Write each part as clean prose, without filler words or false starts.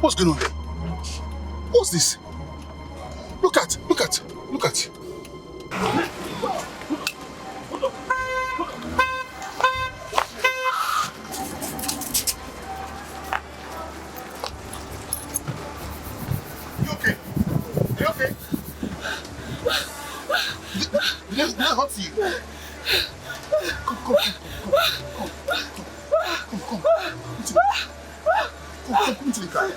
What's going on there? What's this? Look at. You okay? Are you okay? Did I hurt you? Come. Come into the car.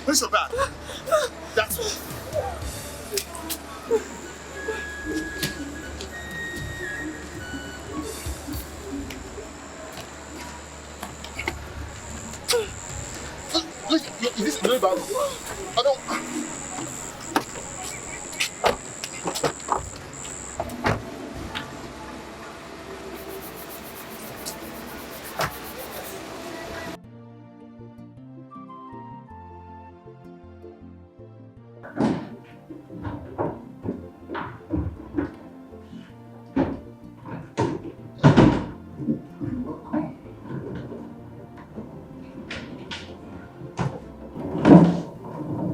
Where's your bag? That's it. Is this really bad? I don't.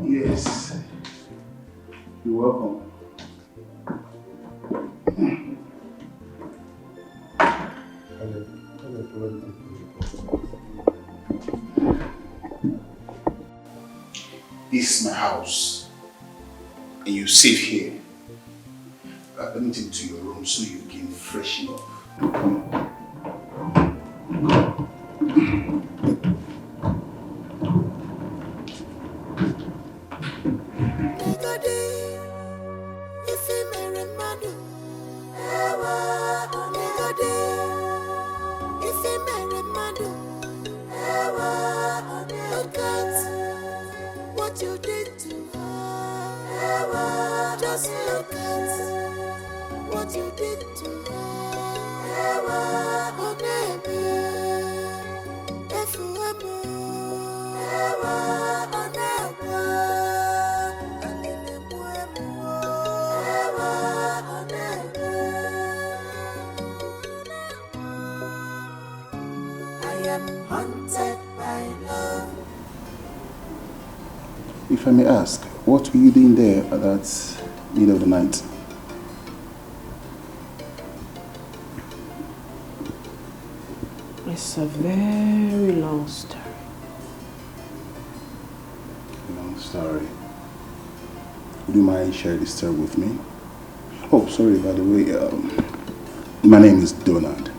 Yes. You're welcome. This is my house, and you sit here. Let me take you to your room so you can freshen up. If I may ask, what were you doing there at that middle of the night? It's a very long story. Long story. Would you mind sharing this story with me? Oh, sorry, by the way, my name is Donald.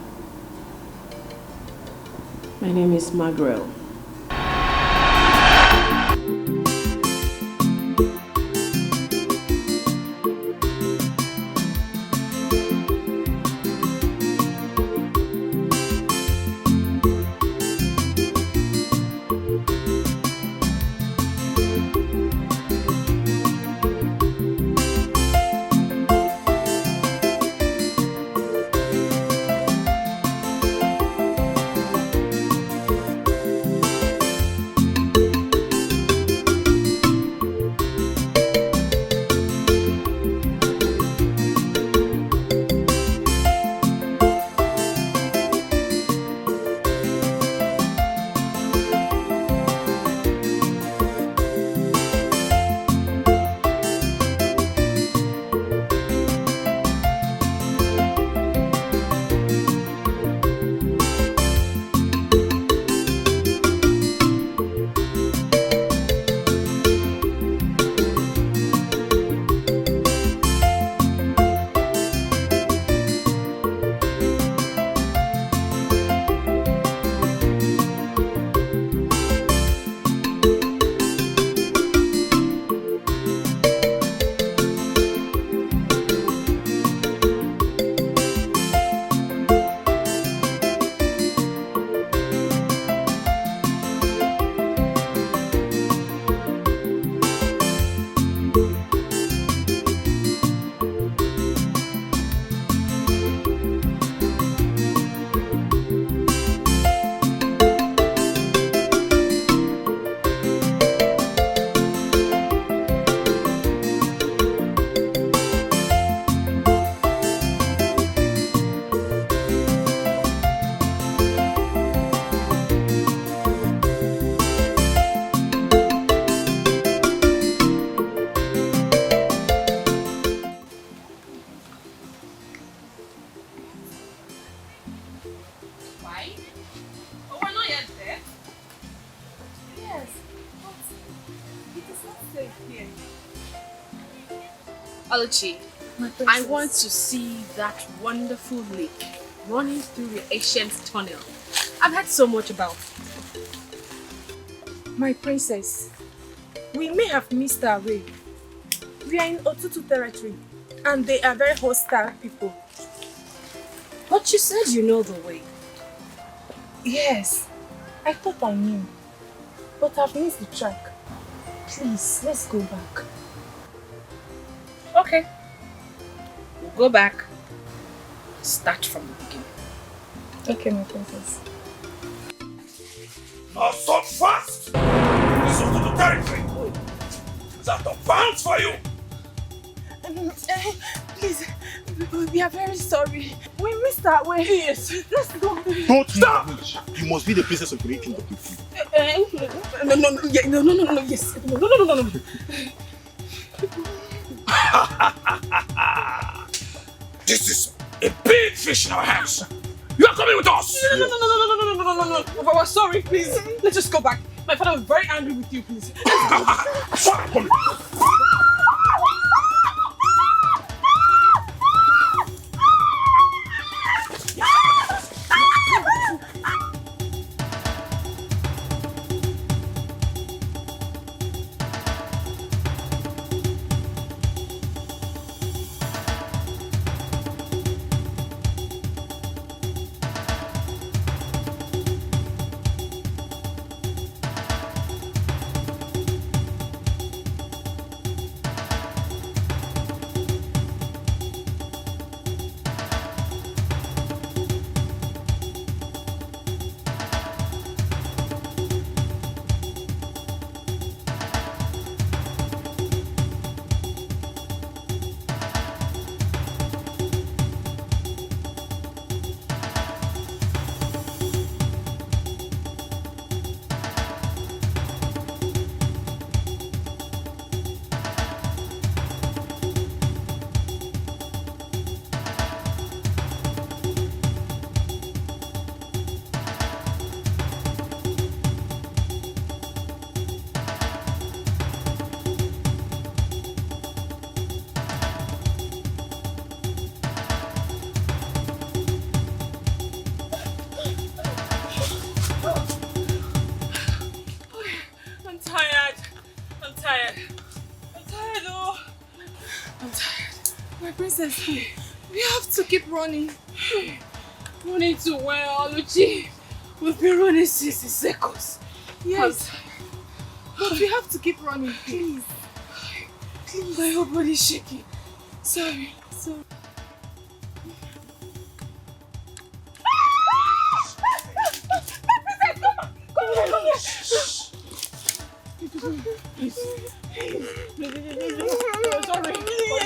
My name is Margaret. safe here. Oluchi, My princess. I want to see that wonderful lake running through the ancient tunnel. I've heard so much about it. My princess, we may have missed our way. We are in Otutu territory, and they are very hostile people. But you said you know the way. Yes, I thought I knew, but I've missed the track. Please, let's go back. Okay. We'll go back. Start from the beginning. Okay, my princess. Not so fast! This is the territory! Is that the bounds for you? Please, we are very sorry. We missed our way. Yes, let's go. Don't stop! You must be the princess of the kingdom. No, yes. No. This is a big fish in our hands. You are coming with us! No. We're sorry, please. Let's just go back. My father was very angry with you, please. Come. Princess, we have to keep running. Running to where, Oluchi? We've been running since the seconds. Yes. But we have to keep running, please. Please. My whole body is shaking. Sorry.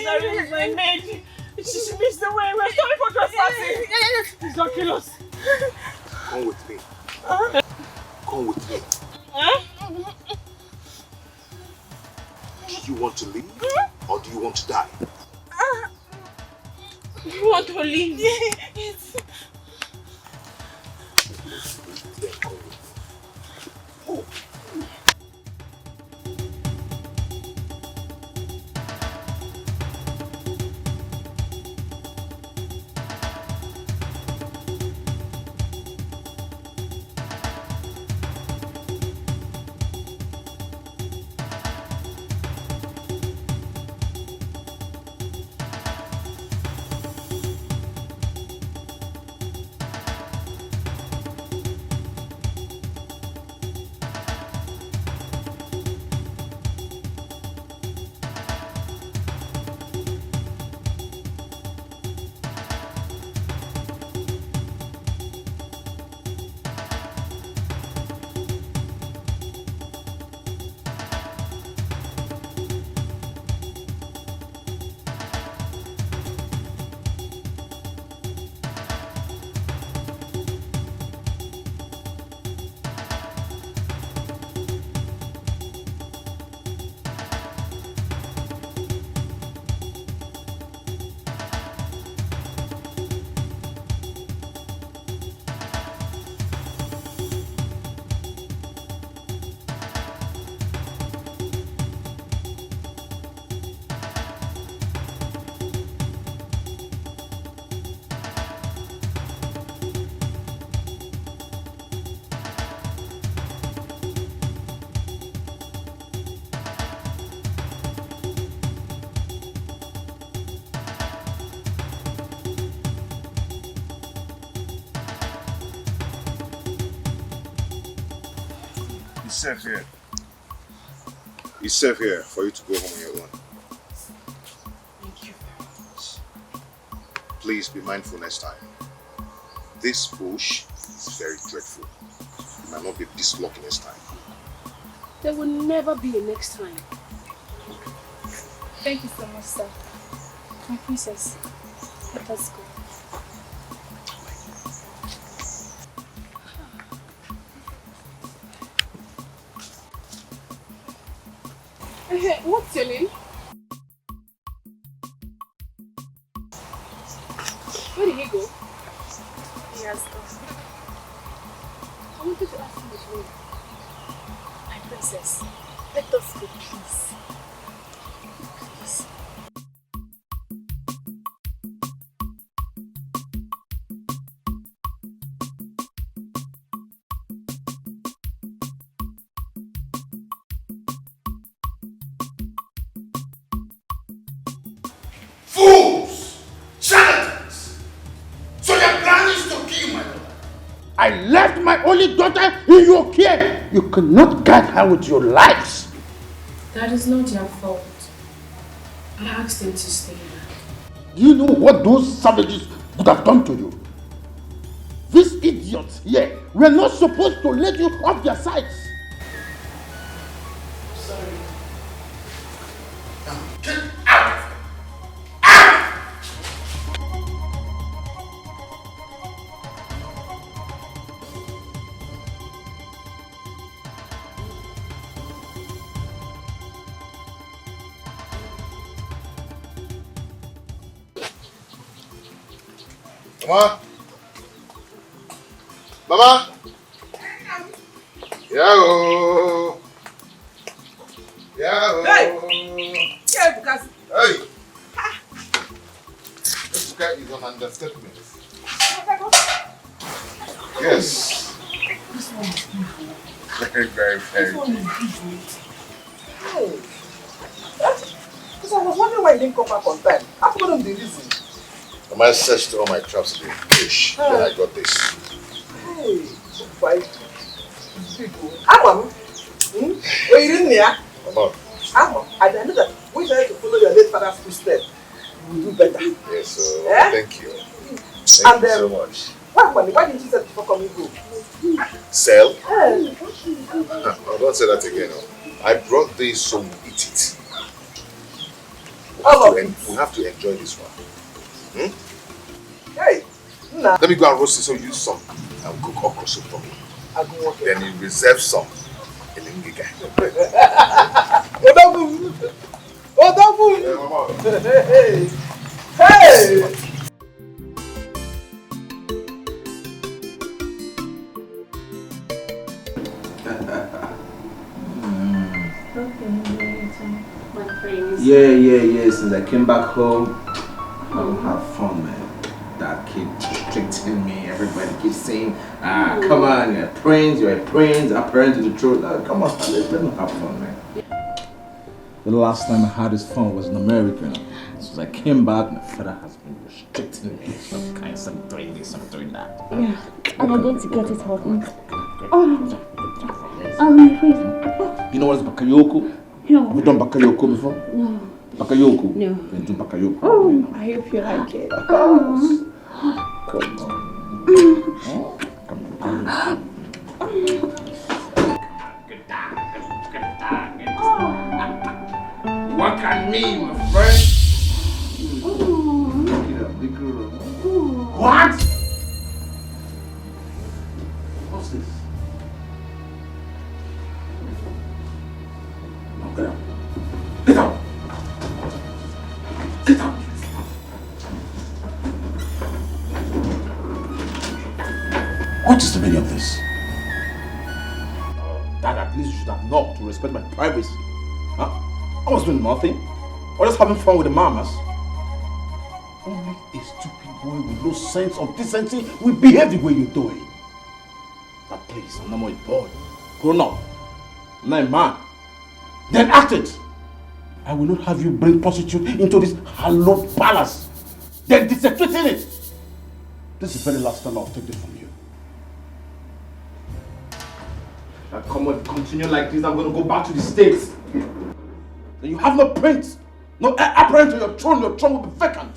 Sorry, my maid. She missed the way. We're sorry for trespassing. Please don't kill us. Come with me. Come with me. Do you want to leave? Or do you want to die? We want to leave. Yes. Then come with me. Oh. It's safe here. It's safe here for you to go home on your own. Thank you very much. Please be mindful next time. This bush is very dreadful. You might not be this lucky next time. There will never be a next time. Thank you so much, sir. My princess, let us go. What's your name? Where did he go? He has gone. I wanted to ask him his name. My princess, let us go, please. Please. Fools! Charlatans! So your plan is to kill my daughter? I left my only daughter in your care. You cannot guide her with your lives. That is not your fault. I asked him to stay back. Do you know what those savages would have done to you? These idiots here were not supposed to let you off their sides. Sorry. Now get out of here! Mama? Mama? Yahoo! Yahoo! Hey! Yeah, because Hey! This guy is an understatement. Yes. this one is beautiful. Very, very, very. This one is beautiful. Hey. Because I was wondering why you didn't come back on time. I told him the reason. I searched all my traps in the bush. Then I got this. Hey, so fine. People. Amam. Were you in there? Mama. Amam. I know that we try to follow your late father's footsteps. You will do better. Yes, sir. Eh? Thank you. Thank you so much. Why didn't you say before coming home? Sell? Hey. No, don't say that again. No. I brought this so we eat it. All of it. We have to enjoy this one. Hey. Nah. Let me go and roast it so you use some and cook okra soup for me. I go walk. Then you reserve some in the Ngiga. Odabu. Odabu. Yeah, Mama. Hey. Hey. Yeah. Since I came back home, I don't have fun, man. That kid restricting me. Everybody keeps saying, come on, you're a prince, a parent to the truth. Come on, let me have fun, man. The last time I had this fun was in America. Since I came back, my father has been restricting me. Some doing this, some doing that. Yeah, and I'm going to get it hot. You know what is bakayoko? No. You've done bakayoko before? No. Bakayoko? No. Then do bakayoko. Oh, I hope you like it. Come on. Come on. What can me, my friend? What? What's this? No, get out. Get out. Get out. What is the meaning of this? Dad, at least you should have knocked to respect my privacy. Huh? I was doing nothing. I was just having fun with the mamas. Only a stupid boy with no sense of decency will behave the way you're doing. But please, I'm not more a boy. Grown up. I'm not a man. Then act it. I will not have you bring prostitute into this hallowed palace. Then desecrate in it. This is the very last time I'll take this from you. Now come on, continue like this, I'm going to go back to the States. Then you have no prince, no apparent to your throne will be vacant.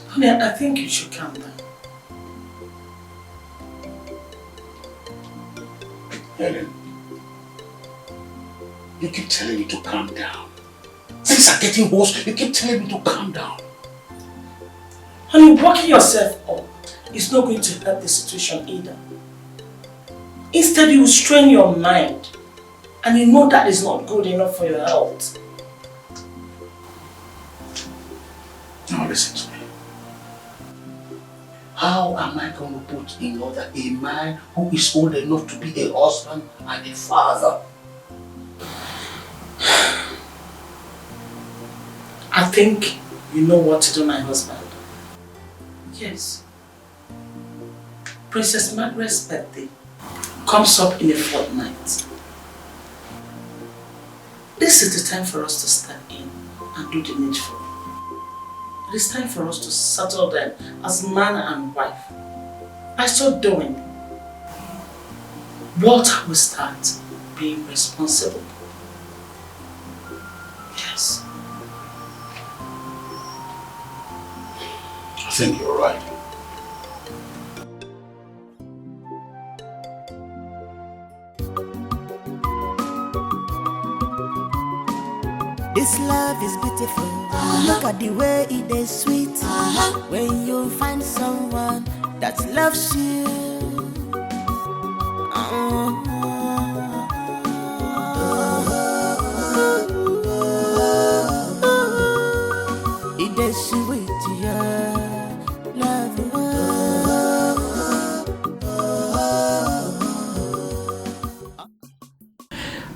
Honey, I think you should calm down. Helen, you keep telling me to calm down. Things are getting worse, you keep telling me to calm down. Honey, working yourself up is not going to help the situation either. Instead, you will strain your mind. And you know that is not good enough for your health. Now listen to me. How am I going to put in order a man who is old enough to be a husband and a father? I think you know what to do, my husband. Yes. Princess Margaret's birthday comes up in a fortnight. This is the time for us to step in and do the needful. It is time for us to settle them as man and wife. By so doing, Walter will start being responsible. Yes. I think you're right. This love is beautiful. Look at the way it is sweet. When you find someone that loves you. It is sweet, yeah. Love.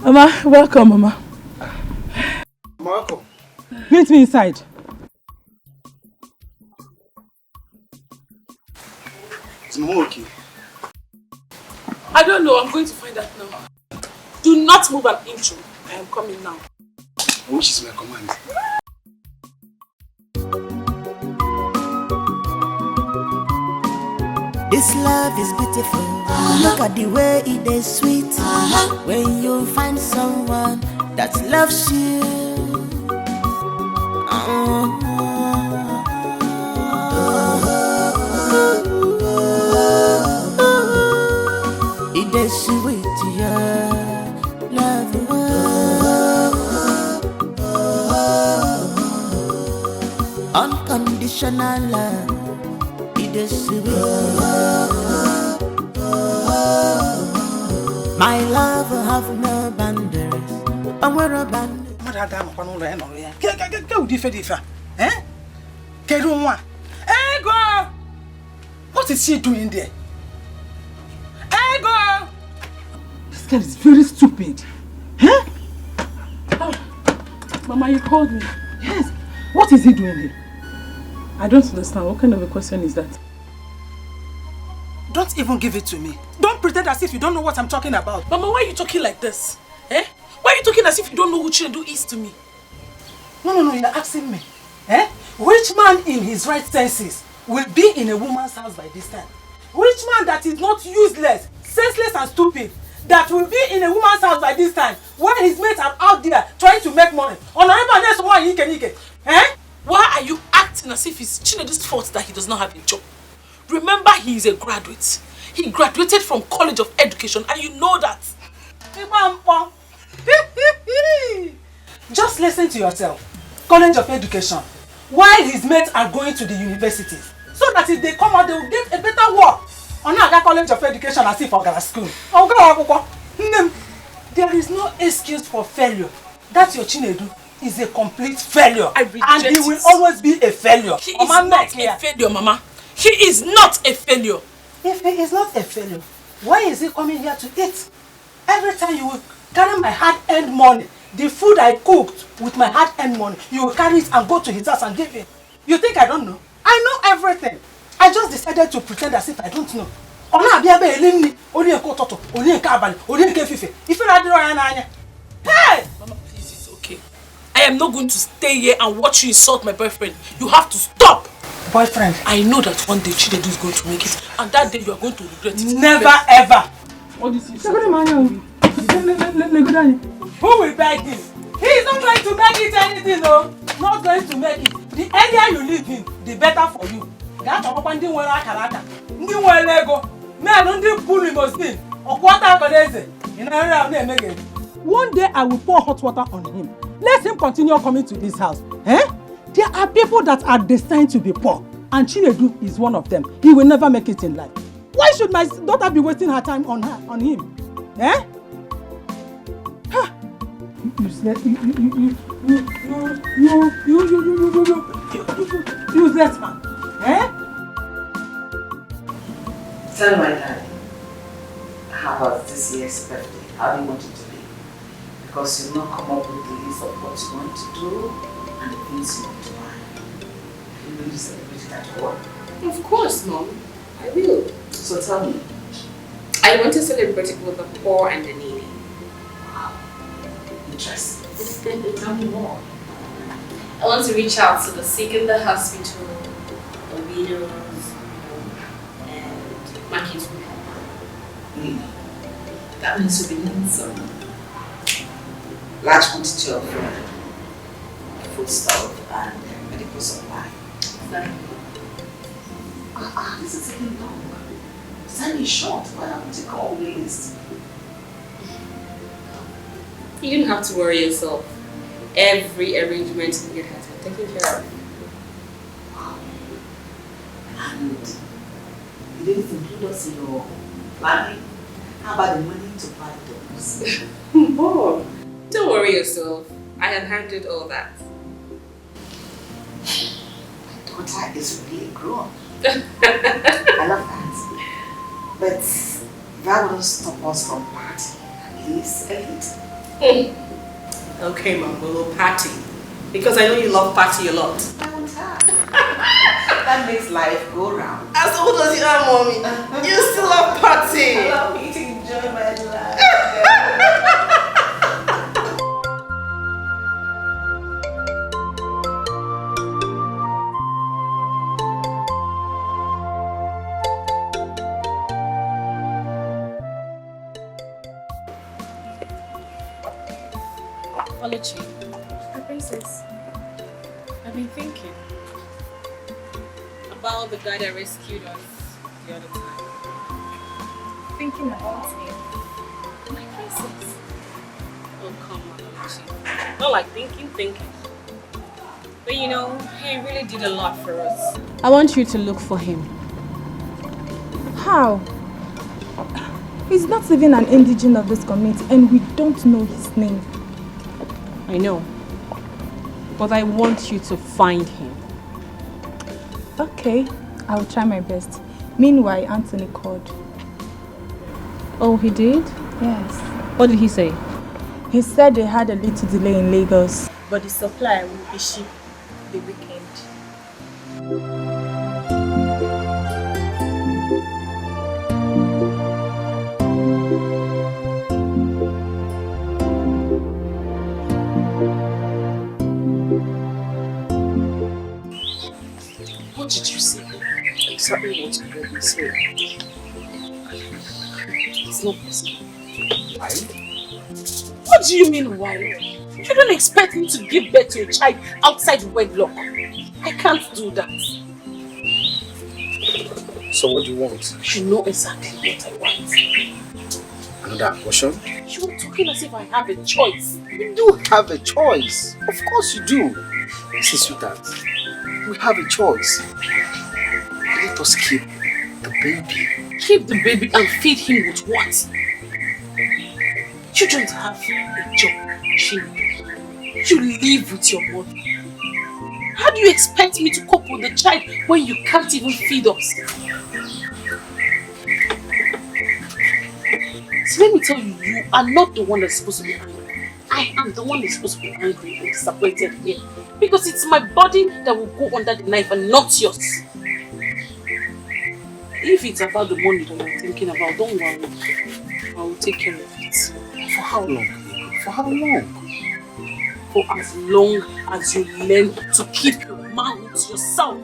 Mama, welcome, Mama. Welcome. Meet me inside. Is Mama okay? I don't know, I'm going to find out now. Do not move an inch. I am coming now. Which is my command? This love is beautiful. Look at the way it is sweet. When you find someone that loves you. It is sweet, yeah. Love. Unconditional love. It is sweet. My love have no boundaries. I'm where a band. What is she doing there? Ego! This girl is very stupid. Huh? Oh, Mama, you called me. Yes. What is he doing here? I don't understand. What kind of a question is that? Don't even give it to me. Don't pretend as if you don't know what I'm talking about. Mama, why are you talking like this? Eh? Why are you talking as if you don't know who Chinedu is to me? No, you're asking me. Eh? Which man in his right senses will be in a woman's house by this time? Which man that is not useless, senseless and stupid that will be in a woman's house by this time when his mates are out there trying to make money? Eh? Why are you acting as if it's Chinedu's fault that he does not have a job? Remember, he is a graduate. He graduated from College of Education and you know that. Just listen to yourself. College of Education. While his mates are going to the universities. So that if they come out, they will get a better work. On another College of Education as if I school. There is no excuse for failure. That's your Chinedu is a complete failure. I reject and he will always be a failure. He is not a failure, Mama. He is not a failure. If he is not a failure, why is he coming here to eat? Every time you will carry my hard-earned money The food I cooked with my hard-earned money, you will carry it and go to his house and give him. You think I don't know? I know everything. I just decided to pretend as if I don't know. Hey! Mama, please, it's okay. I am not going to stay here and watch you insult my boyfriend. You have to stop! Boyfriend? I know that one day Chinedu is going to make it, and that day you are going to regret it. Never ever! What is it? Who will beg him? He is not going to make it anything, no. Not going to make it. The earlier you leave him, the better for you. That's why I'm going to Lego. Man, don't pull limousine. One day I will pour hot water on him. Let him continue coming to this house. Eh? There are people that are destined to be poor, and Chinedu is one of them. He will never make it in life. Why should my daughter be wasting her time on him? Eh? Useless man. Eh? Tell my daddy, how about this year's birthday? How do you want it to be? Because you've not come up with the list of what you want to do and the things you want to buy. You will celebrate it at all. Of course, Mom. I will. So tell me. I want to celebrate it with the poor and the needy. Wow. Interesting. Tell me more. I want to reach out to the sick in the hospital, the widows, and my kids will help. Really? That means you'll be needing some large quantity of food stuff and medical supply. Exactly. This is taking long. Time is short. Why haven't you called the list? You didn't have to worry yourself. Every arrangement you had taken care of. Wow. And you didn't include us in your planning? How about the money to buy those? Mom, don't worry yourself. I have handled all that. My daughter is really grown. I love that. But that wouldn't stop us from partying, at least a little. Okay, Mom, we'll party. Because I know you love party a lot. That makes life go round. As old as you are, Mommy, you still love party. I love me to enjoy my life. Oluchi, my princess, I've been thinking about the guy that rescued us the other time. Thinking about him. My princess. Oh, come on, Oluchi. Not like thinking. But you know, he really did a lot for us. I want you to look for him. How? He's not even an indigene of this community and we don't know his name. I know. But I want you to find him. Okay, I'll try my best. Meanwhile, Anthony called. Oh, he did? Yes. What did he say? He said they had a little delay in Lagos, but the supply will be shipped the weekend. What did you say? Exactly what you heard me say. It's not possible. Why? What do you mean why? You don't expect me to give birth to a child outside wedlock. I can't do that. So what do you want? You know exactly what I want. Another abortion? You are talking as if I have a choice. You do have a choice. Of course you do. See, sweetheart, we have a choice. Let us keep the baby. Keep the baby and feed him with what? You don't have a job, Chinedu. You live with your mother. How do you expect me to cope with the child when you can't even feed us? So let me tell you, you are not the one that's supposed to be angry. I I am the one who's supposed to be angry and disappointed here. Because it's my body that will go under the knife and not yours. If it's about the money that you're thinking about, don't worry. I will take care of it. For how long? For how long? For as long as you learn to keep your mouth to yourself.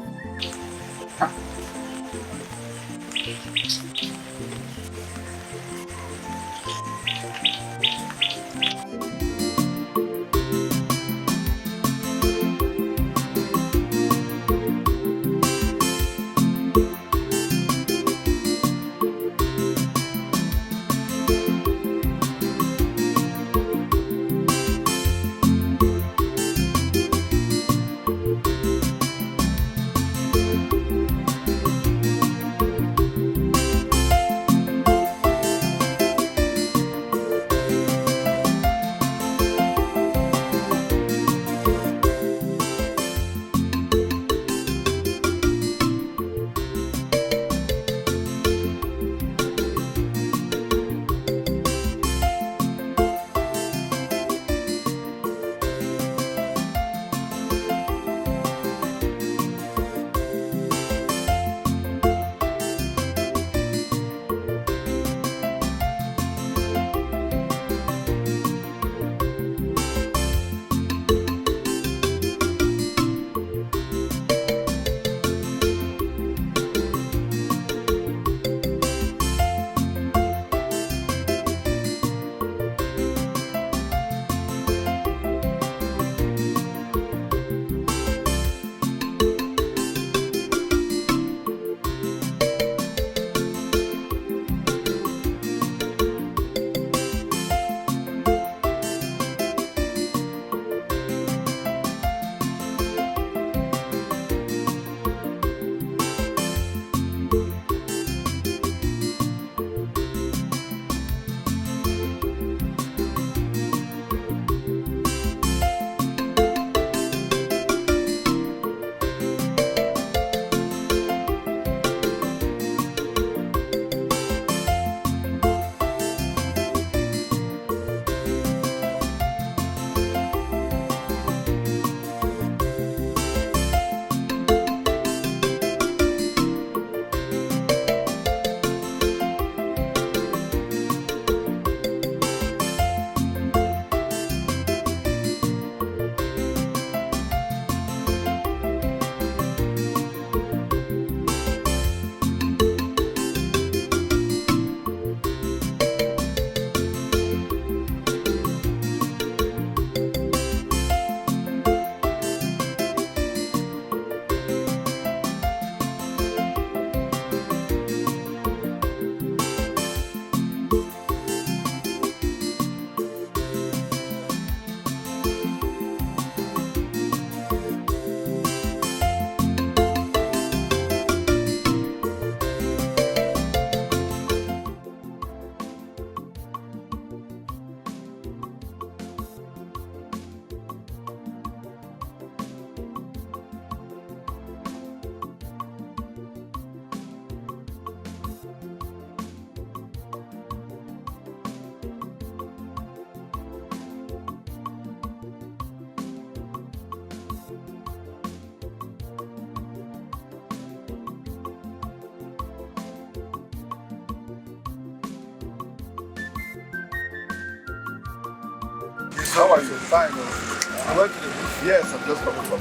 How are you? Fine. I went to the beach. Yes, I'm just coming from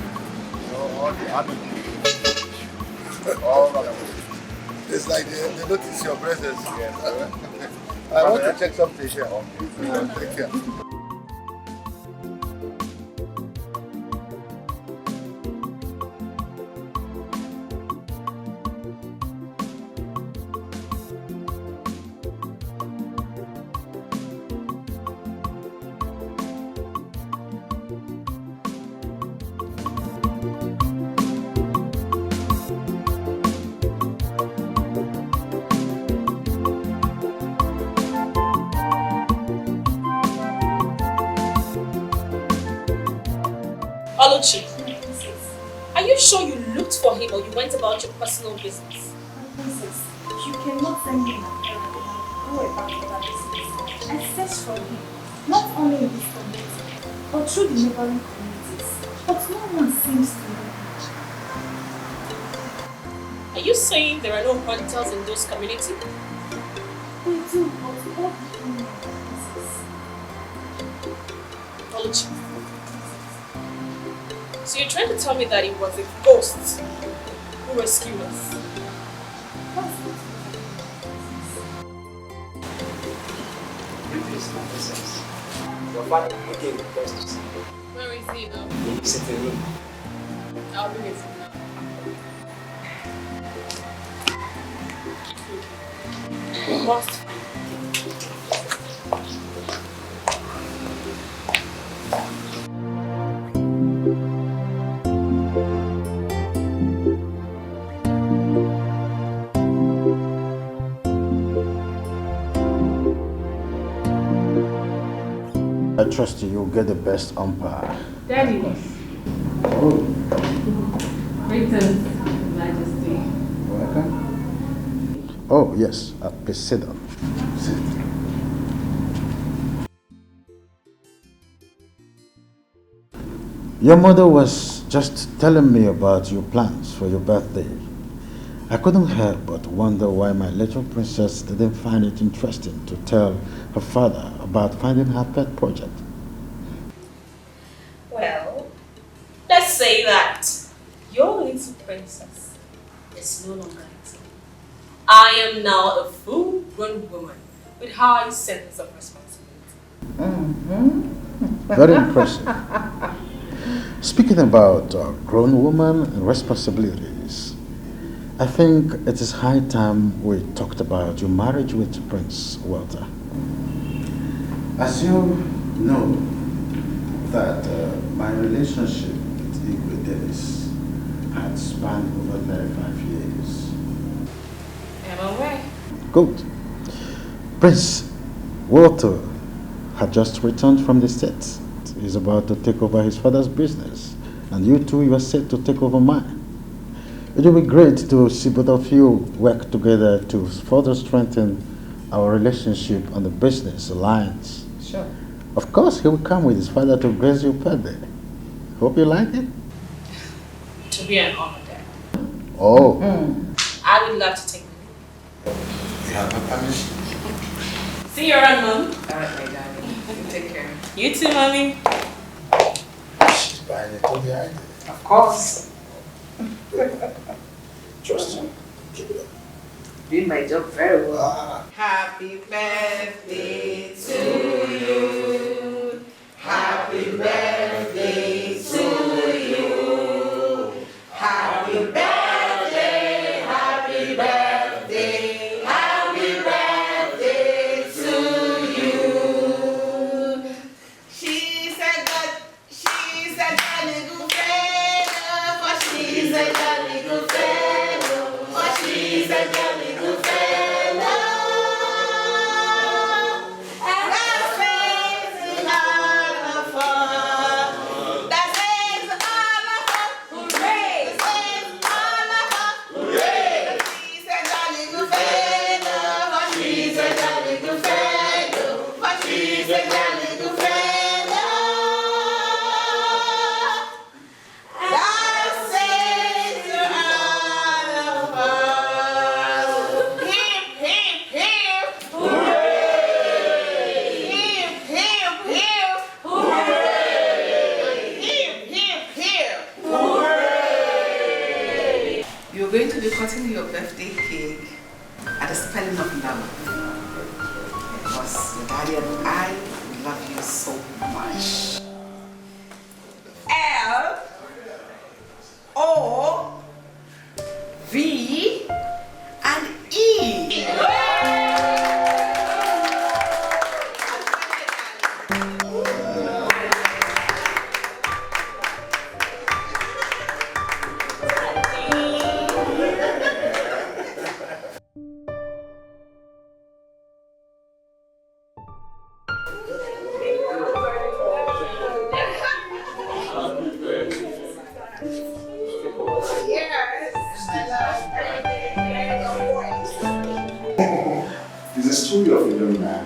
all the army. All that. It's like they notice your presence. Yes. I want to check something here. Take care. Oluchi, are you sure you looked for him or you went about your personal business? Princess, you cannot send me my errand and go about other business. I searched for him, not only in this community, through the neighboring communities, but no one seems to know. Are you saying there are no hunters in those communities? They do, but all people know this. Oluchi. So you're trying to tell me that it was a ghost who rescued us? Please, my princess. Your father came first to see you. Where is he now? He's sitting room. I'll be with him now. We must find him. I trust you'll get the best umpire. Daddy. Oh, Greetings, Majesty. welcome. Oh, yes, please sit down. Sit. Your mother was just telling me about your plans for your birthday. I couldn't help but wonder why my little princess didn't find it interesting to tell her father about finding her pet project. Well, let's say that your little princess is no longer little. I am now a full-grown woman with high sense of responsibility. Very impressive. Speaking about grown women and responsibilities, I think it is high time we talked about your marriage with Prince Walter. As you know, that my relationship with Igwe Dennis had spanned over 35 years. Am I right? Good. Prince Walter had just returned from the States. He's about to take over his father's business, and you two, you are set to take over mine. It will be great to see both of you work together to further strengthen our relationship on the business alliance. Sure. Of course, he will come with his father to grace your birthday. Hope you like it. To be an honor, Dad. Oh. I would love to take the lead. You have my permission. See you around, Mom. Alright, my darling. You take care. You too, Mommy. She's buying it all behind it. Of course. Trust you. Keep it up. Doing my job very well. Happy birthday to you. Happy birthday to you. Happy birthday, happy birthday, happy birthday to you. She's a jolly good fellow, for she's a jolly good fellow, for she's a jolly good fellow. You're going to be cutting your birthday cake at the spelling of love. Because your daddy and I love you so much. L-O-V and E. It's a story of a young man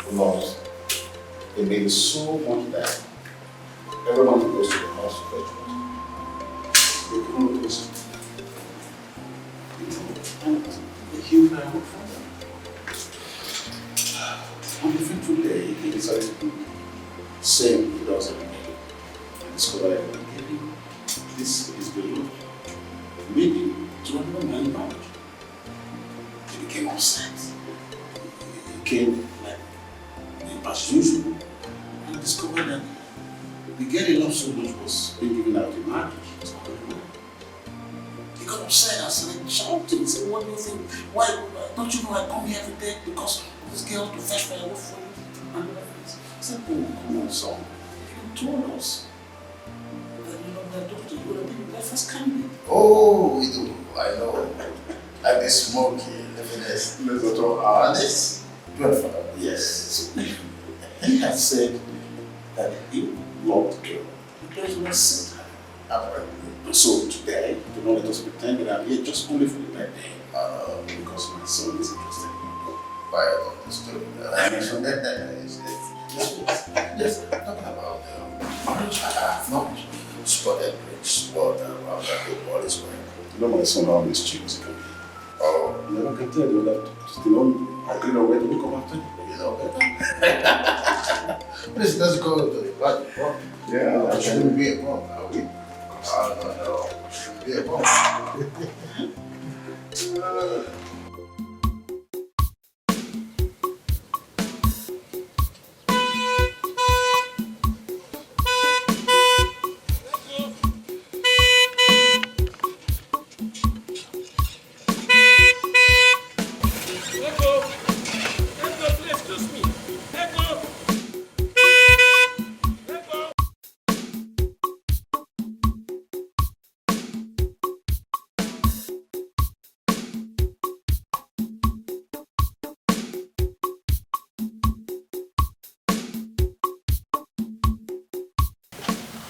who loves a lady so much that Everyone goes to the house to fetch water. They don't notice. And they heal their own father. On the fateful day, he decided to do the same he does every day. And discovered that maybe this is the Lord. Maybe to another man marriage. He became upset. He came like as usual and discovered that the girl he loved so much was being given out in marriage. He got upset and started shouting. He said, what do you think? Why don't you know I come here every day because this girl to fetch firewood for you? And I said, oh, come on, son. If you told us that you love that daughter, you would have been the first candidate. Oh, we do. I know. Like the smoky, definitely. Let's not talk honest. Grandfather. Yes. He had said that he loved the girl. The girl was sent her. So today, do not let us pretend that I'm here just only for the birthday. Because my son is interested. I understood. Yes, talking about marriage. I have not spotted rich spot around that all is well. You know my son always cheats. Oh. You never can tell you that still on I don't know where to come after you. You know better. Please, let's go to the party. Yeah, I shouldn't be a mom, are we? No. Shouldn't be a mom.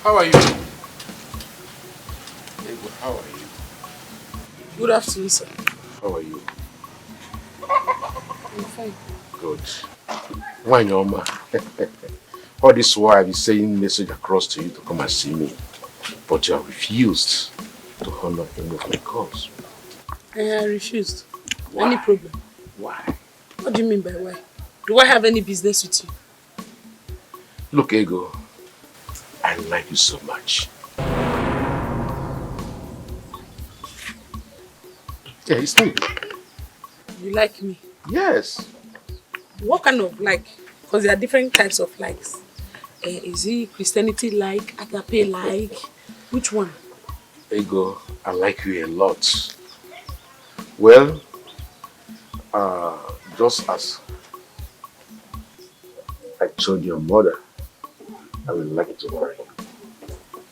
How are you? Hey, good. How are you? Good afternoon, sir. How are you? I'm fine. Good. Why, Norma? All this while I've been sending message across to you to come and see me, but you have refused to honor any of my calls. I refused. Why? Any problem? Why? What do you mean by why? Do I have any business with you? Look, Ego, I like you so much. Yeah, it's me. You like me? Yes. What kind of like? Because there are different types of likes. Is it Christianity like, agape like? Which one? Ego, I like you a lot. Well, just as I told your mother, I would like to marry you.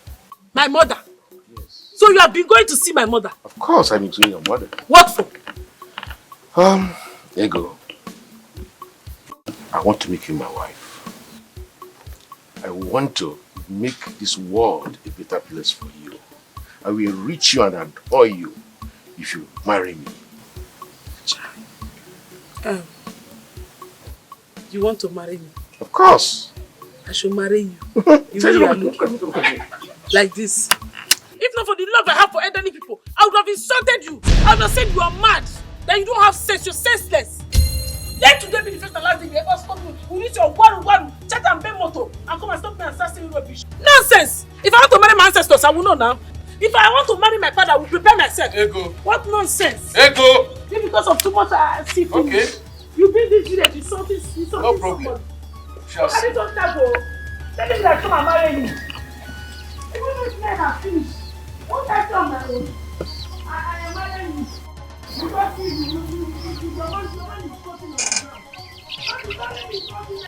My mother? Yes. So you have been going to see my mother? Of course, I've been seeing your mother. What for? Ego, I want to make you my wife. I want to make this world a better place for you. I will reach you and adore you if you marry me. You want to marry me? Of course. I should marry you. The way you are looking. Like this. If not for the love I have for elderly people, I would have insulted you. I would have said you are mad. That you don't have sense, you're senseless. Let today be the first and last day you ever stop me. We need your waru, chat and pay motor and come and stop me and start saying rubbish. Nonsense! If I want to marry my ancestors, I will know now. If I want to marry my father, I will prepare myself. Ego. What nonsense? Ego. Maybe because of too much see food. Okay. You bring this village, you something no problem. Shall see. I don't that go. Tell me that come and marry me. Even if men are finished, won't I tell my own? I am marrying you. Because you the one is cutting on the ground. And the man is cutting.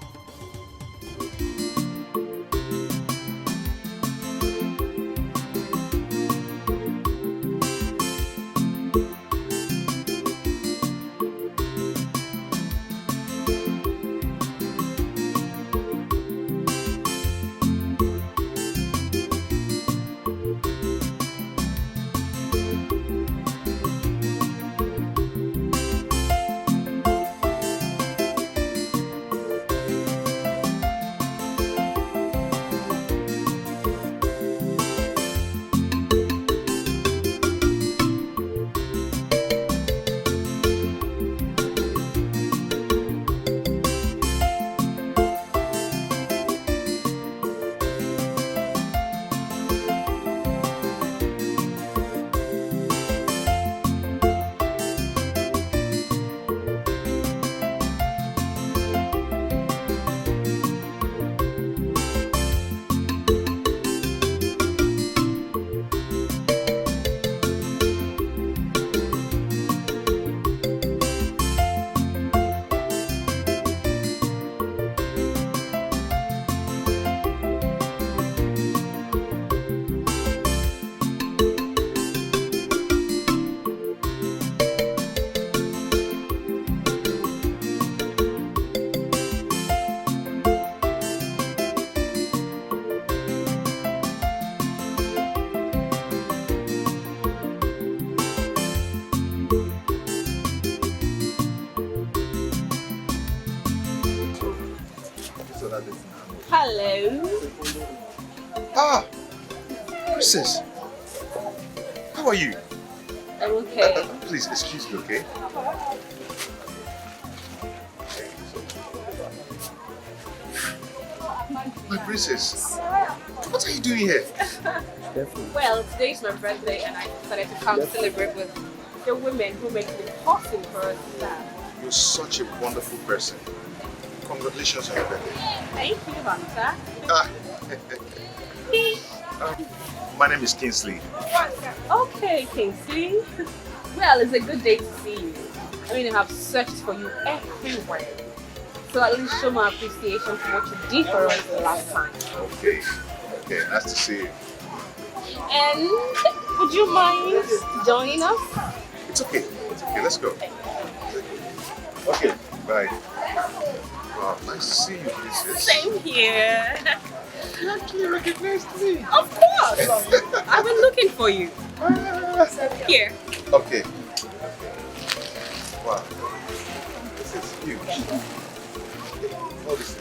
Ah, Princess. How are you? I'm okay. Please, excuse me, okay? My princess, what are you doing here? Well, today is my birthday and I decided to come celebrate with the women who make it possible for us to stand. You're such a wonderful person. Congratulations on your birthday. Thank you, Hunter. My name is Kingsley. Okay, Kingsley. Well, it's a good day to see you. I mean, I have searched for you everywhere. So at least show my appreciation for what you did for us the last time. Okay, nice to see you. And would you mind joining us? It's okay, let's go. Okay, bye. Wow, nice to see you, princess. Same here. You actually recognized me. Of course. I've been looking for you. Here. Okay. Wow. This is huge. All this.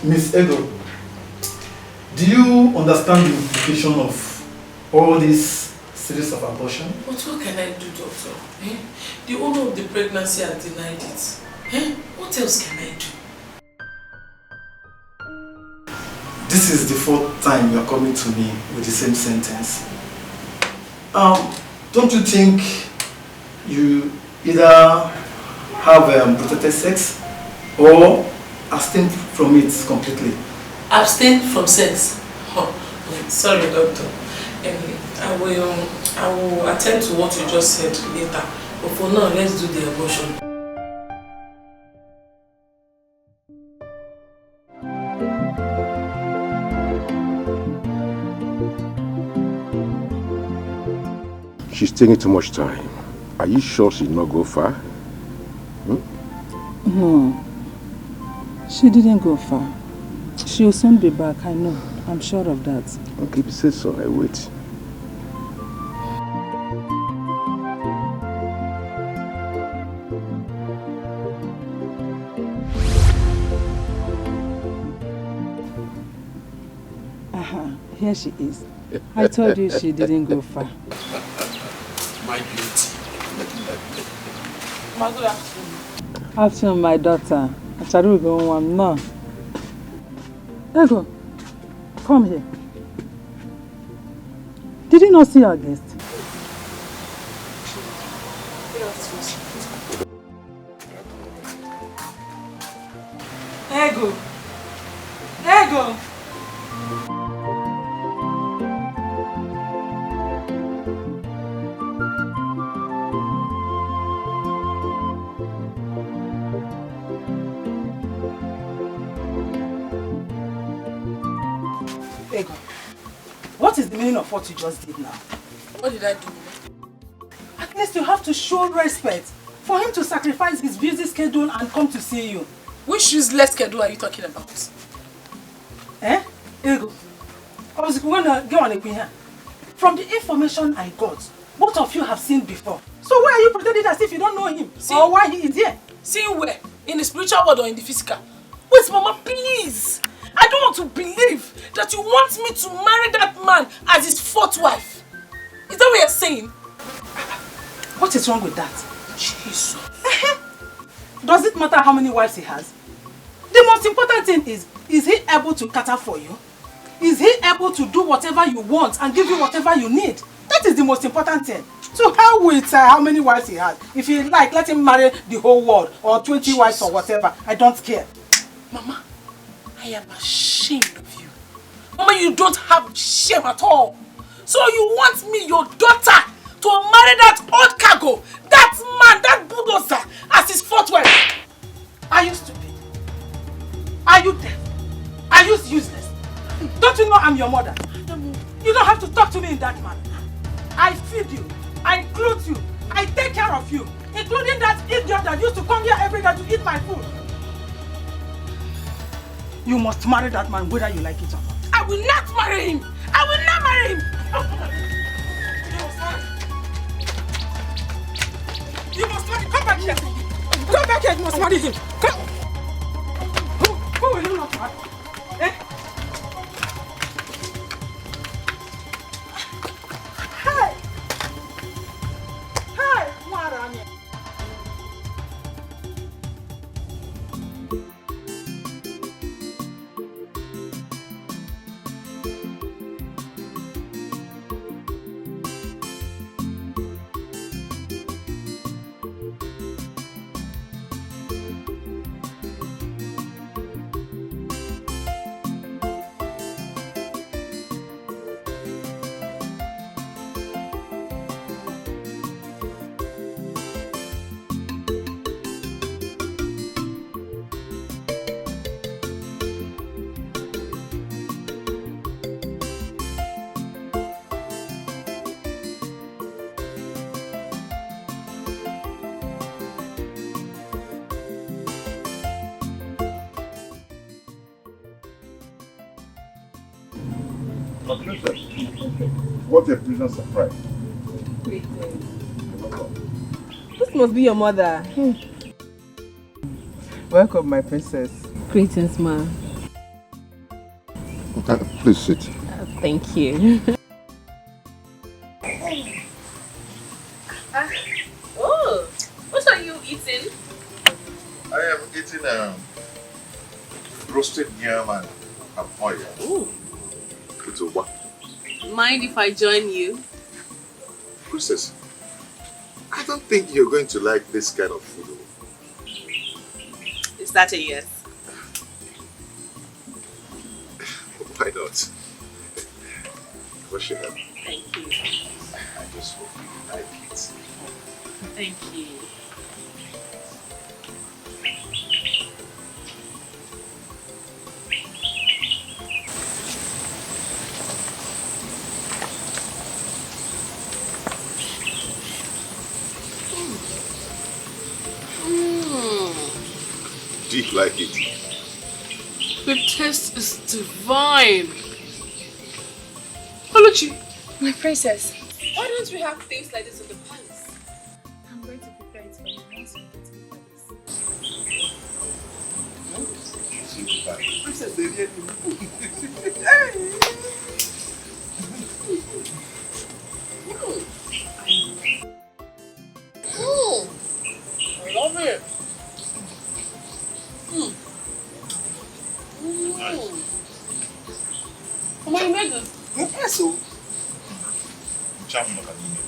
Miss Ego, do you understand the implication of all this series of abortion? But what can I do, doctor? Eh? The owner of the pregnancy has denied it. Eh? What else can I do? This is the fourth time you are coming to me with the same sentence. Don't you think you either have protected sex or abstain from it completely? Abstain from sex? Oh, sorry, doctor. I will attend to what you just said later. But for now, let's do the abortion. She's taking too much time. Are you sure she did not go far? No. She didn't go far. She'll soon be back, I know. I'm sure of that. Okay, if you say so, I wait. Here she is. I told you she didn't go far. My beauty. After my daughter, Acharu go one no. Ego, come here. Did you not see our guest? Ego. Ego. Ego, what is the meaning of what you just did now? What did I do? At least you have to show respect for him to sacrifice his busy schedule and come to see you. Which useless schedule are you talking about? Eh? Ego, I was going to go on a here. From the information I got, both of you have seen before. So why are you pretending as if you don't know him? Or why he is here? Seeing where? In the spiritual world or in the physical? Wait, Mama, please! I don't want to believe that you want me to marry that man as his fourth wife. Is that what you're saying? What is wrong with that? Jesus. Does it matter how many wives he has? The most important thing is he able to cater for you? Is he able to do whatever you want and give you whatever you need? That is the most important thing. So how with how many wives he has? If you like, let him marry the whole world or 20 wives or whatever. I don't care. Mama, I am ashamed of you. Mama, you don't have shame at all. So you want me, your daughter, to marry that old cargo, that man, that bulldozer, as his fourth wife. Are you stupid? Are you deaf? Are you useless? Don't you know I'm your mother? You don't have to talk to me in that manner. I feed you, I clothe you, I take care of you, including that idiot that used to come here every day to eat my food. You must marry that man whether you like it or not. I will not marry him! I will not marry him! You must marry him! Come back here! Come back here! You must marry him! Come! Who will you not marry? Eh? Hey! Hey! Marami! What a pleasant surprise. This must be your mother. Welcome, my princess. Greetings, ma. Please sit. Thank you. Oh, what are you eating? I am eating roasted yam and oil. Ooh. It's a what? Mind if I join you? Princess, I don't think you're going to like this kind of food. Is that a yes? Why not? Wash your hand. Thank you. I just hope you like it. Thank you. Do you like it? The taste is divine. Oluchi, My princess. why don't we have things like this in the palace? I'm going to prepare it for you once we get to the palace. Princess, they really I love it. Come on, you made this. Yes, so.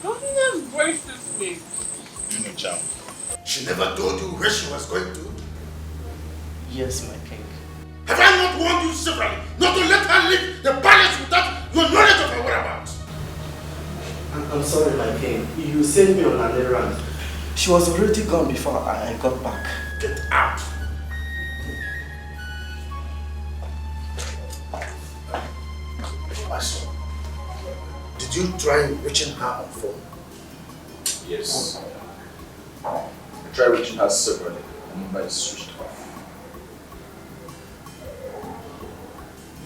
Don't you embrace this thing? You know, Chow. She never told you where she was going to? Yes, my king. Have I not warned you severally not to let her leave the palace without your knowledge of her whereabouts? I'm sorry, my king. You sent me on an errand. She was already gone before I got back. Get out! My son, did you try reaching her on phone? Yes. I tried reaching her separately. The number is switched off.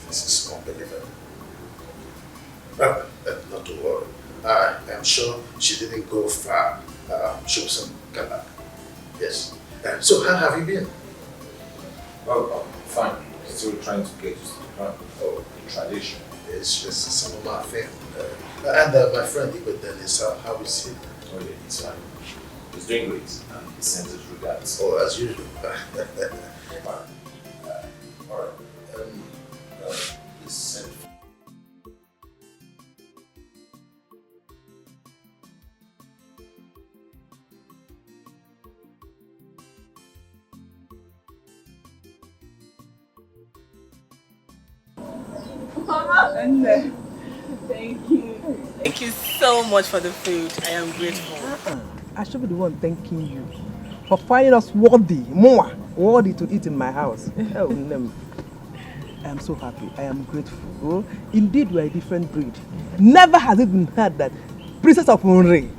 This is unbelievable. Well, not to worry. I am sure she didn't go far. She was in Ghana. Yes. So how have you been? Well, fine. Still trying to get used to the tradition. It's just some of my family. And my friend Dennis, how is he? Oh yeah, he's fine. He's doing great and he sends his regards. Oh, as usual. Alright. Please send. Mama! Thank you. Thank you so much for the food. I am grateful. I should be the one thanking you for finding us worthy to eat in my house. Oh, no. I am so happy. I am grateful. Oh, indeed, we are a different breed. Never has it been heard that Princess of Unre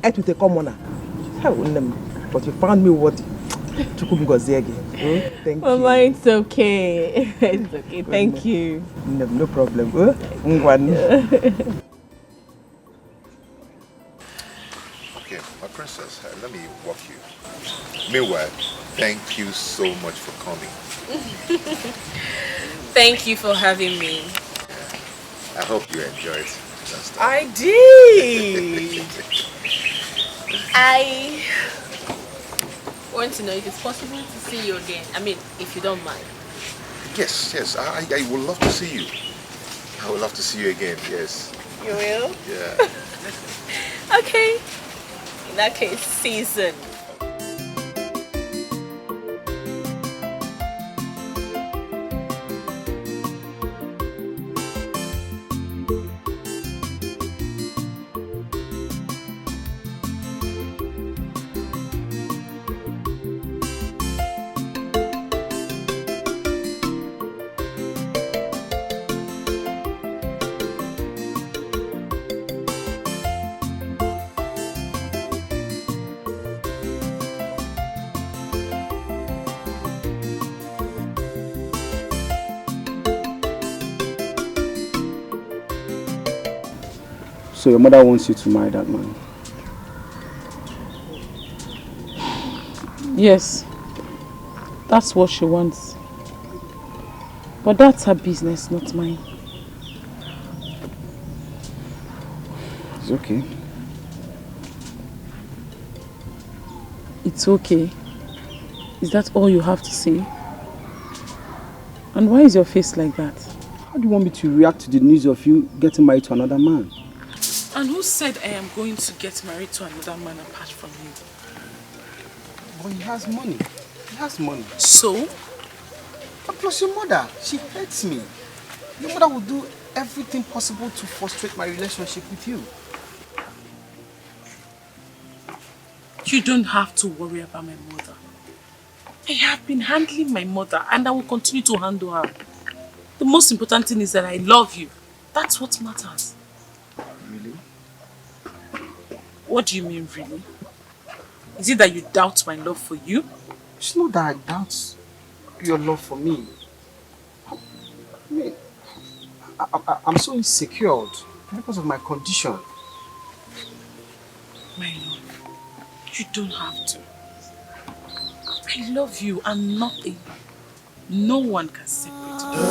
ate with a commoner. Oh, no. But you found me worthy. Thank you. Mama, it's okay. It's okay. Thank you. No problem. Okay, my princess, let me walk you. Meanwhile, thank you so much for coming. Thank you for having me. I hope you enjoyed. I did. I want to know if it's possible to see you again. I mean, if you don't mind. Yes, I would love to see you. I would love to see you again, yes. You will? Yeah. Okay. In that case, season. So your mother wants you to marry that man? Yes, that's what she wants. But that's her business, not mine. It's okay. It's okay. Is that all you have to say? And why is your face like that? How do you want me to react to the news of you getting married to another man? And who said I am going to get married to another man apart from you? But he has money. He has money. So? And plus your mother, she hates me. Your mother will do everything possible to frustrate my relationship with you. You don't have to worry about my mother. I have been handling my mother and I will continue to handle her. The most important thing is that I love you. That's what matters. Really? What do you mean, really? Is it that you doubt my love for you? It's not that I doubt your love for me. I mean, I'm so insecure because of my condition. My love, you don't have to. I love you and nothing, no one can separate you.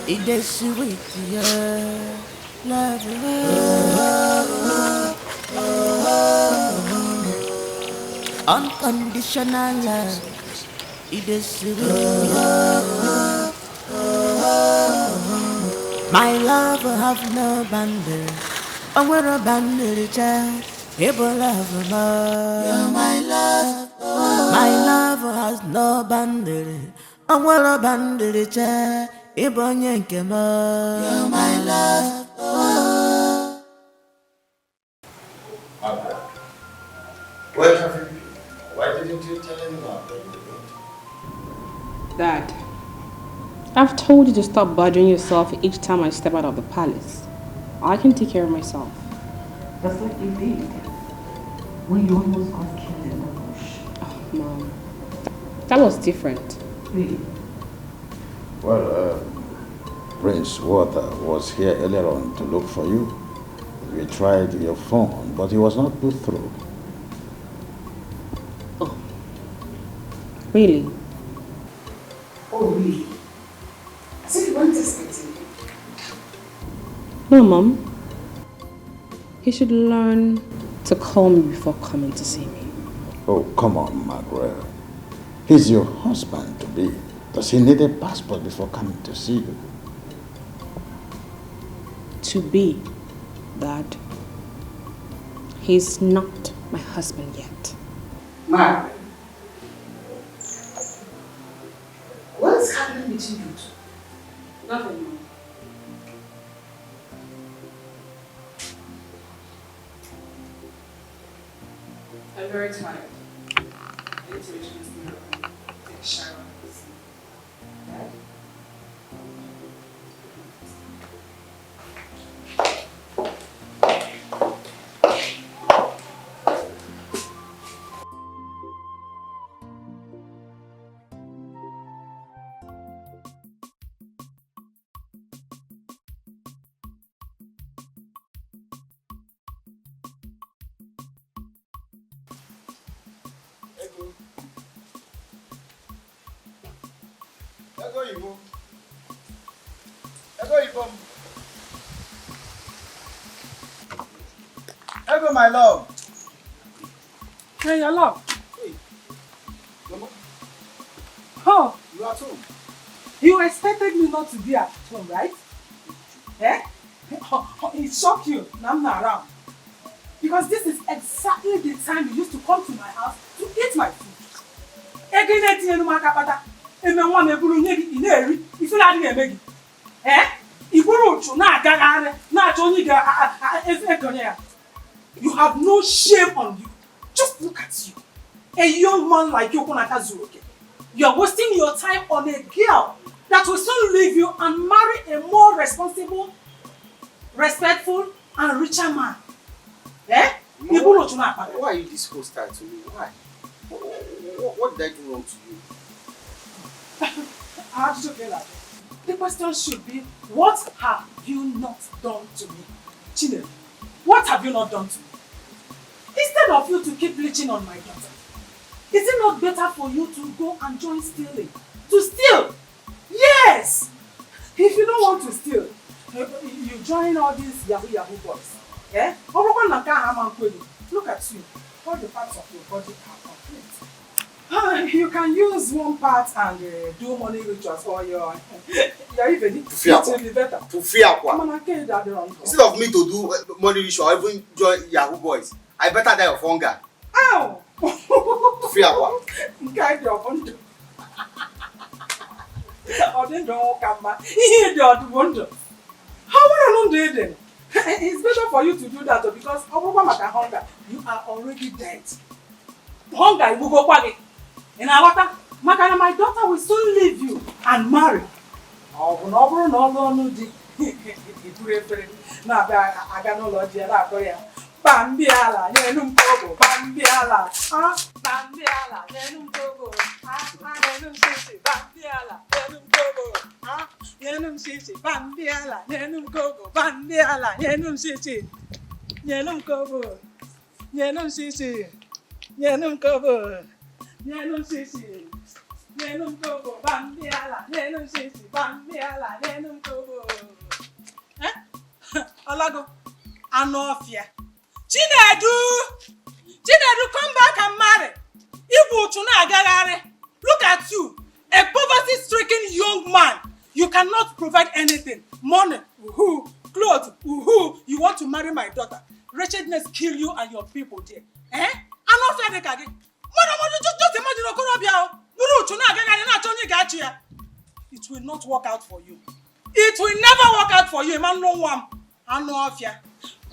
It is sweet, yeah, love, unconditional love. It is sweet. My love have no boundary. I wear a boundary, child. People love more. You're my love. My love has no boundary. I wear a boundary, child. People yank more. You're my love. Where have you been? Why didn't you tell anyone that you were going to? Dad, I've told you to stop bothering yourself each time I step out of the palace. I can take care of myself. That's like you did when you almost got killed in the bush. Oh, Mom, that was different. Really? Well, Prince Walter was here earlier on to look for you. We tried your phone, but he was not put through. Really? Oh, really? As if you weren't expecting it. No, Mom. He should learn to call me before coming to see me. Oh, come on, Margaret. He's your husband to be. Does he need a passport before coming to see you? To be, Dad. He's not my husband yet. Margaret, what's happening between you two? I'm very tired. I need to reach my room. Take a shower. Right? Hello, my love. Hey, your love. Hey, Mama. Oh, You are at home. you expected me not to be at home, right? Eh? It shocked you. Now I'm not around. Because this is exactly the time you used to come to my house to eat my food. Again, you know, and then one will in there. If you like to eh? If you not only you have no shame on you. Just look at you. A young man like you, you are wasting your time on a girl that will soon leave you and marry a more responsible, respectful, and richer man. Eh? Mama, why are you this hostile to me? Why? What did I do wrong to you? How did you feel like that? The question should be, what have you not done to me? Chinelo, what have you not done to me? Instead of you to keep bleaching on my daughter, is it not better for you to go and join stealing? To steal? Yes! If you don't want to steal, you join all these Yahoo boys. Eh? Look at you. All the parts of your body are complete. You can use one part and do money rituals for your even it will be better. Instead of me to do money ritual or even join Yahoo boys, I better die of hunger. Ow! Free aqua. Kind of wonder. Or then don't come back. He don't wonder. How would I not do it? It's better for you to do that because hunger, you are already dead. Hunger will go quaggy. In our water, my daughter will soon leave you and marry. Oh, no, I got no logic. Bambiala, Nenum Togo, Bambiala, Bambiala, Nenum Togo, Nenum Sisi, Bambiala, Nenum Togo, Nenum Sisi, Bambiala, Nenum Togo, Bambiala, Nenum Sisi, Nenum Togo, Nenum Sisi, Nenum Togo, Nenum Sisi, Nenum Togo, Bambiala, Nenum Sisi, Bambiala, Nenum Togo. Eh? Alago, Anofia. Chinedu, come back and marry. Look at you, a poverty-stricken young man. You cannot provide anything. Money, clothes, you want to marry my daughter. Wretchedness kill you and your people there. Eh? I'm not fair. Just imagine. It will not work out for you. It will never work out for you. Man, no one. I know of ya.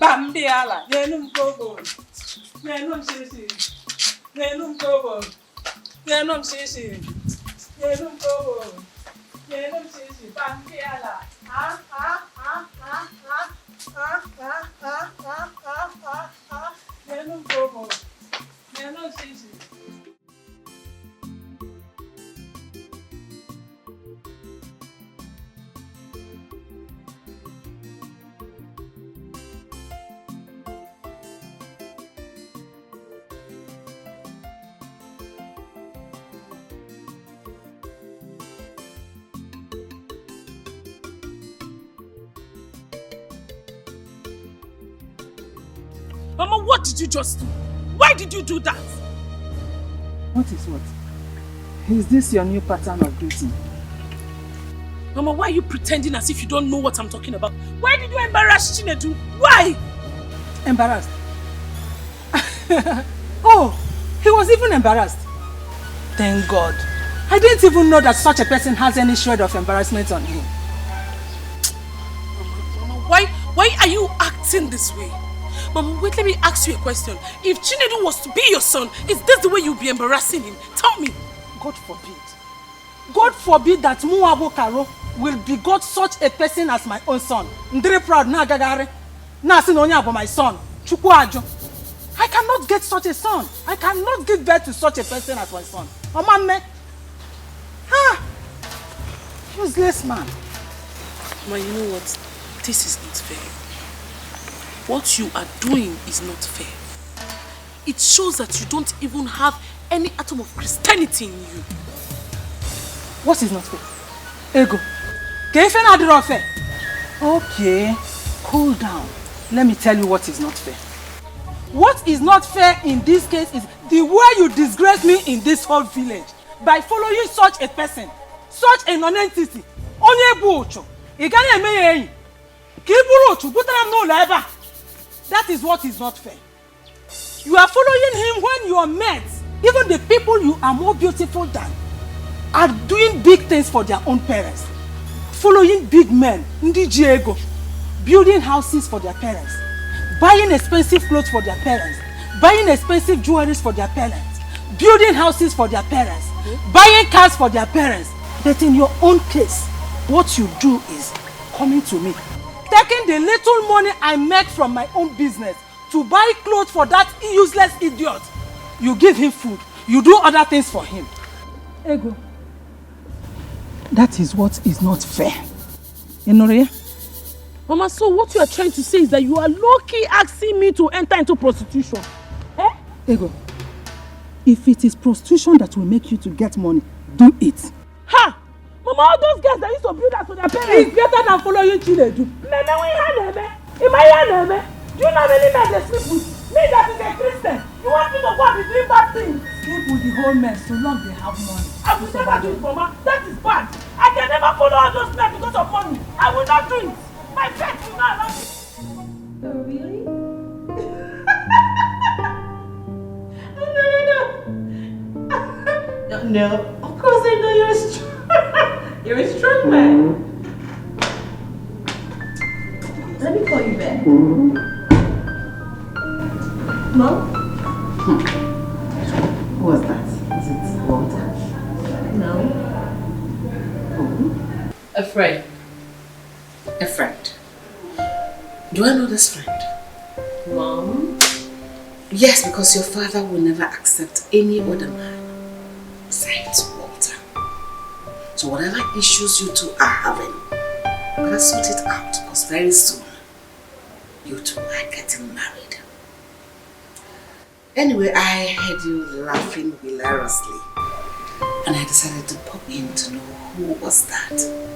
Bambiala, Nenum Togo, Nenum Sisi, Nenum Togo, Nenum Sisi, Nenum Togo, Nenum Sisi, Bambiala, Nenum Togo, Nenum Sisi. Mama, what did you just do? Why did you do that? What is what? Is this your new pattern of dating? Mama, why are you pretending as if you don't know what I'm talking about? Why did you embarrass Chinedu? Why? Embarrassed? Oh, he was even embarrassed. Thank God. I didn't even know that such a person has any shred of embarrassment on him. Mama, why are you acting this way? Mama, wait, let me ask you a question. If Chinedu was to be your son, is this the way you'll be embarrassing him? Tell me. God forbid. God forbid that Muabo Karo will begot such a person as my own son. Ndre proud na gagare. Na sinonya for my son. Chukwu ajo. I cannot get such a son. I cannot give birth to such a person as my son. Omame. Ah. Useless man. Ma, you know what? This is not fair. What you are doing is not fair. It shows that you don't even have any atom of Christianity in you. What is not fair? Ego. Kefe na adiro fair. Okay, cool down. Let me tell you what is not fair. What is not fair in this case is the way you disgrace me in this whole village by following such a person, such a non-entity. Onye bu ocho. Igani eme Kiburu ocho. Butaram no leba. That is what is not fair. You are following him when your mates, even the people you are more beautiful than, are doing big things for their own parents. Following big men, Ndi Diego, building houses for their parents, buying expensive clothes for their parents, buying expensive jewelries for their parents, building houses for their parents, buying cars for their parents. But in your own case, what you do is coming to me, taking the little money I make from my own business to buy clothes for that useless idiot. You give him food, you do other things for him. Ego. That is what is not fair. Enoria? Mama, so what you are trying to say is that you are low-key asking me to enter into prostitution. Eh? Ego, if it is prostitution that will make you to get money, do it. Ha! Mama, all those girls that used to build that to their parents. It's better than following Chinedu. Neme, we had Neme. Imaya Neme. Do you know how many men they sleep with? Me that is a Christian. You want me to go and be doing bad things? Sleep with the whole mess so long they have money. I will never do it, Mama. That is bad. I can never follow all those men because of money. I will not do it. My faith will not allow me. Oh, really? No. Of course I know you're a strong. You're a strong man. Let me call you back. Mom? Who was that? Is it Walter? No. Who? A friend. A friend. Do I know this friend? Mom? Yes, because your father will never accept any other man besides Walter. So whatever issues you two are having, better sort it out, because very soon you two are getting married. Anyway, I heard you laughing hilariously, and I decided to pop in to know who was that.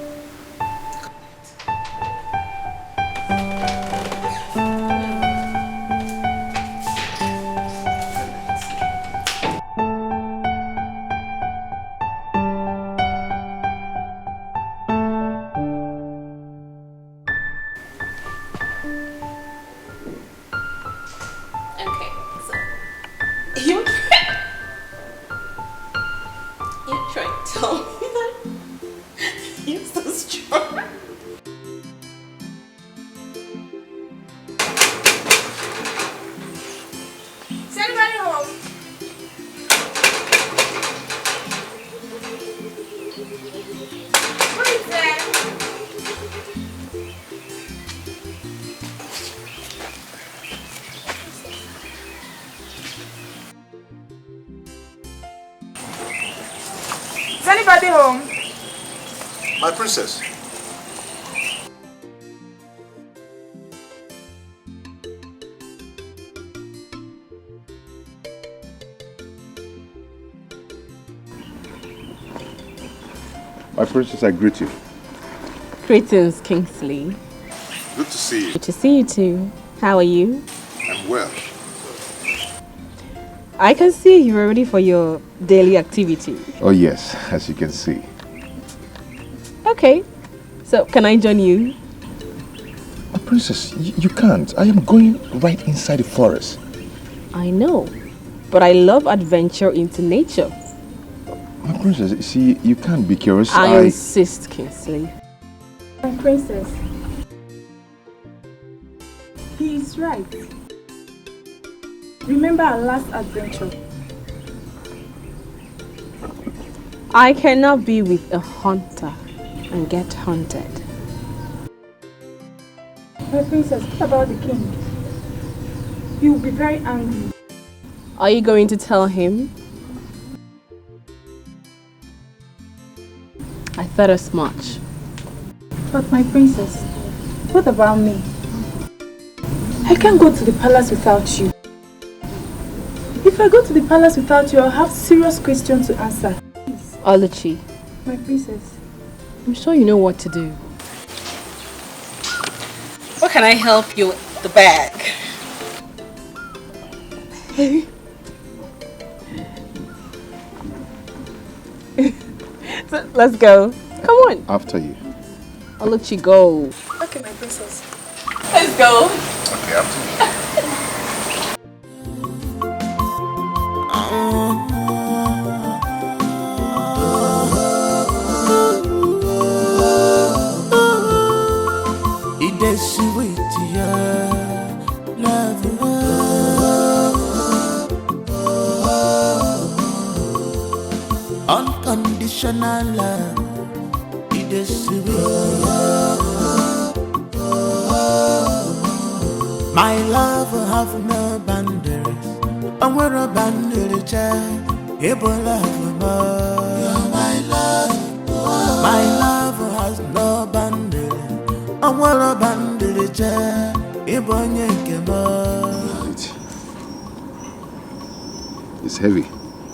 Is anybody home? My princess. My princess, I greet you. Greetings, Kingsley. Good to see you. Good to see you too. How are you? I'm well. I can see you're ready for your daily activity. Oh yes, as you can see. Okay, so can I join you? My princess, you can't. I am going right inside the forest. I know, but I love adventure into nature. My princess, see, you can't be curious. I insist, Kingsley. My princess. He is right. Remember our last adventure. I cannot be with a hunter and get hunted. My princess, what about the king? He will be very angry. Are you going to tell him? I thought as much. But my princess, what about me? I can't go to the palace without you. If I go to the palace without you, I'll have serious questions to answer. Oluchi, My princess. I'm sure you know what to do. What can I help you with the bag? So, let's go. Come on. After you. Oluchi, go. Okay, my princess. Let's go. Okay, after you. It is sweet, yeah, love, unconditional love. It is sweet. My love have no boundaries. I'm where a boundary child. Able love more. You're my love. My love has no boundaries. I'm where a boundary child. Able more. It's heavy.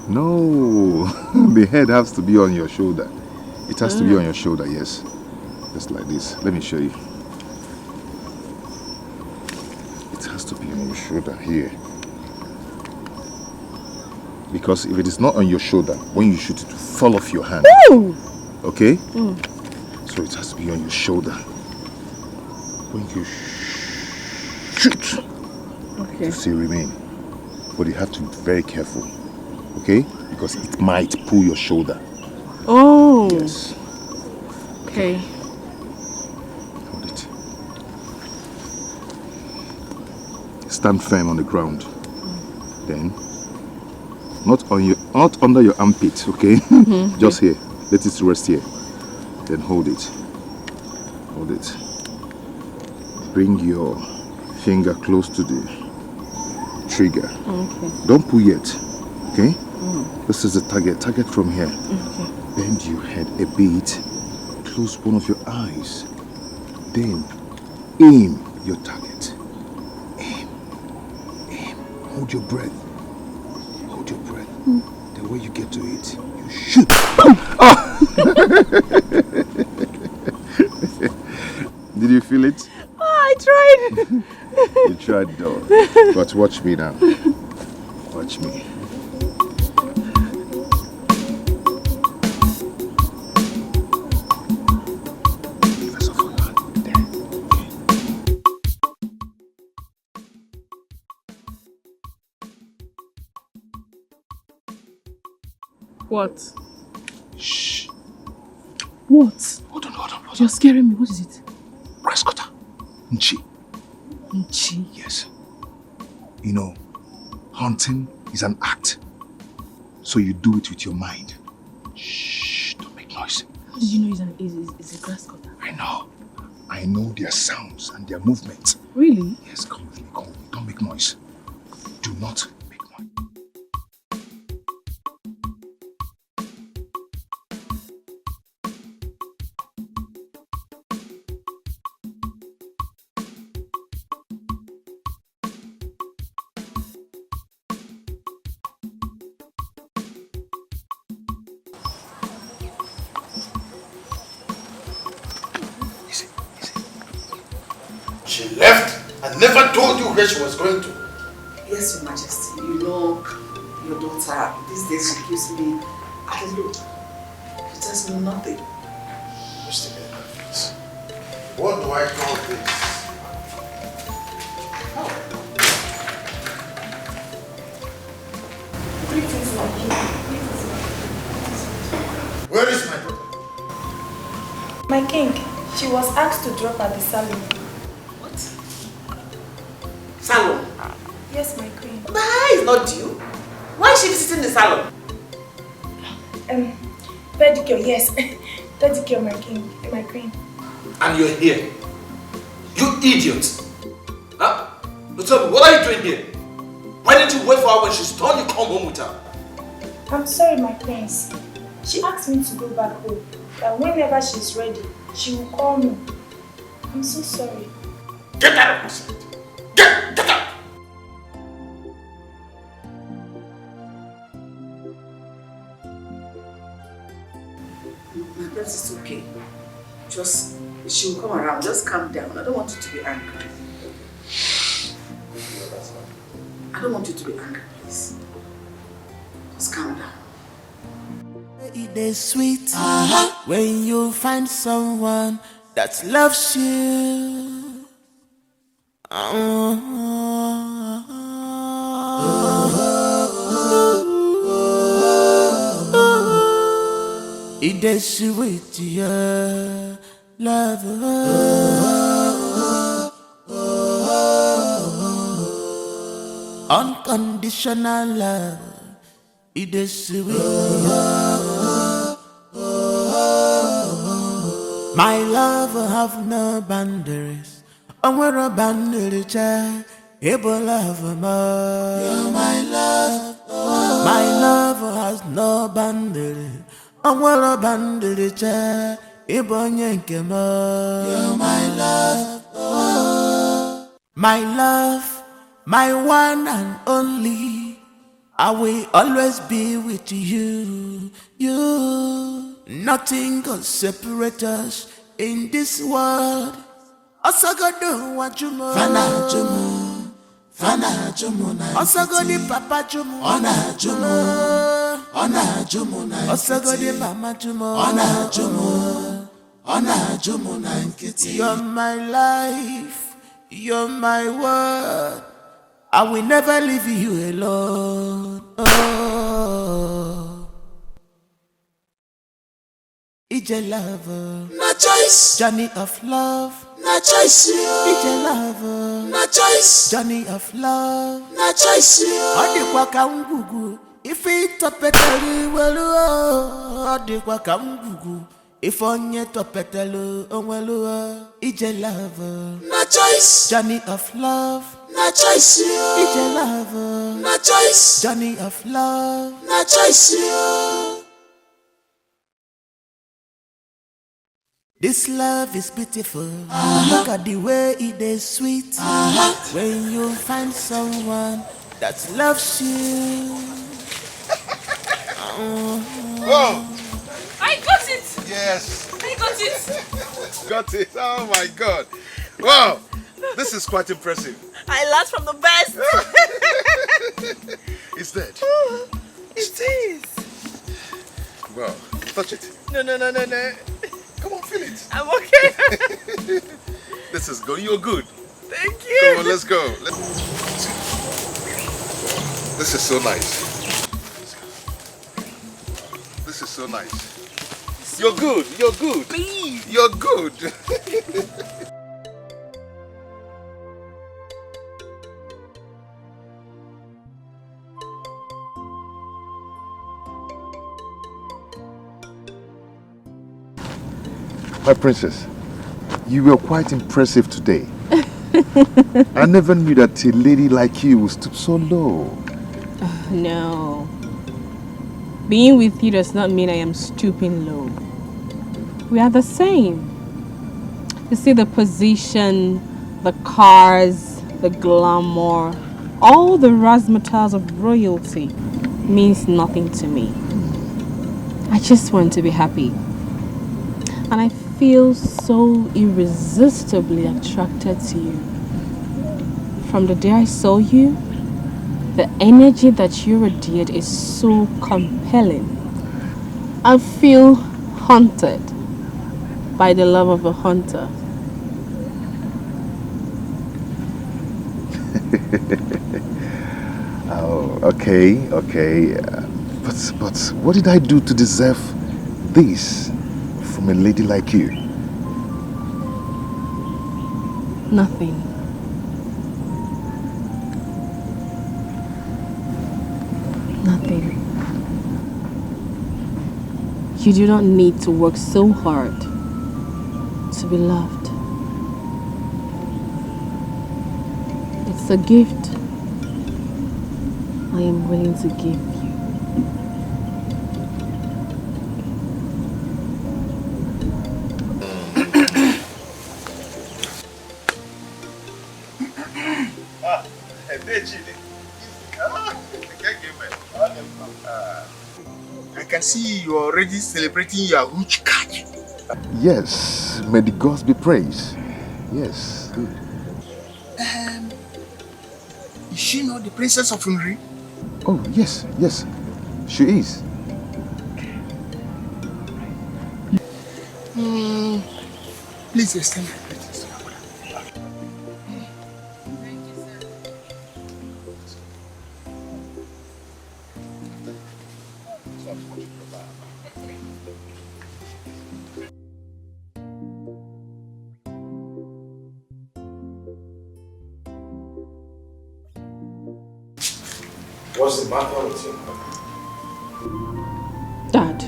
No, the head has to be on your shoulder. It has to be on your shoulder, yes. Just like this. Let me show you. It has to be on your shoulder here. Because if it is not on your shoulder, when you shoot it will fall off your hand. Ooh. Okay? So it has to be on your shoulder. When you shoot, Okay. to still remain. But you have to be very careful. Okay? Because it might pull your shoulder. Oh. Yes. Okay. Hold it. Stand firm on the ground. Then, not under your armpit, okay? Just here. Let it rest here. Then hold it. Hold it. Bring your finger close to the trigger. Okay. Don't pull yet. Okay? This is the target. Target from here. Okay. Bend your head a bit. Close one of your eyes. Then aim your target. Aim. Aim. Hold your breath. Hold your breath. The way you get to it, you shoot. Did you feel it? I tried. You tried though. But watch me now. Watch me. What? Shh. What? Hold on. You're scaring me. What is it? Grass cutter. Nchi. Nchi? Yes. You know, hunting is an act. So you do it with your mind. Shh, don't make noise. How did you know it's a grass cutter? I know. I know their sounds and their movements. Really? Yes, come with me, come with me. Don't make noise. Do not make noise. She left and never told you where she was going to. Yes, Your Majesty. You know, your daughter, these days she gives me a look. She tells me nothing. Just a minute, please. What do I call this? Greetings, my king. Where is my daughter? My king, she was asked to drop at the salon. Salon? Yes, my queen. But her hair is not due. Why is she visiting the salon? Pedicure, yes. Pedicure, my king, my queen. And you're here. You idiot. Huh? Now tell me, what are you doing here? Why didn't you wait for her when she's done? You come home with her. I'm sorry, my prince. She asked me to go back home. That whenever she's ready, she will call me. I'm so sorry. Get out of my sight. Get out! My prince, it's okay. Just, she will come around. Just calm down. I don't want you to be angry. I don't want you to be angry, please. Just calm down. It is sweet when you find someone that loves you. It is sweet, yeah, love. Unconditional love. It is sweet. My love have no boundaries. I'm where a boundary child. Able love more. You're my love. My love has no boundaries. I'm where a boundary child. Able yanke more. You're my love. My love, my one and only. I will always be with you. Nothing can separate us in this world. Osagado wajumo, Fana jumo, Fana jumo na. Osagodi papa jumo, Ona jumo, Ona jumo na. Osagodi mama jumo, Ona jumo, Ona jumo na nkiti. You're my life, you're my world. I will never leave you alone. Oh, it's a lover, no choice. Journey of love, no choice. It's a lover, no choice. Journey of love, no choice. Odi kwa kangugu, if it topetelu welu. Odi kwa kangugu, if onye topetelu onwelu. It's a lover, no choice. Journey of love. No choice, it's a lover. No choice, journey of love. No choice, this love is beautiful. Look at the way it is sweet. When you find someone that loves you. Whoa! I got it! Yes! I got it! Got it! Oh my God! Wow! This is quite impressive. I learned from the best. It's dead. It is. Wow. Touch it. No. Come on, feel it. I'm okay. This is good. You're good. Thank you. Come on, let's go. This is so nice. This is so nice. You're good. You're good. Please. You're good. My princess, you were quite impressive today. I never knew that a lady like you would stoop so low. No. Being with you does not mean I am stooping low. We are the same. You see, the position, the cars, the glamour, all the razzmatazz of royalty means nothing to me. I just want to be happy. And I feel so irresistibly attracted to you. From the day I saw you, the energy that you radiate is so compelling. I feel haunted by the love of a hunter. Oh, okay. But what did I do to deserve this from a lady like you? Nothing. nothing. You do not need to work so hard to be loved. It's a gift I am willing to give you. I can see you are already celebrating your huge catch. Yes, may the gods be praised. Yes, good. Is she not the princess of Unri? Oh, yes, yes, she is. Please extend my greetings to your mother. What's the matter with you? Dad,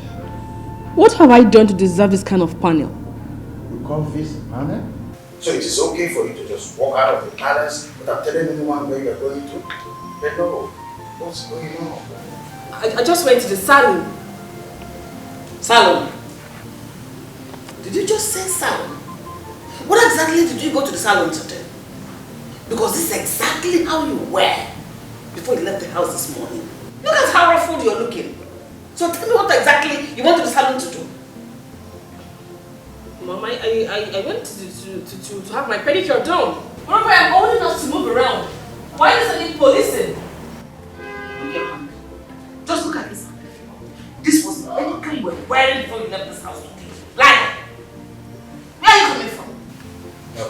what have I done to deserve this kind of panel? You come visit Anna? So it is okay for you to just walk out of the palace without telling anyone where you are going to? Hello, what's going on? I just went to the salon. Salon? Did you just say salon? What exactly did you go to the salon to do? Because this is exactly how you were before you left the house this morning. Look at how ruffled you're looking. So tell me what exactly you went to the salon to do. Mom, I went to have my pedicure done. Remember, I'm old enough to move around. Why does I need policing? Okay, just look at this. This was anything you were wearing before you left this house today. Like, where are you coming from? No,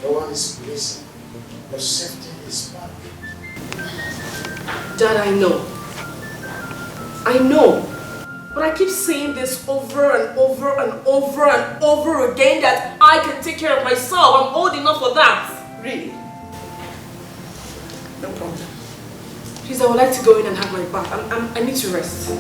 no one is policing. Your safety is bad. Dad, I know. I know. But I keep saying this over and over and over and over again that I can take care of myself. I'm old enough for that. Really? No problem. Please, I would like to go in and have my bath. I need to rest.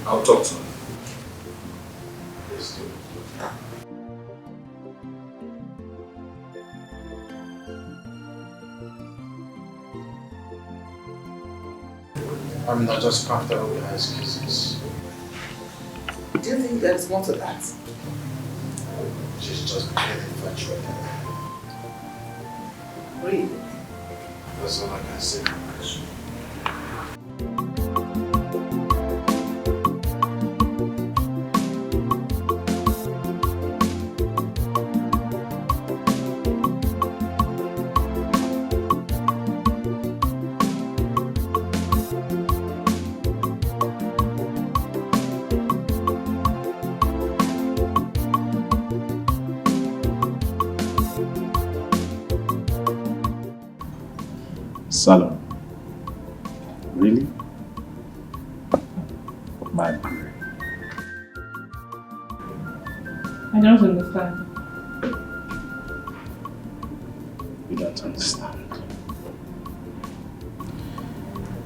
I'll talk to him. Please do. I'm not just comfortable with her excuses. Do you think there's more to that? She's just getting infatuated. Really? That's all I can say. Salon. Really? Margaret. I don't understand. You don't understand.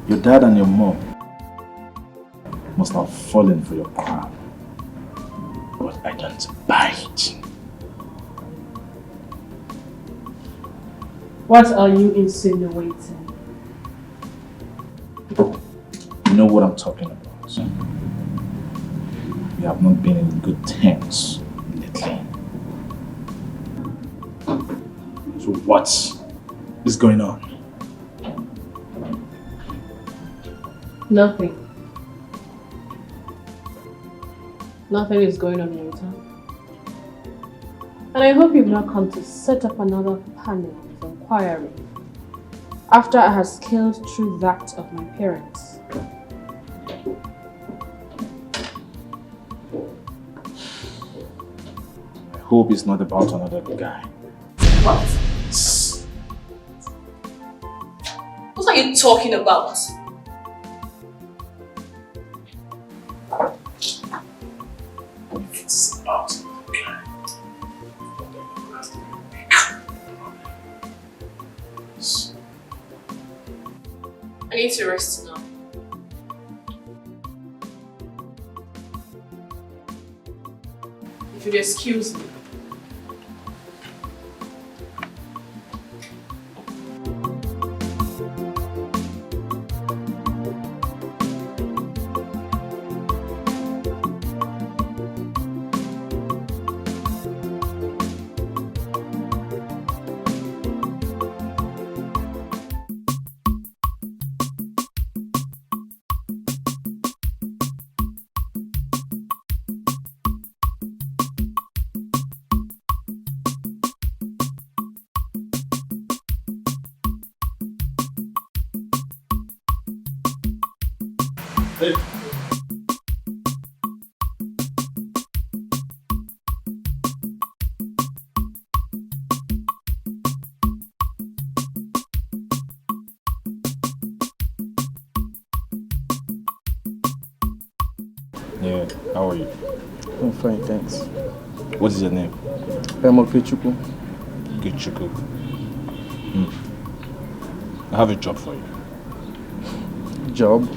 Your dad and your mom must have fallen for your crown. But I don't buy it. What are you insinuating? You know what I'm talking about. We have not been in good terms lately. So what is going on? Nothing. Nothing is going on, Rita. And I hope you've not come to set up another panel of inquiry after I have scaled through that of my parents. I hope it's not about another guy. What? What are you talking about? I need to rest now. If you'd excuse me. Hey. Yeah, how are you? I'm fine, thanks. What is your name? I'm Okechukwu. Okechukwu. I have a job for you. Job?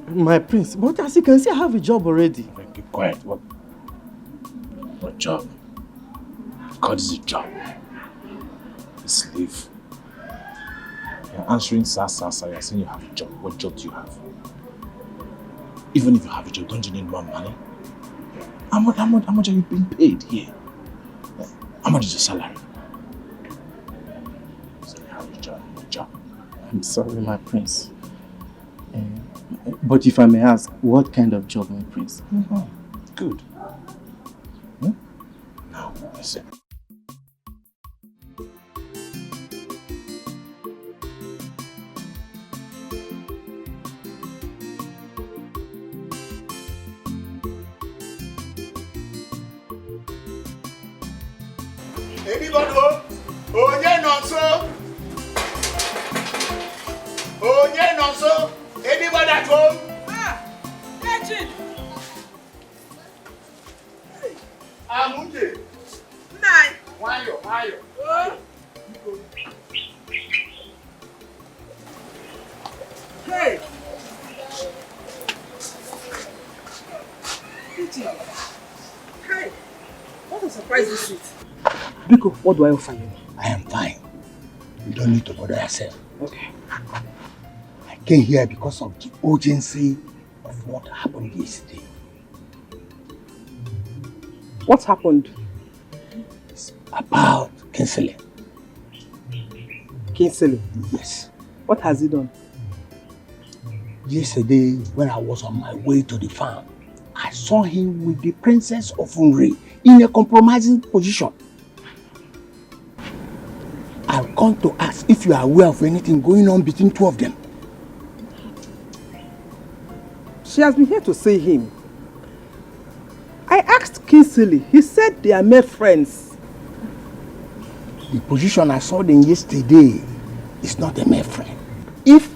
My prince, but as you can see, I have a job already. Keep quiet. What job? God is a job. A slave. You're answering sir. You're saying you have a job. What job do you have? Even if you have a job, don't you need more money? How much are you being paid here? How much is your salary? So you have a job. I'm sorry, my prince. But if I may ask, what kind of job, my prince? Good. Now, listen. Anybody home? Onye nonso? Onye nonso? Anybody at home? Legend! Amunde. Nine. Wayo. Hey! Legend. Hey! What a surprise this is. Biko, what do I offer you? I am fine. You don't need to bother yourself. Okay. I came here because of the urgency of what happened yesterday. What happened? It's about Kinsley. Kinsley? Yes. What has he done? Yesterday, when I was on my way to the farm, I saw him with the Princess of Unri in a compromising position. I've come to ask if you are aware of anything going on between two of them. She has been here to see him. I asked Kinsley. He said they are mere friends. The position I saw them yesterday is not a mere friend. If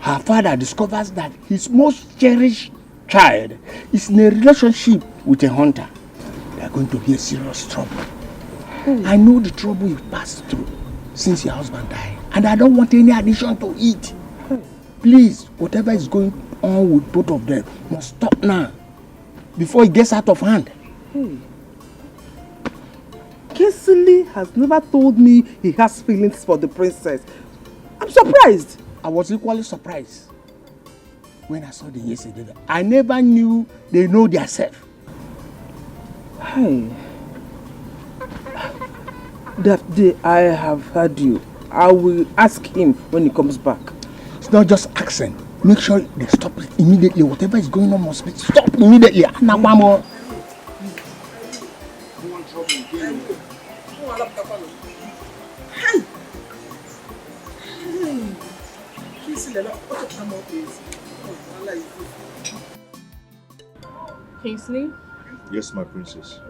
her father discovers that his most cherished child is in a relationship with a hunter, they are going to be a serious trouble. I know the trouble you passed through since your husband died, and I don't want any addition to it. Please, whatever is going on with both of them must stop now, before it gets out of hand. Kinsley has never told me he has feelings for the princess. I'm surprised. I was equally surprised when I saw them yesterday. I never knew they know themselves. Hey. That day I have heard you. I will ask him when he comes back. It's not just accent. Make sure they stop it immediately. Whatever is going on must be stopped immediately. Kingsley, Yes, my princess.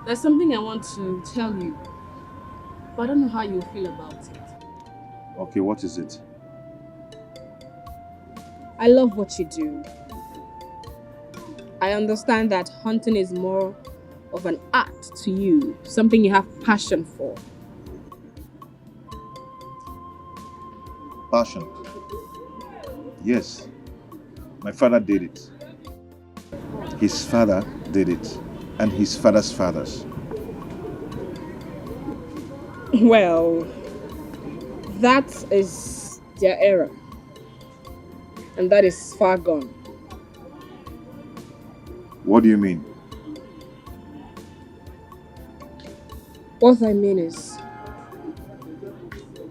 there's something I want to tell you, but I don't know how you feel about it. Okay, what is it? I love what you do. I understand that hunting is more of an art to you, something you have passion for. passion. Yes, my father did it. His father did it. And his father's fathers. Well, that is their era. And that is far gone. What do you mean? What I mean is,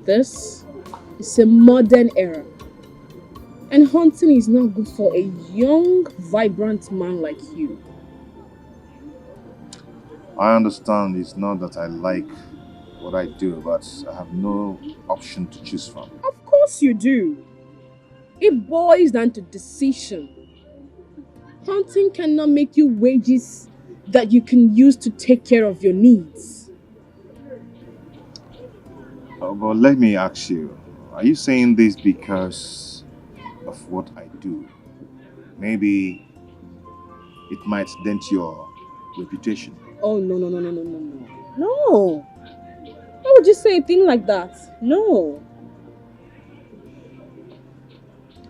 this is a modern era. And hunting is not good for a young, vibrant man like you. I understand it's not that I like what I do, but I have no option to choose from. Of course you do. It boils down to decision. Hunting cannot make you wages that you can use to take care of your needs. But let me ask you, are you saying this because of what I do? Maybe it might dent your reputation. Oh, no. No. Why would you say a thing like that? No.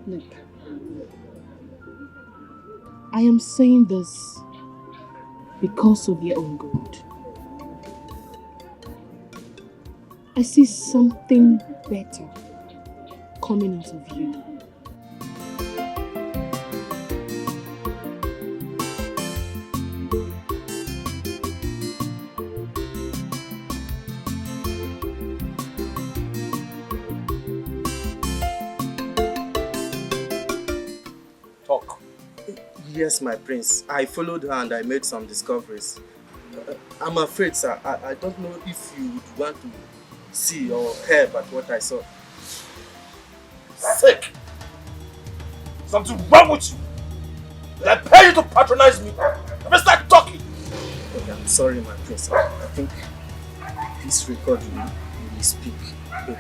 Look, I am saying this because of your own good. I see something better coming out of you. Yes, my prince. I followed her and I made some discoveries. I'm afraid, sir. I don't know if you would want to see or hear about what I saw. Sick! Something wrong with you! Did I pay you to patronize me? Let me start talking! Okay, I'm sorry, my prince. I think this record will speak better.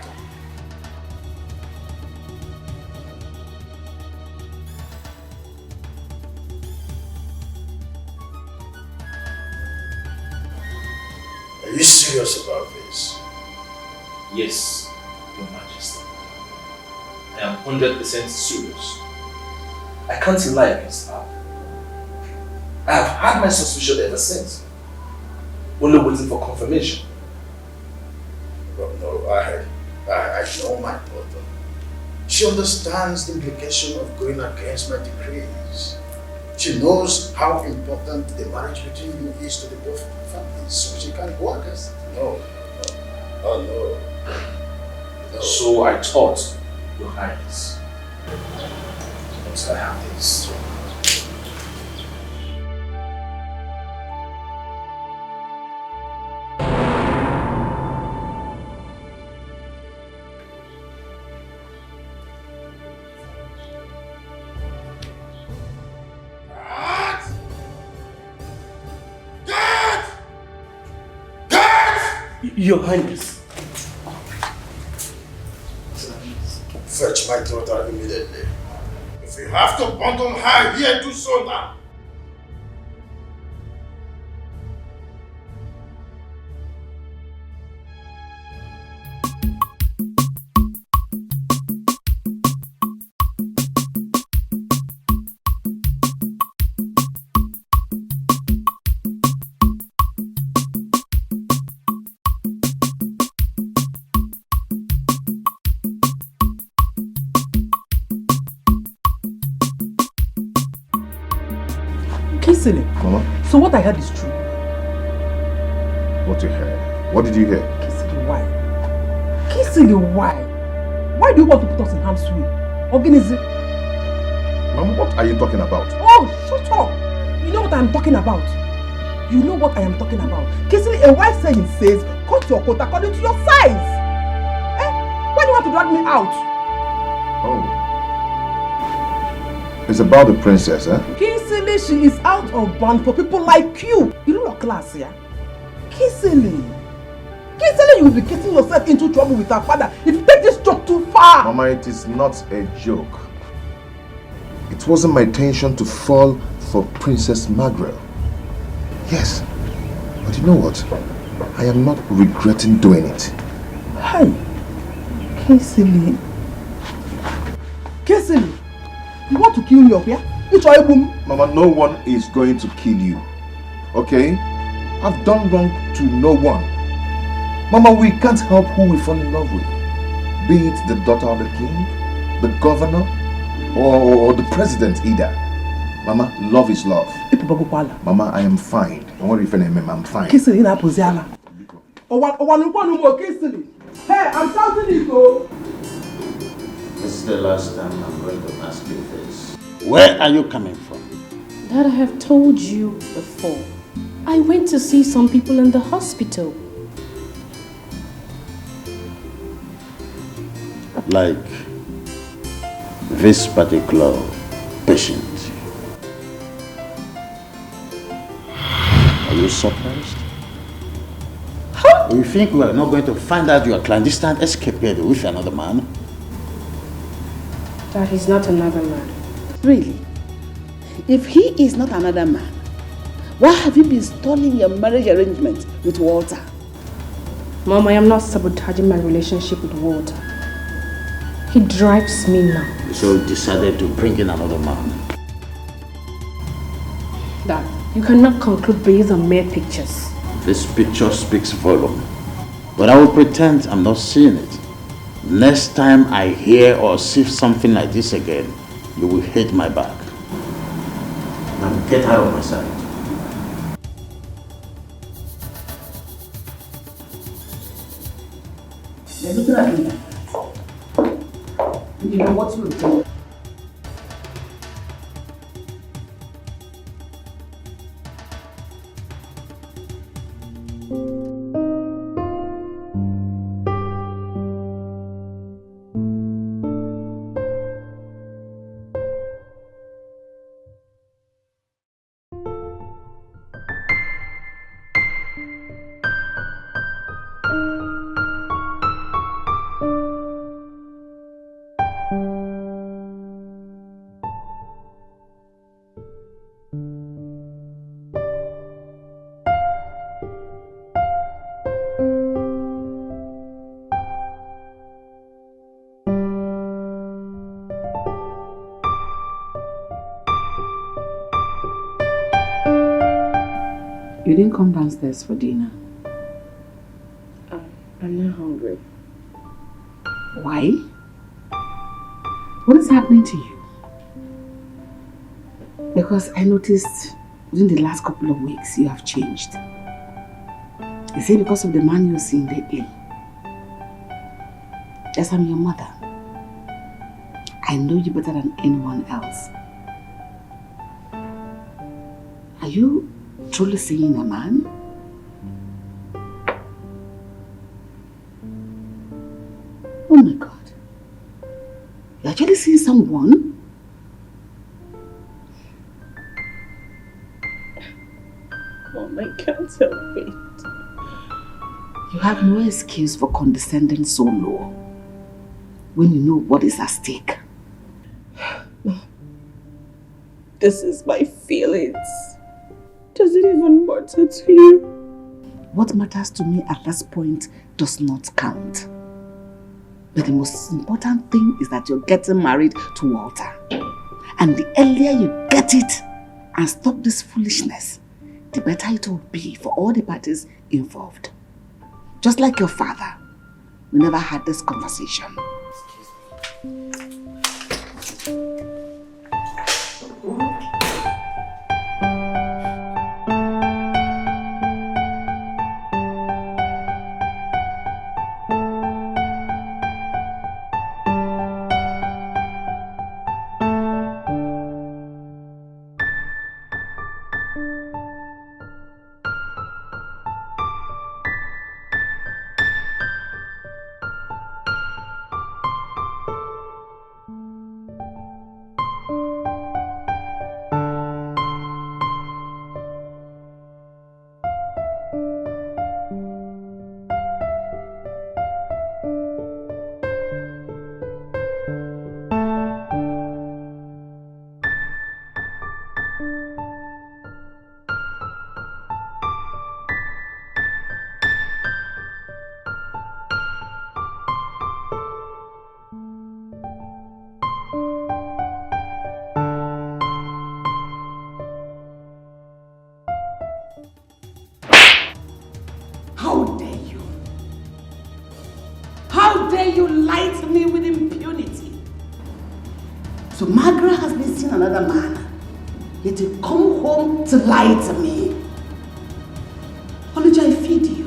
Are you serious about this? Yes, Your Majesty. I am 100% serious. I can't lie against her. I have had my suspicion ever since. Only waiting for confirmation. But no, I know my daughter. She understands the implication of going against my decrees. She knows how important the marriage between you is to the both families, so she can't go against it. No. Oh no. So I thought, Your Highness. Once I have this. Your Highness. Fetch my daughter immediately. If you have to bundle her here, do so now. Kisile. Mama? So what I heard is true. What you heard? What did you hear? Kisile, why? Kisile, why? Why do you want to put us in harm's way? Organize. Mama, what are you talking about? Oh, shut up! You know what I'm talking about. You know what I am talking about. Kisile, a wise saying says, cut your coat according to your size. Eh? Why do you want to drag me out? Oh. It's about the princess, eh? Kisile, she is out of bounds for people like you. You don't know class, yeah? Kisile. Kisile, you will be getting yourself into trouble with her father if you take this joke too far. Mama, it is not a joke. It wasn't my intention to fall for Princess Margaret. Yes, but you know what? I am not regretting doing it. Hey, Kisile, Kingsley, you want to kill me up here? It's all boom. Mama, no one is going to kill you. Okay? I've done wrong to no one. Mama, we can't help who we fall in love with. Be it the daughter of the king, the governor, or the president either. Mama, love is love. Mama, I am fine. Don't worry if I'm fine. Kingsley, you're not Posiala. Hey, I'm shouting it though. This is the last time I'm going to ask you this. Where are you coming from? Dad, I have told you before. I went to see some people in the hospital. Like this particular patient. Are you surprised? You think we are not going to find out your clandestine escapade with another man? Dad, he's not another man. Really? If he is not another man, why have you been stalling your marriage arrangement with Walter? Mom, I am not sabotaging my relationship with Walter. He drives me now. So you decided to bring in another man? Dad, you cannot conclude based on mere pictures. This picture speaks volume. But I will pretend I'm not seeing it. Next time I hear or see something like this again, you will hate my back. Now get out of my sight. They're looking at me. You know what you'll do? You didn't come downstairs for dinner. I'm not hungry. Why? What is happening to you? Because I noticed within the last couple of weeks you have changed. Is it because of the man you're seeing lately? Yes, I'm your mother. I know you better than anyone else. Are you truly seeing a man? Oh my God. You're actually seeing someone? Mom, I can't help it. You have no excuse for condescending so low when you know what is at stake. This is my feelings. Does it even matter to you? What matters to me at this point does not count. But the most important thing is that you're getting married to Walter. And the earlier you get it and stop this foolishness, the better it will be for all the parties involved. Just like your father, we never had this conversation. can you lie to me with impunity? So Margaret has been seeing another man. Yet you come home to lie to me. Oluchi, I feed you.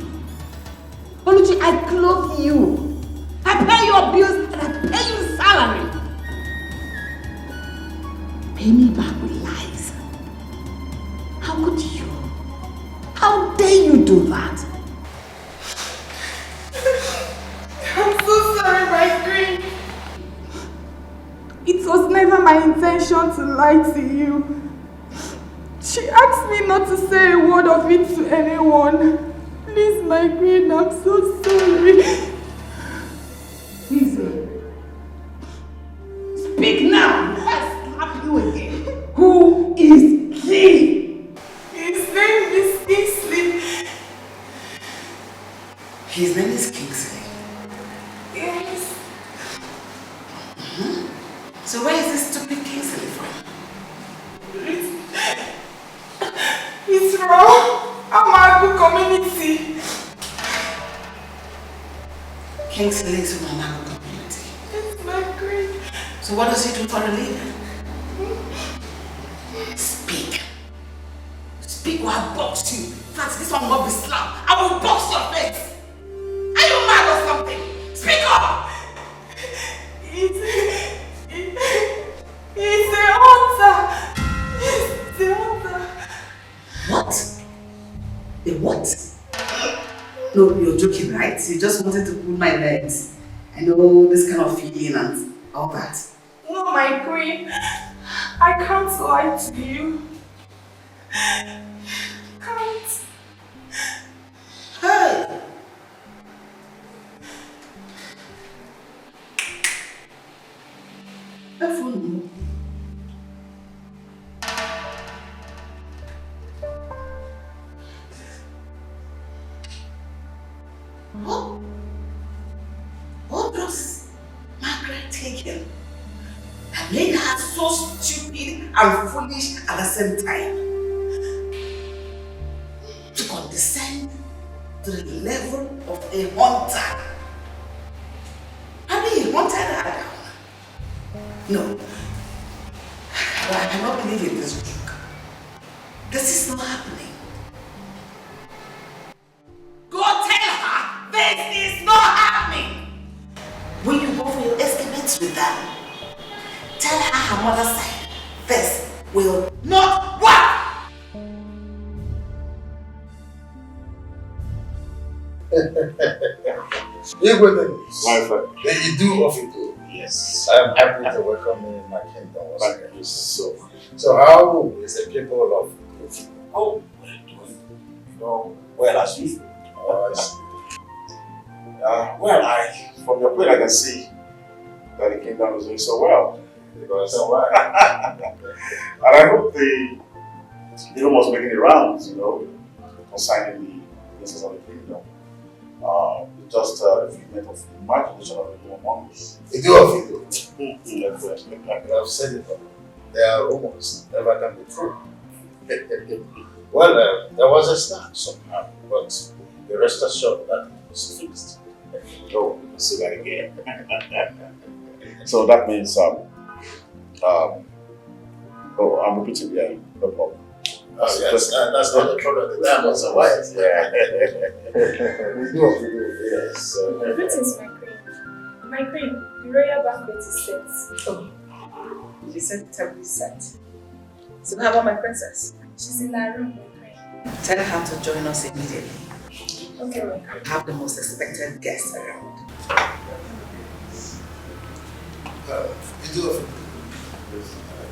Oluchi, I clothe you. I pay your bills and I pay you salary. Pay me back with lies. How could you? How dare you do that? I'm so sorry, my queen. It was never my intention to lie to you. She asked me not to say a word of it to anyone. Please, my queen, I'm so sorry. Speak now. I'll slap you again. Who is he? His name is Kingsley. His name is Kingsley. Yes. So where is this stupid Kingsley from? It's from Amagu community. Kingsley is from Amagu community. It's my queen. So what does he do for a living? Speak. Speak or I'll box you. In fact, this one will be slapped. I will box your face. Are you mad or something? Speak up! He's a hunter. He's a hunter. What? A what? No, you're joking, right? You just wanted to pull my legs. I know this kind of feeling and all that. No, my queen. I can't lie to you. Can't. Hey! Phone. What does Margaret taken that made her so stupid and foolish at the same time? To condescend to the level of a hunter. I mean, hunted her down. No. I cannot believe in this joke. This is not happening. Go tell her this is not happening. When you go for your estimates with them, tell her mother's side this will not work. My friend. Then you do of it good. Yes. I am happy to welcome you in my kingdom. Thank you so much. So how is the people of Kufu? Oh, we're doing, well as usual. From your point, I can see that the kingdom is doing so well. Because so well. And I hope the rumors making the rounds, concerning the princess of the kingdom. Just a figment of imagination of the among us. You do of it. You have said it. There are rumors, never can be true. Well, there was a start somehow, but the rest assured that it was fixed. Oh, let's say that again. So that means, I'm repeating, yeah, no problem. That's not the problem. The time was a while. Yeah. We do. Yes. Greetings, my queen. My queen, the royal banquet is set. Oh, you said the table is set. So how about my princess? She's in her room, my queen. Tell her to join us immediately. Okay, my queen. Have the most expected guests around. We do it.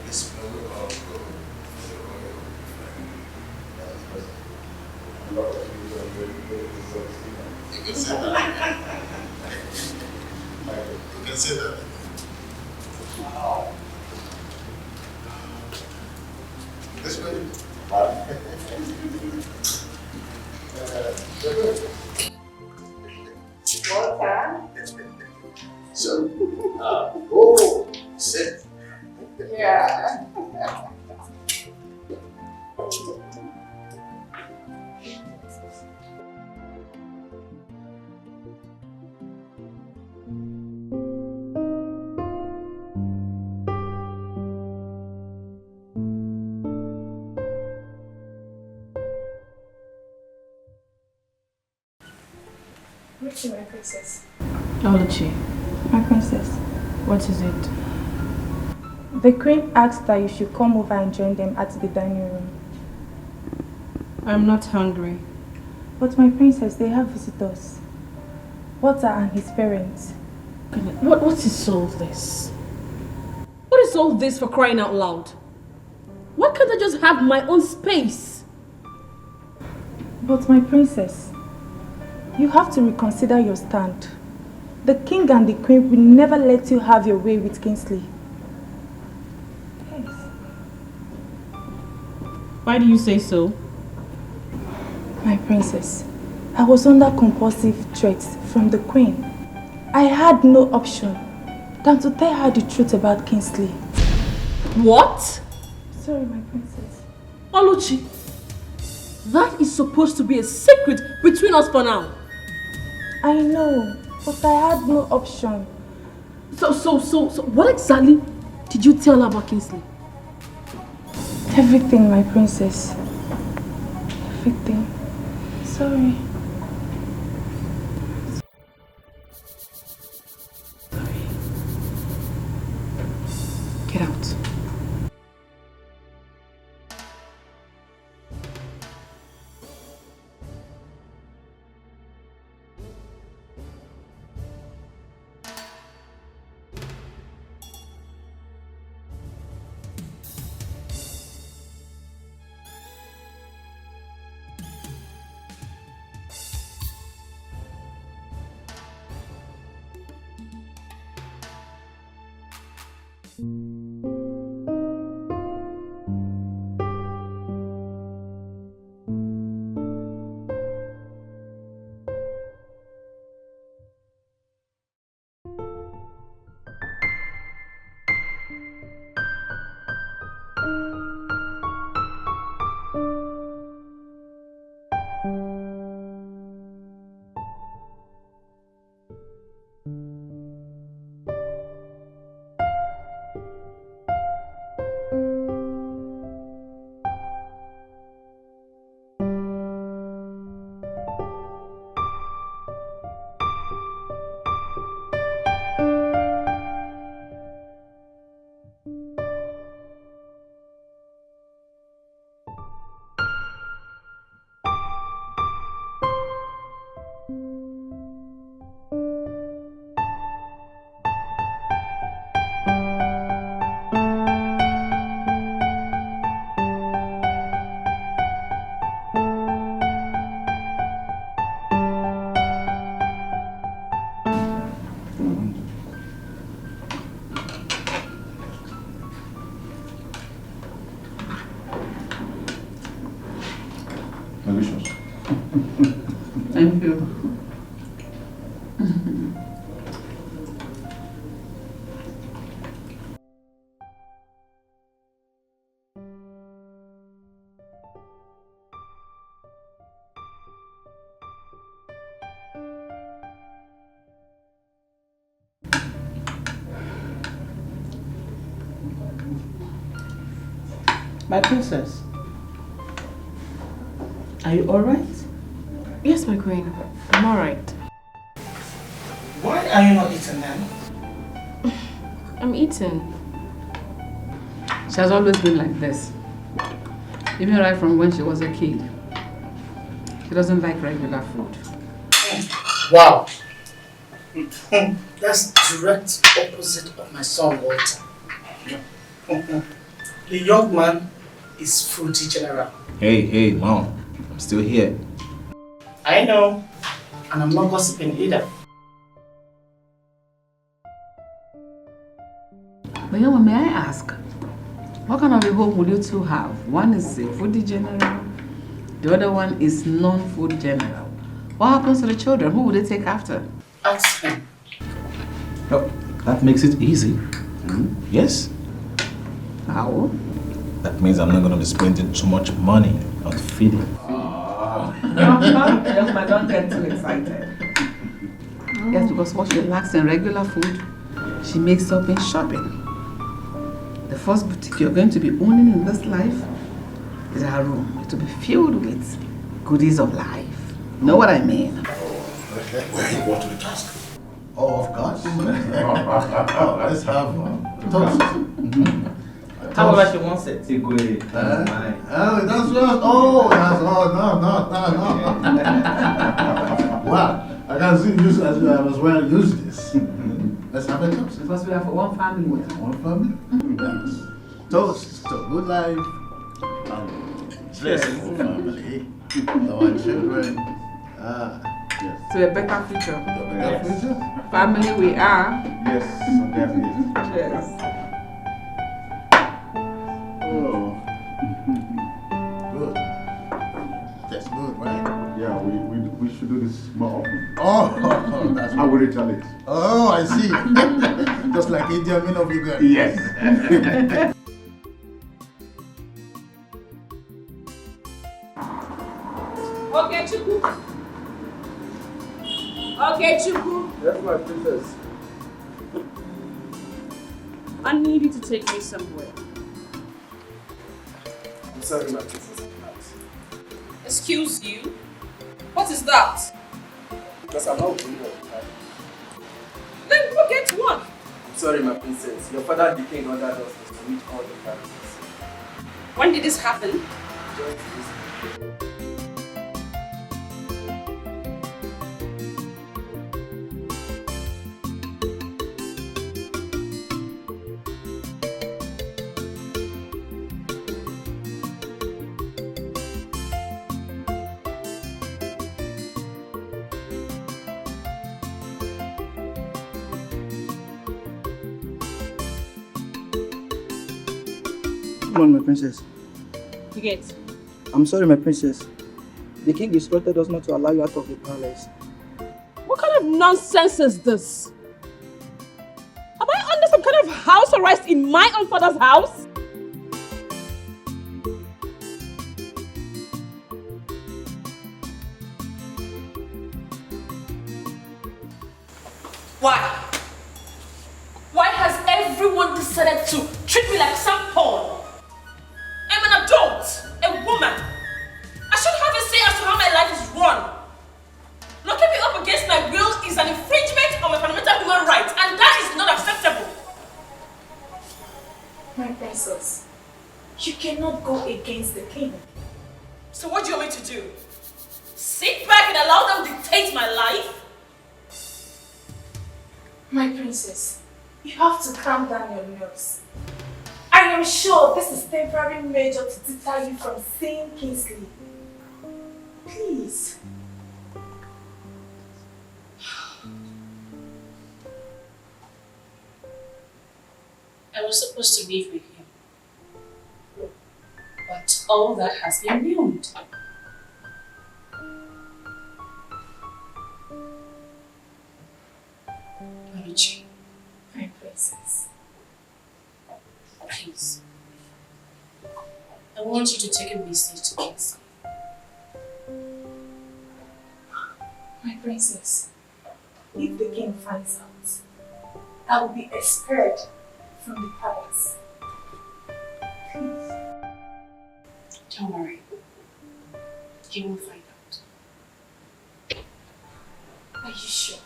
This you can say that. You can say that. This way. Water. So, sit. Yeah. What's my princess? Oluchi, My princess. what is it? The queen asked that you should come over and join them at the dining room. I'm not hungry. But my princess, they have visitors. Walter and his parents. What is all this? What is all this, for crying out loud? Why can't I just have my own space? But my princess, you have to reconsider your stand. The king and the queen will never let you have your way with Kingsley. Yes. Why do you say so? My princess, I was under compulsive threats from the queen. I had no option than to tell her the truth about Kingsley. What? Sorry, my princess. Oluchi, that is supposed to be a secret between us for now. I know, but I had no option. So what exactly did you tell her about Kingsley? Everything, my princess. Everything. Sorry. Get out. Delicious. Thank you. My princess, are you alright? Yes, my queen. I'm alright. Why are you not eating then? I'm eating. She has always been like this. Even right from when she was a kid. She doesn't like regular food. Wow. That's direct opposite of my son Walter. The young man is fruity general. Hey, Mom. I'm still here. I know. And I'm not gossiping either. But Yama, may I ask, what kind of a home would you two have? One is a foodie general, the other one is non-food general. What happens to the children? Who would they take after? Ask him. Oh, that makes it easy. Yes. How? That means I'm not going to be spending too much money on feeding. Don't get too excited. Yes, because what she lacks in regular food, she makes up in shopping. The first boutique you're going to be owning in this life is our room. It will be filled with goodies of life. Know what I mean? Where you want to the task? Oh, of course. Let's have toast. How about she wants it? Oh, that's what. Oh, that's no. Wow, I can see you as well use this. Let's have a toast. Because we have one family. One family? Yes. Toast to good life. Blessing family. Our children. Yes. To a better future. Future? Family we are. Yes, definitely. Yes. Oh. Good. That's good, right? Yeah, we should do this more often. Oh, that's I will retaliate. Oh, I see. Just like India, men of you guys. Yes. Okay, Chuku. Okay, Chuku. Yes, my princess. I need you to take me somewhere. I'm sorry, my princess. Excuse you? What is that? Because I'm not going to. Then go get one. I'm sorry, my princess. Your father, the king, ordered us to meet all the families. When did this happen? Just this. Come on, my princess. You get. I'm sorry, my princess. The king instructed us not to allow you out of the palace. What kind of nonsense is this? Am I under some kind of house arrest in my own father's house? Why? Why has everyone decided to treat me like some pawn? I'm an adult, a woman. I should have a say as to how my life is run. Locking me up against my will is an infringement of my fundamental human rights, and that is not acceptable. My princess, you cannot go against the king. So what do you want me to do? Sit back and allow them dictate my life? My princess, you have to calm down your nerves. I am sure this is temporary measure to deter you from seeing Kingsley. Please. I was supposed to live with him. But all that has been ruined. Oluchi, my princess. Please. I want you to take a message to Kingsley. My princess, if the king finds out, I will be expelled from the palace. Please. Don't worry. He won't find out. Are you sure?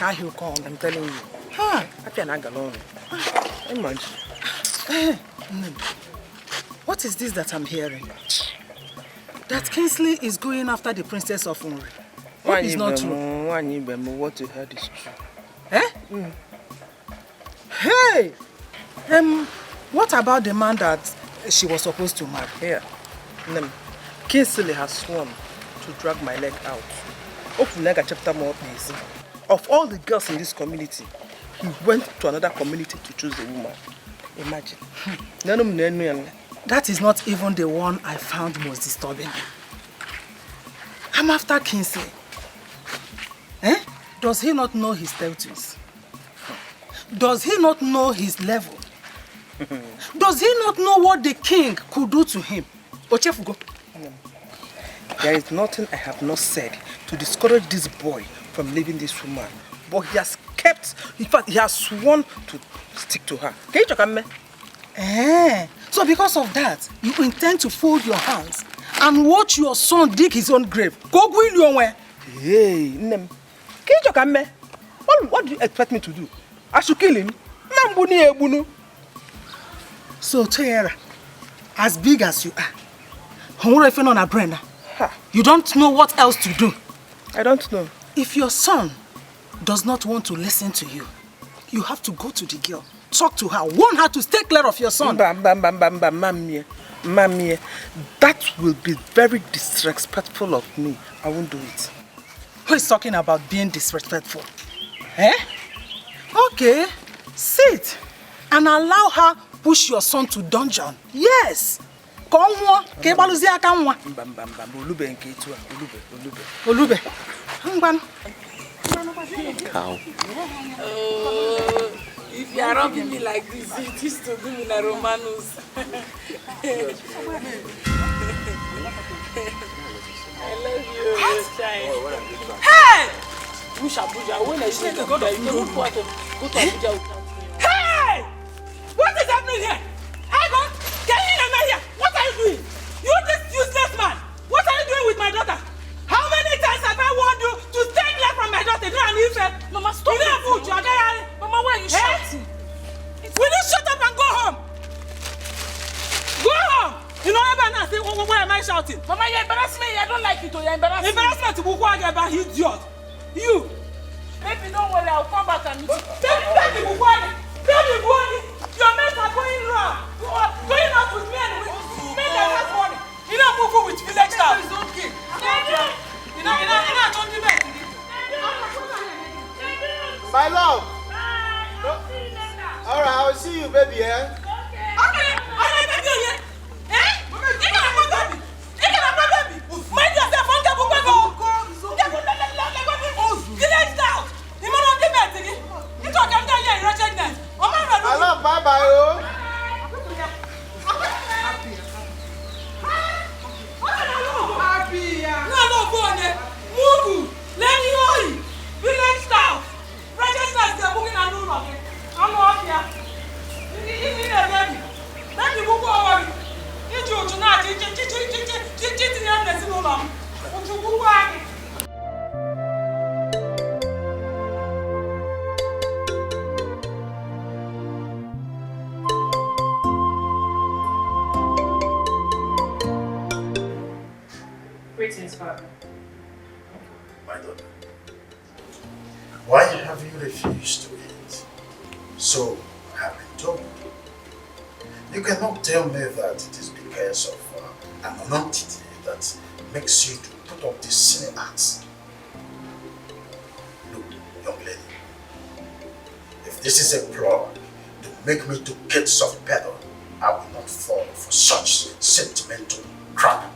I'm telling you. I cannot go alone. Imagine. What is this that I'm hearing? That Kingsley is going after the princess of Unri. What is not true? What you heard is true. Eh? Hey! What about the man that she was supposed to marry? Here. Kingsley has sworn to drag my leg out. Chapter more please. Of all the girls in this community, he went to another community to choose a woman. Imagine. That is not even the one I found most disturbing. I'm after Kingsley. Eh? Does he not know his status? Does he not know his level? Does he not know what the king could do to him? Ochefugo. There is nothing I have not said to discourage this boy from leaving this woman. But he has kept In fact, he has sworn to stick to her. Can you check me? So because of that, you intend to fold your hands and watch your son dig his own grave. Go will you away. Hey, Nem. Can you check me? What do you expect me to do? I should kill him? So, Tara, as big as you are, you don't know what else to do. I don't know. If your son does not want to listen to you, you have to go to the girl, talk to her, warn her to stay clear of your son. Mamie, that will be very disrespectful of me. I won't do it. Who is talking about being disrespectful? Okay, sit and allow her push your son to dungeon. Yes. Olube. Cow. If you are rubbing me like this, it is to do me like Romanus. I love you, child. Hey! Abuja, when I say to go to Abuja. Hey! What is happening here? Agon, can you hear me here? What are you doing? You this useless man! What are you doing with my daughter? How many times have I warned you to stay clear from my daughter? Mama, stop it. Mama, why are you shouting? Will you shut up and go home? Go home! You know everyone say, why am I shouting? Mama, you embarrass me. I don't like it. You embarrass me. Embarrassment to Bukwa about idiot. You! Baby, don't worry. I'll come back and meet you. Baby, your mates are going wrong. Going out with me and with men that has money. You don't move with village staff. It's okay. You know, don't give me. My love. Alright, I will see you, baby, eh? Okay, baby, yeah. You can't go, baby. Mind yourself, on the book. Village staff. You don't give me. You don't come down here in wretchedness. My love, bye-bye, oh. No, go on there. Mugu, Lenny Oi, village staff. Register is booking a room again. I'm not here. You need a baby. Baby, book over. You do not. Greetings, Father. My daughter, why have you refused to eat? So I have been told. You cannot tell me that it is because of an entity that makes you to put up these silly acts. Look, young lady, if this is a plot to make me to get soft pedal, I will not fall for such sentimental crap.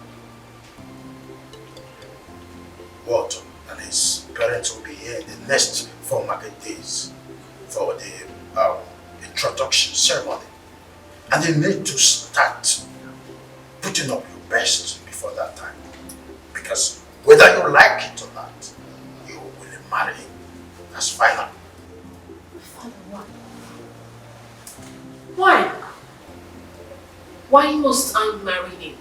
Walter and his parents will be here in the next 4 market days for the introduction ceremony. And you need to start putting up your best before that time. Because whether you like it or not, you will marry him. That's final. Father, why? Why? Why must I marry him?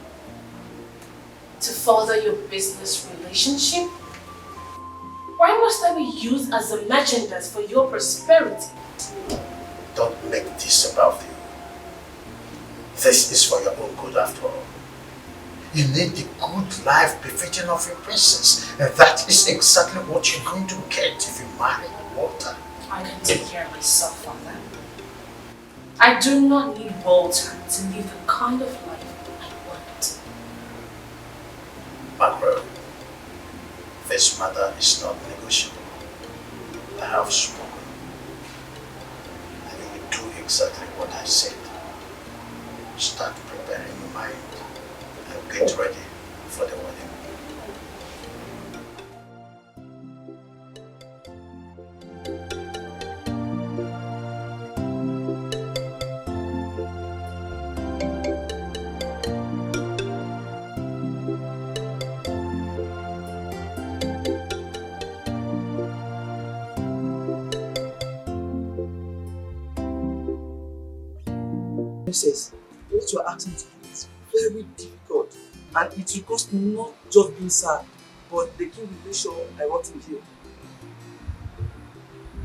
To further your business relationship? Why must I be used as a merchandise for your prosperity? Don't make this about you. This is for your own good after all. You need the good life befitting of your princess, and that is exactly what you're going to get if you marry Walter. I can take care of myself, Father. I do not need Walter to live the kind of life I want. Macro, this matter is not negotiable. I have spoken. And you will do exactly what I said. Start preparing your mind and get ready for the wedding. Princess, what you are asking to do is very difficult, and it will cost not just being sad, but the king will make sure I want him here.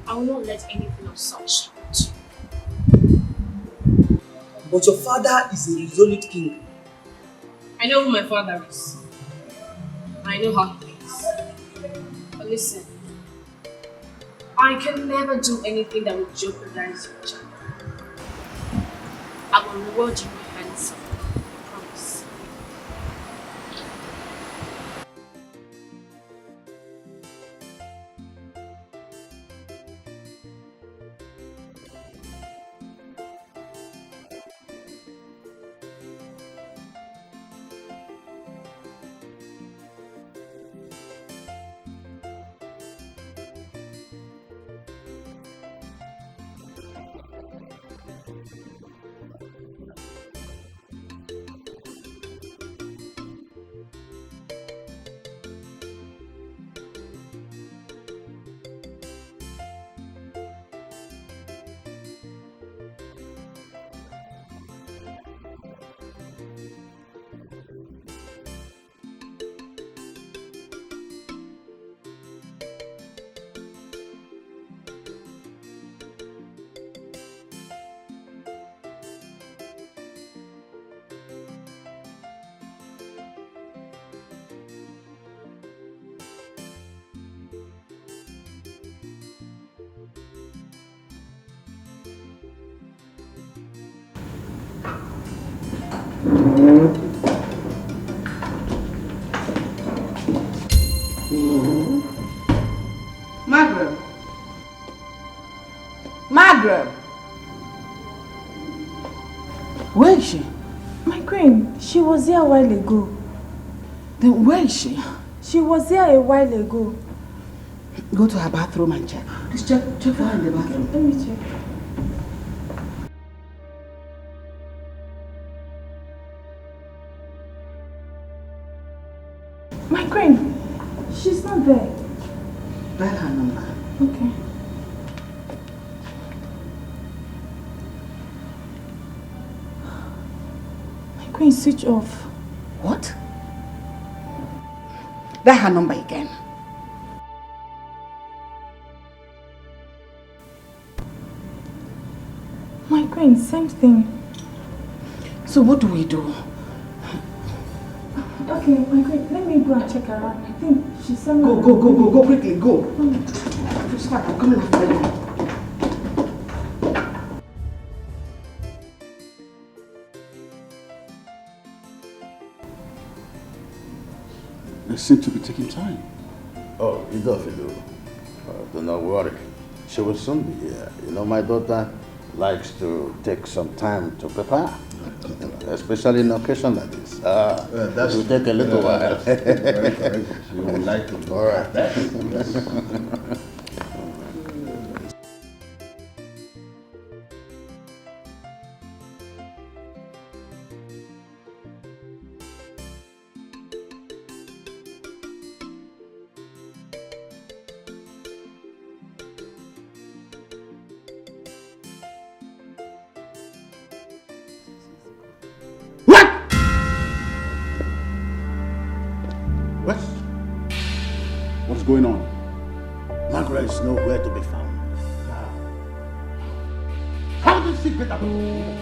I will not let anything of such happen to you. But your father is a resolute king. I know who my father is. I know how he thinks. But listen, I can never do anything that will jeopardize your child. I will reward you handsomely. I promise. Margaret. Margaret. Where is she? My queen, she was here a while ago. Then where is she? She was here a while ago. Go to her bathroom and check. Please check for her in the bathroom. Let me check. My queen, she's not there. Dial her number. Okay. My queen, switch off. What? Dial her number again. My queen, same thing. So what do we do? Okay, my queen, let me go and check her out. I think she's somewhere. Go quickly, go. Just start, I'm coming after you. They seem to be taking time. Oh, you don't do. Do not worry. She will soon be here. You know, my daughter likes to take some time to prepare, especially in occasion like this. That will take a little while. Very correct. You would like to do. All right. What's going on? Margaret is nowhere to be found. How did she get out of here?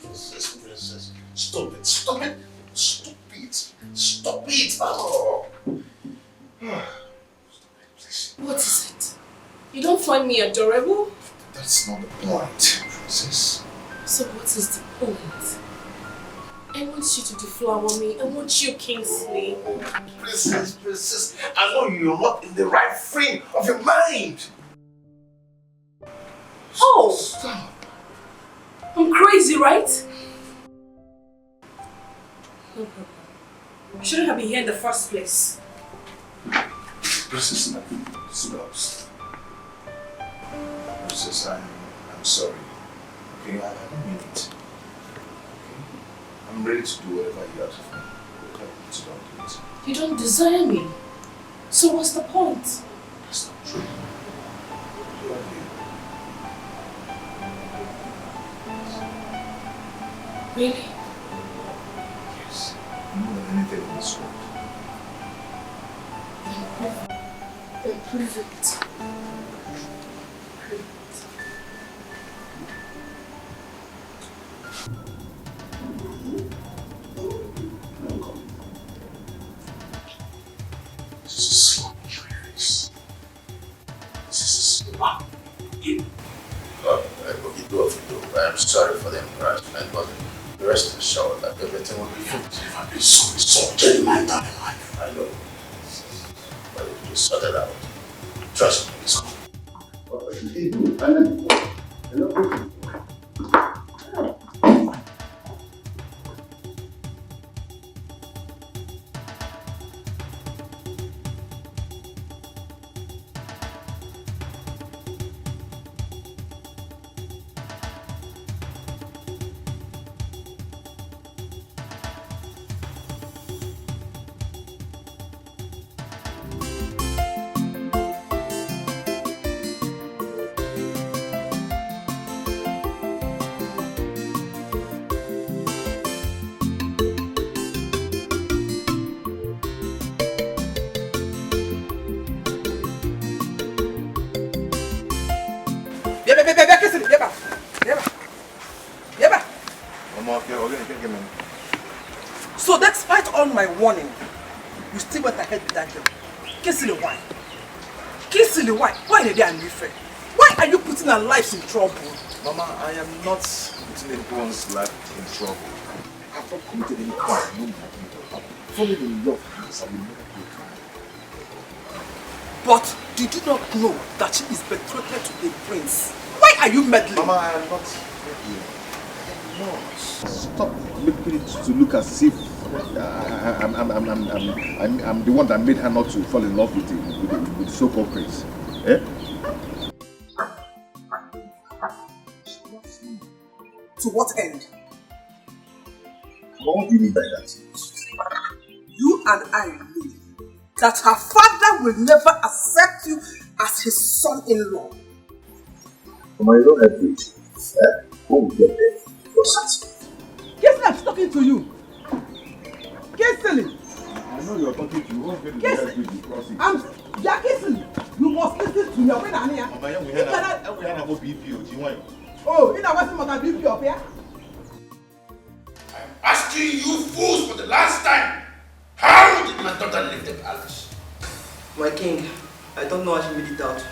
Princess, stop it, stop it, stop it, stop it. Oh. What is it? You don't find me adorable? That's not the point, Princess. So what is the point? I want you to deflower me. I want you, Kingsley. Princess, I know you're not in the right frame of your mind. Oh! Stop. I'm crazy, right? No problem. I shouldn't have been here in the first place. Princess, stop. Princess, I'm sorry. Okay, I don't mean it. Okay? I'm ready to do whatever you ask of me. Okay, so don't do it. You don't desire me. So what's the point? That's not true. I love you. Really? Yes. More than anything in this world. Then prove it. This is a slap in your face. This is a slap in. Okay, do what you do. I am sorry for the embarrassment, but rest assured that everything will be fine. I've been so insulted in my entire life. I know. But it will be sorted out. Trust me, it's cool. Hello. So despite all my warning, you still went ahead with that girl. Kissily, why? Kissily, why? Why did I leave her? Why are you putting our lives in trouble? Mama, I am not putting anyone's life in trouble. I have not committed any crime. I'm falling in love with this. I will never do it. But did you not know that she is betrothed to a prince? Why are you meddling? Mama, I am not meddling. I am not. Stop making it to look as if I'm the one that made her not to fall in love with the so-called prince. Eh? To what end? What do you mean by that? You and I know that her father will never accept you as his son-in-law. Mama, you don't have to. When we get there, process. Kissily, I'm talking to you. Kissily. I know you're talking to you. Won't get the guys with you crossing. Yeah, Kissily. You must listen to me. When I'm here. Mama, we had a BPO. Do you want? Oh, you know what's my BPO up here? I'm asking you fools for the last time. How did my daughter leave the palace? My king, I don't know how she made it out.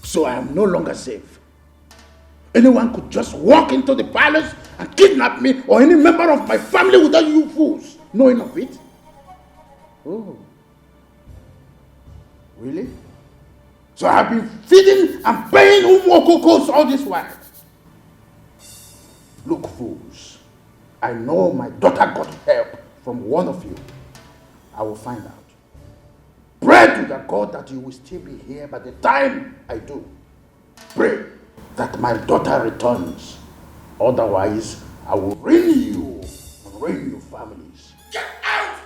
So I am no longer safe. Anyone could just walk into the palace and kidnap me or any member of my family without you fools knowing of it. Oh. Really? So I have been feeding and paying Umokokos all this while. Look, fools. I know my daughter got help from one of you. I will find out. Pray to the God that you will still be here by the time I do. Pray that my daughter returns. Otherwise, I will ruin you and ruin your families. Get out!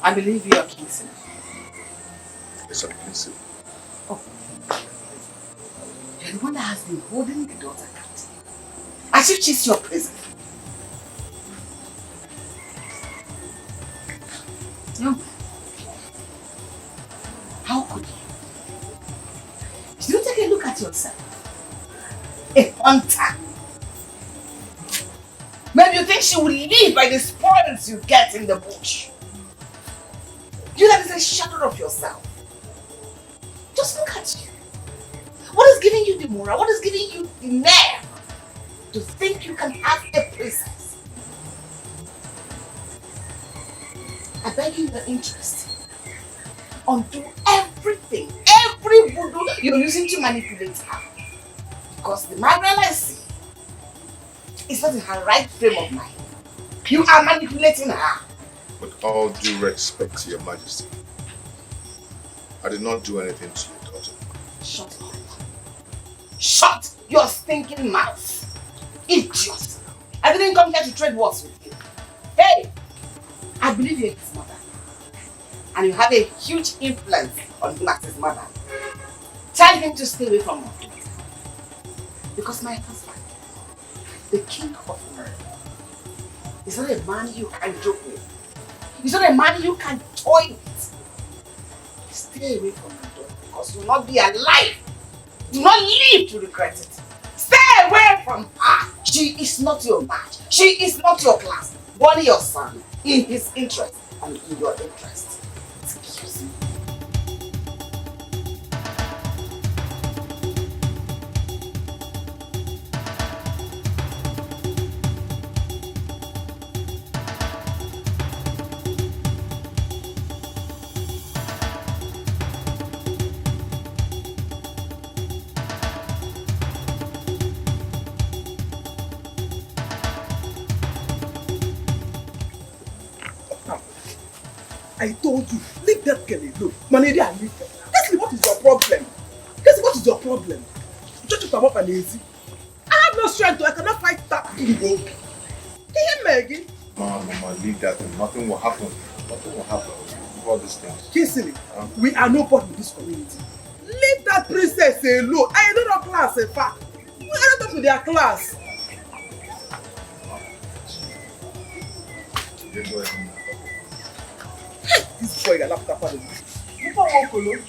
I believe you are Kingston. Yes, I'm Kingston. Oh. You're the one that has been holding the daughter captive. As if she's your prison. No. How could you? Did you take a look at yourself? A hunter. Maybe you think she will live by the spoils you get in the bush. You that is a shadow of yourself. Just look at you. What is giving you the moral? What is giving you the nerve to think you can have a princess? I beg you your interest. Undo everything, every voodoo you're using to manipulate her. Because the Margaret I see is not in her right frame of mind. You are manipulating her. With all due respect to your majesty, I did not do anything to your daughter. Shut up. Shut your stinking mouth. Idiot. I didn't come here to trade words with you. Hey, I believe you're his mother. And you have a huge influence on him as his mother. Tell him to stay away from her. Because my husband, the king of murder, is not a man you can joke with. He's not a man you can toy with. Stay away from her daughter because you will not be alive. Do not live to regret it. Stay away from her. She is not your match. She is not your class. Born your son in his interest and in your interest. Excuse me. I told you, leave that girl alone. Manager, leave her. Leslie, what is your problem? Leslie, what is your problem? Just to up and easy. I have no strength, I cannot fight that thing. Can you hear Maggie? Mama, leave that thing. Nothing will happen. Nothing will happen. All these things. Kingsley, we are nobody in this community. Leave that princess alone. I don't know class, in fact. We are not to their class. Go ahead. This boy got laptop on him. You don't want to know.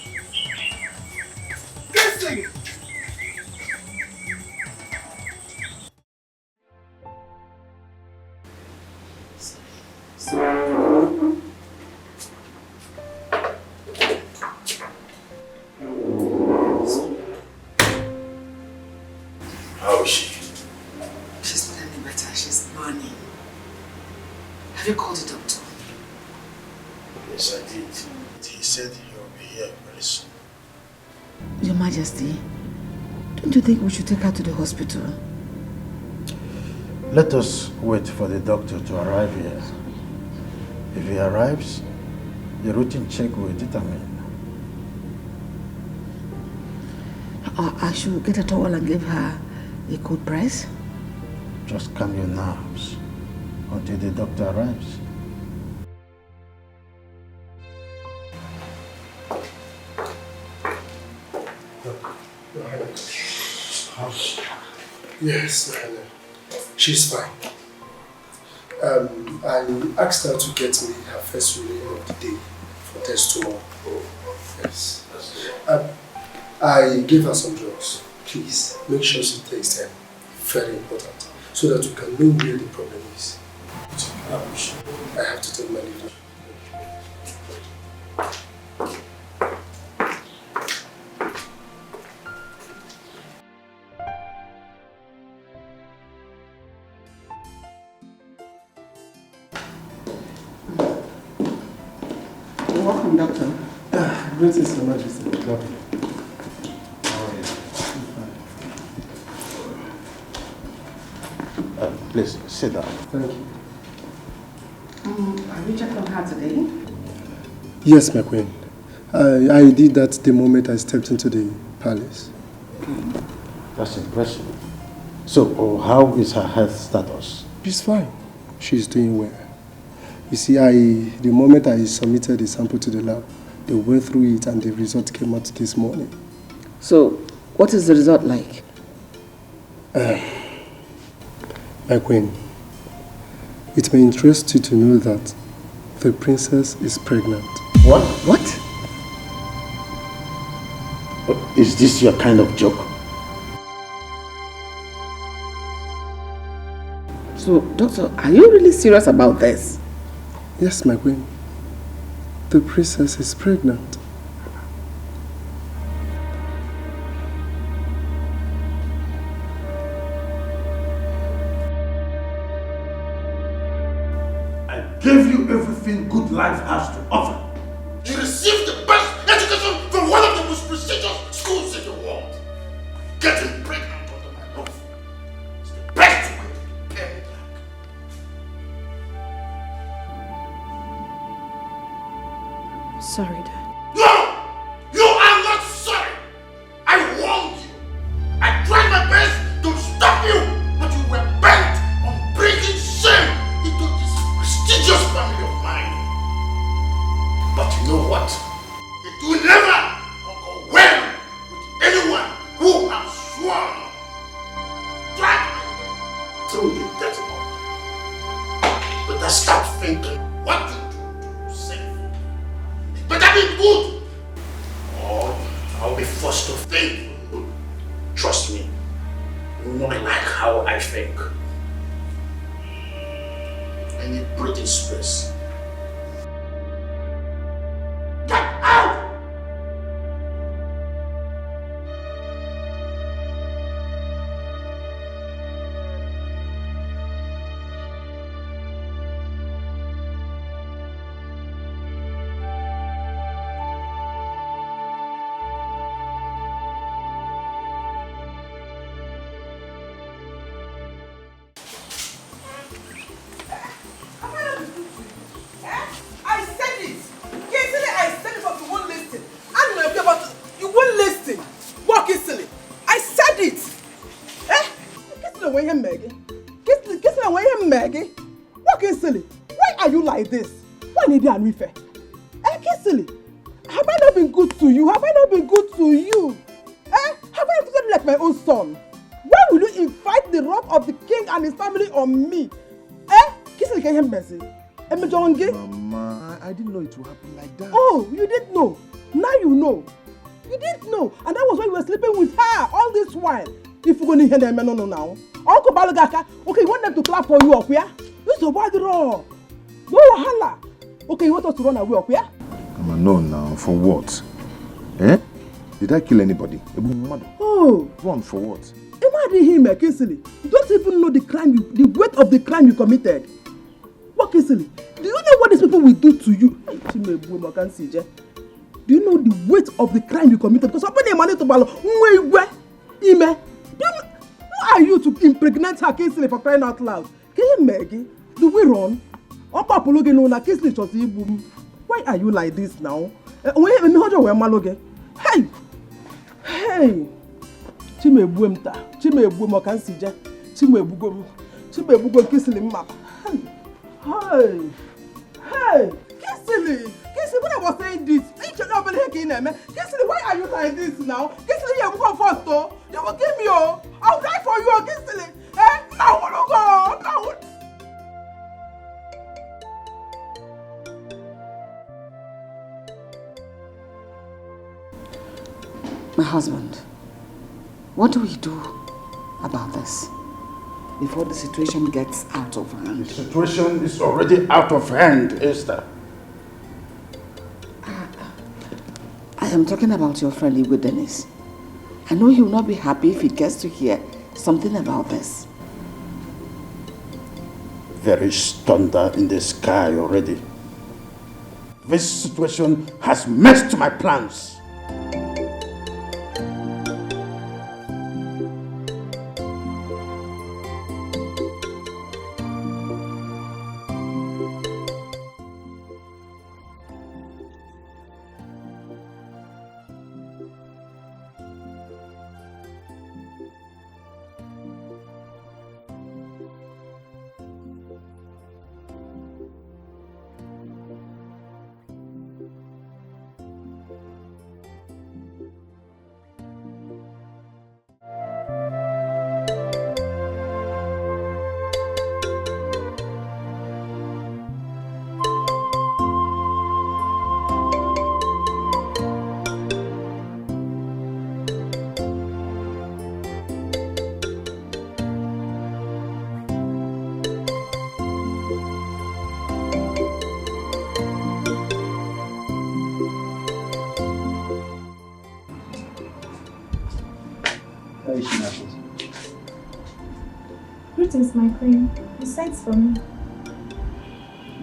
Kingsley! How is she? She's not any better. She's burning. Have you called the doctor? Yes, I did. He said he will be here very soon. Your Majesty, don't you think we should take her to the hospital? Let us wait for the doctor to arrive here. If he arrives, the routine check will determine. I should get a towel and give her a cold press? Just calm your nerves until the doctor arrives. Yes, she's fine. I asked her to get me her first reading of the day for test tomorrow. Yes. I gave her some drugs. Please, make sure she takes them. Very important. So that we can know where the problem is. I have to take my leave. Welcome, Doctor. Greetings, Your Majesty. Doctor. Please, sit down. Thank you. Have you checked on her today? Yes, my queen. I did that the moment I stepped into the palace. That's impressive. So, how is her health status? She's fine. She's doing well. You see, the moment I submitted the sample to the lab, they went through it and the result came out this morning. So, what is the result like? My queen, it may interest you to know that the princess is pregnant. What? What? Is this your kind of joke? So, doctor, are you really serious about this? Yes, my queen. The princess is pregnant. I gave you everything good life has to offer. You received the best education from one of the most prestigious schools in the world. Getting pregnant under my roof is the best way to pay me back. Sorry, Dad. No! You are not sorry! I warned you! I tried my best to stop you, but you were bent on bringing shame into this prestigious family of mine. But you know what? It will never go well with anyone who has sworn. Drag me through the dirty mud. Better start thinking what to do to save. It better be good, or I'll be forced to think. Trust me, you know I like how I think. I need breathing space. Get out! I said it! Yesterday I said it, but you won't listen. I don't know about you won't listen. Walk easily. I said it! Kiss the way you're Maggie. Kiss the way you're Maggie. Walk easily. Why are you like this? Why need you unfair? Kissily. Have I not been good to you? Have I not been good to you? Have I not treated you like my own son? Why will you invite the wrath of the king and his family on me? Kissily, can you hear me? Mama, I didn't know it would happen like that. Oh, you didn't know. Now you know. You didn't know. And that was why you were sleeping with her all this while. If you're going to hear them, no now. Uncle Balagaka, okay, you want them to clap for you up here? This is a bad raw. No wahala. Okay, you want us to run away up here? Mama, no now. For what? Eh? Did I kill anybody? Oh. Run for what? Imagine him, Kingsley. You don't even know the crime, the weight of the crime you committed. What, Kingsley? Do you know what these people will do to you? Do you know the weight of the crime you committed? Because somebody managed to ballo. Who are you to impregnate her, Kingsley, for crying out loud? Can you Maggie? Do we run? Why are you like this now? Hey! Hey! Chimebuemta, Chimebuemo can see Jack, Chimebugo, Kissily map. Hey! Hey! Kissily! Kissily, when I was saying this, Kissily, why are you like this now? Kissily, you will come first, though. You will give me, I'll die for you, Kissily. Now, go! Now, My husband, what do we do about this before the situation gets out of hand? The situation is already out of hand, Esther. I am talking about your friend Igwe Dennis. I know he will not be happy if he gets to hear something about this. There is thunder in the sky already. This situation has messed my plans. Greetings, my queen. You sent for me.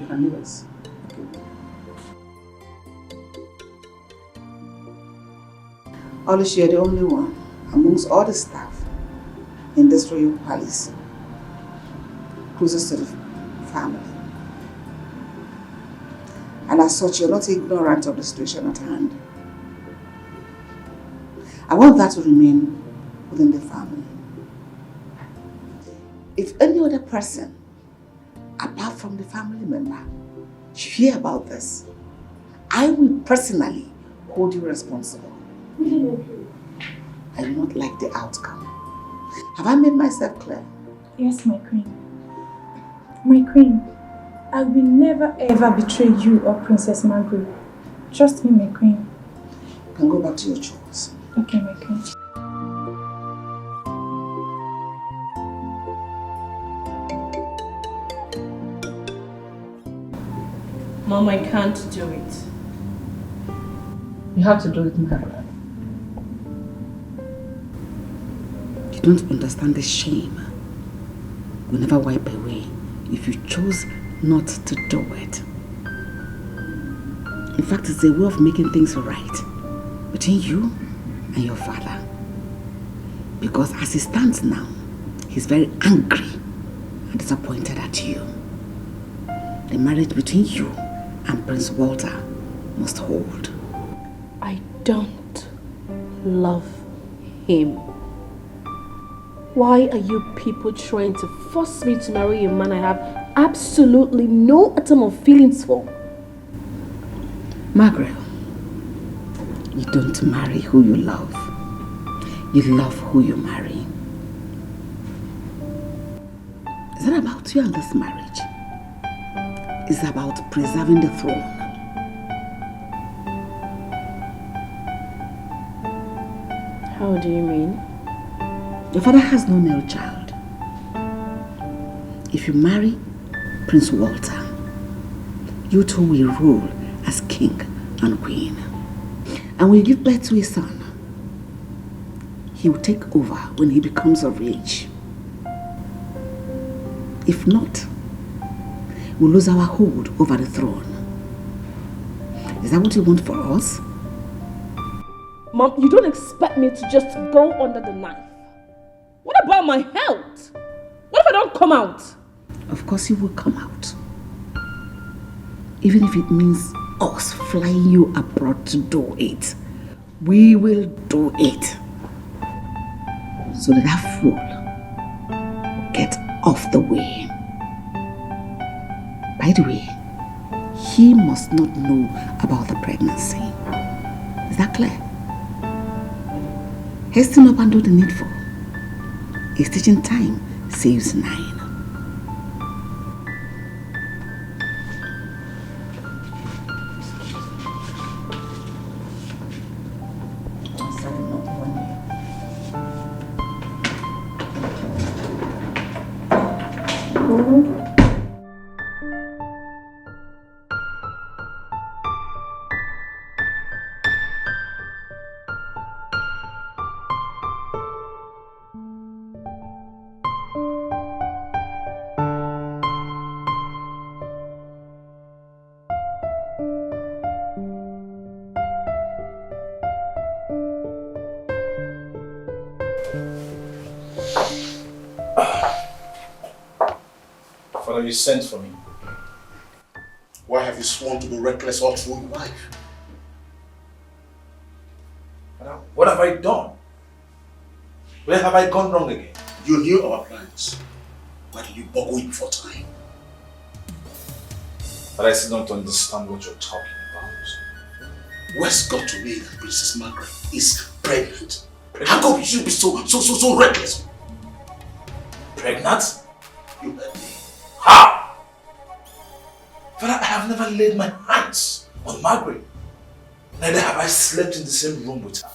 You can leave us. Alice, you're the only one amongst all the staff in this royal palace closest to the family. And as such, you're not ignorant of the situation at hand. I want that to remain within the family. If any other person, apart from the family member, should hear about this, I will personally hold you responsible. I do not like the outcome. Have I made myself clear? Yes, my queen. My queen, I will never ever betray you or Princess Margaret. Trust me, my queen. You can go back to your chores. Okay, my queen. Mom, I can't do it. You have to do it, Margaret. You don't understand the shame will never wipe away if you choose not to do it. In fact, it's a way of making things right between you and your father. Because as it stands now, he's very angry and disappointed at you. The marriage between you and Prince Walter must hold. I don't love him. Why are you people trying to force me to marry a man I have absolutely no atom of feelings for? Margaret, you don't marry who you love. You love who you marry. It's not about you and this marriage. It's about preserving the throne. How do you mean? Your father has no male child. If you marry Prince Walter, you two will rule as king and queen. And when you give birth to a son, he will take over when he becomes of age. If not, we'll lose our hold over the throne. Is that what you want for us? Mom, you don't expect me to just go under the knife. What about my health? What if I don't come out? Of course you will come out. Even if it means us flying you abroad to do it. We will do it. So that fool get off the way. By the way, he must not know about the pregnancy. Is that clear? Hasten up and do the needful. A stitching time saves 9. Father, you sent for me. Why have you sworn to be reckless all through your life? Father, what have I done? Where have I gone wrong again? You knew our plans. Why did you boggle it before time? But I still don't understand what you're talking about. What's got to me that Princess Margaret is pregnant? How come you should be so reckless? Pregnant? You heard me. How? Father, I have never laid my hands on Margaret. Neither have I slept in the same room with her.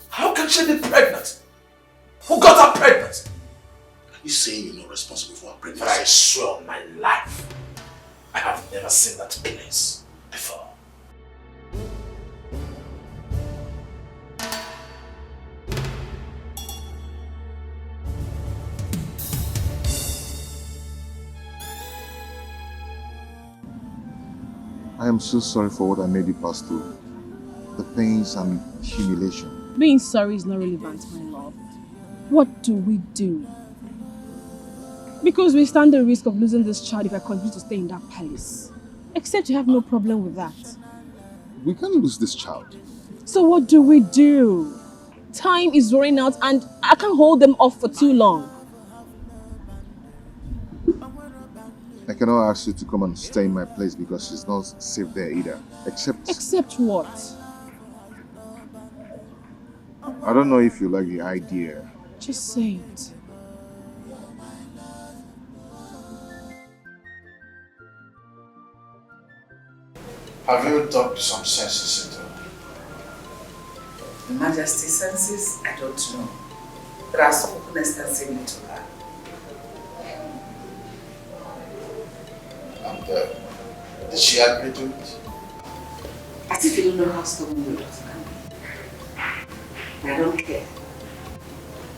How can she be pregnant? Who got her pregnant? Are you saying you're not responsible for her pregnancy? But I swear on my life, I have never seen that place before. I am so sorry for what I made you pass through. The pains and humiliation. Being sorry is not relevant, my love. What do we do? Because we stand the risk of losing this child if I continue to stay in that palace. Except you have no problem with that. We can't lose this child. So what do we do? Time is running out and I can't hold them off for too long. I cannot ask you to come and stay in my place because she's not safe there either. Except what? I don't know if you like the idea. Just say it. Have you talked some senses into her? Your Majesty's senses, I don't know. But I've spoken extensively to her. And did she agree to it? As if you don't know how stubborn your daughter can be. But I don't care.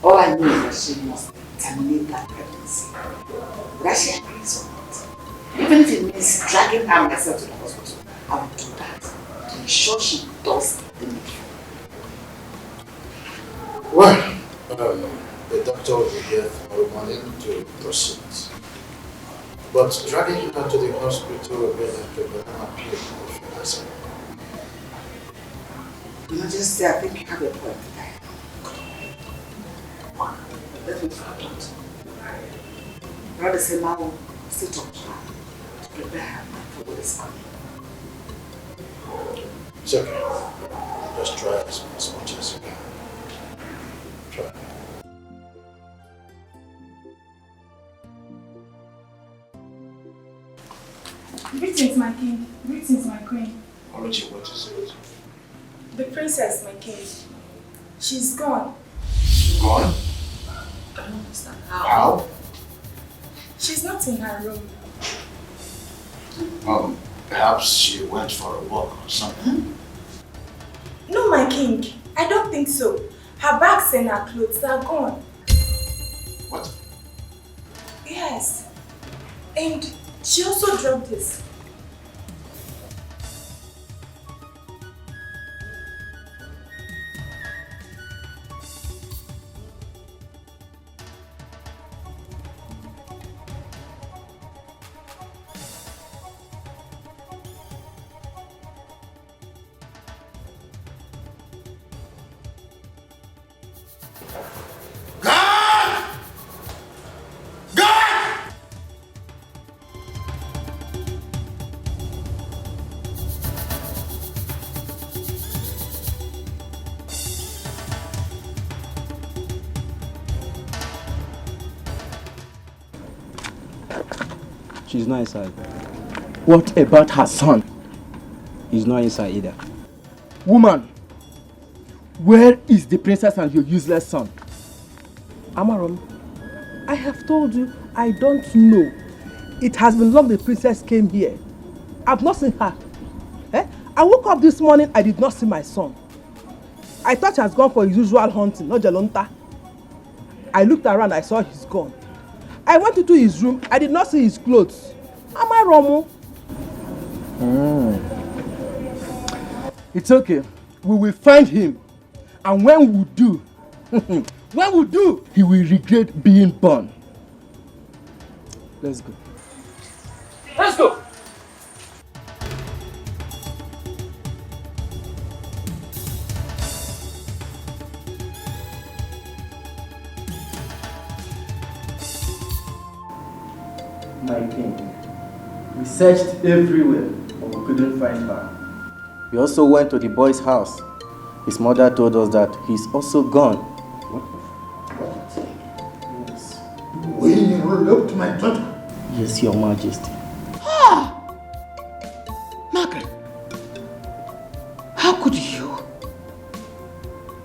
All I know is that she must terminate that pregnancy. Whether she agrees or not. Even if it means dragging her myself to the hospital, I will do that to ensure she does the needful. Well, the doctor will be here tomorrow morning to proceed. But dragging her to the hospital will be an appeal if you ask me. Majesty, I think you have a point there. Let me find out. Rather say, I will sit up to her to prepare her for what is coming. It's okay. Just try as much as you can. Try. Greetings, my king. Greetings, my queen. Ology, what is it? The princess, my king. She's gone. Gone? I don't understand. How? She's not in her room. Perhaps she went for a walk or something. No, my king. I don't think so. Her bags and her clothes are gone. What? Yes. And she also dropped this. She's not inside. What about her son? He's not inside either. Woman, where is the princess and your useless son? Amarom, I have told you I don't know. It has been long the princess came here. I've not seen her. I woke up this morning, I did not see my son. I thought he has gone for his usual hunting, not Jalonta. I looked around, I saw he's gone. I went into his room, I did not see his clothes. Amaromo. It's okay. We will find him. And when we do, he will regret being born. Let's go. Let's go. My king, we searched everywhere, but we couldn't find her. We also went to the boy's house. His mother told us that he's also gone. Yes. We eloped my daughter. Yes, Your Majesty. Margaret, how could you?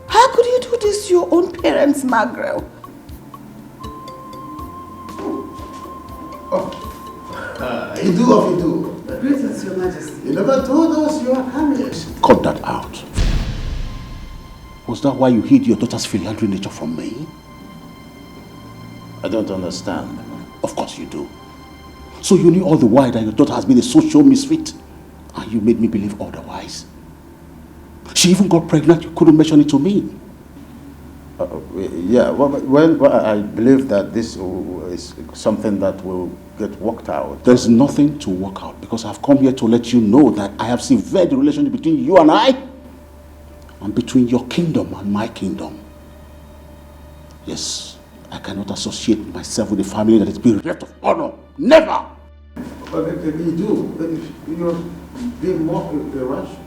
How could you do this to your own parents, Margaret? Idu. Greetings, Your Majesty. You never told us you are coming. Cut that out. Was that why you hid your daughter's philandry nature from me? I don't understand. Of course you do. So you knew all the while that your daughter has been a social misfit? And you made me believe otherwise. She even got pregnant, you couldn't mention it to me. Yeah, well, I believe that this is something that will get worked out. There's nothing to work out because I've come here to let you know that I have severed the relationship between you and I and between your kingdom and my kingdom. Yes, I cannot associate myself with a family that is bereft of honor. Never! But if you do, you're being more irrational.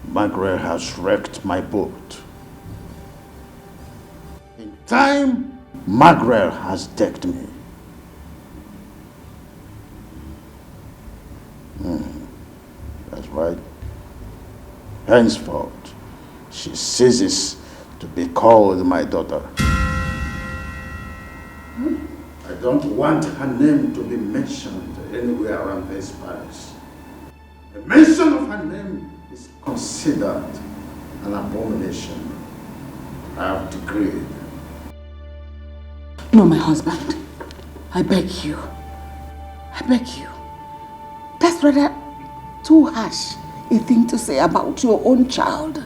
Margaret has wrecked my boat. In time, Margaret has decked me. That's right. Henceforth, she ceases to be called my daughter. I don't want her name to be mentioned anywhere around this palace. The mention of her name is considered an abomination. I have decreed. No, my husband. I beg you. I beg you. That's rather too harsh a thing to say about your own child.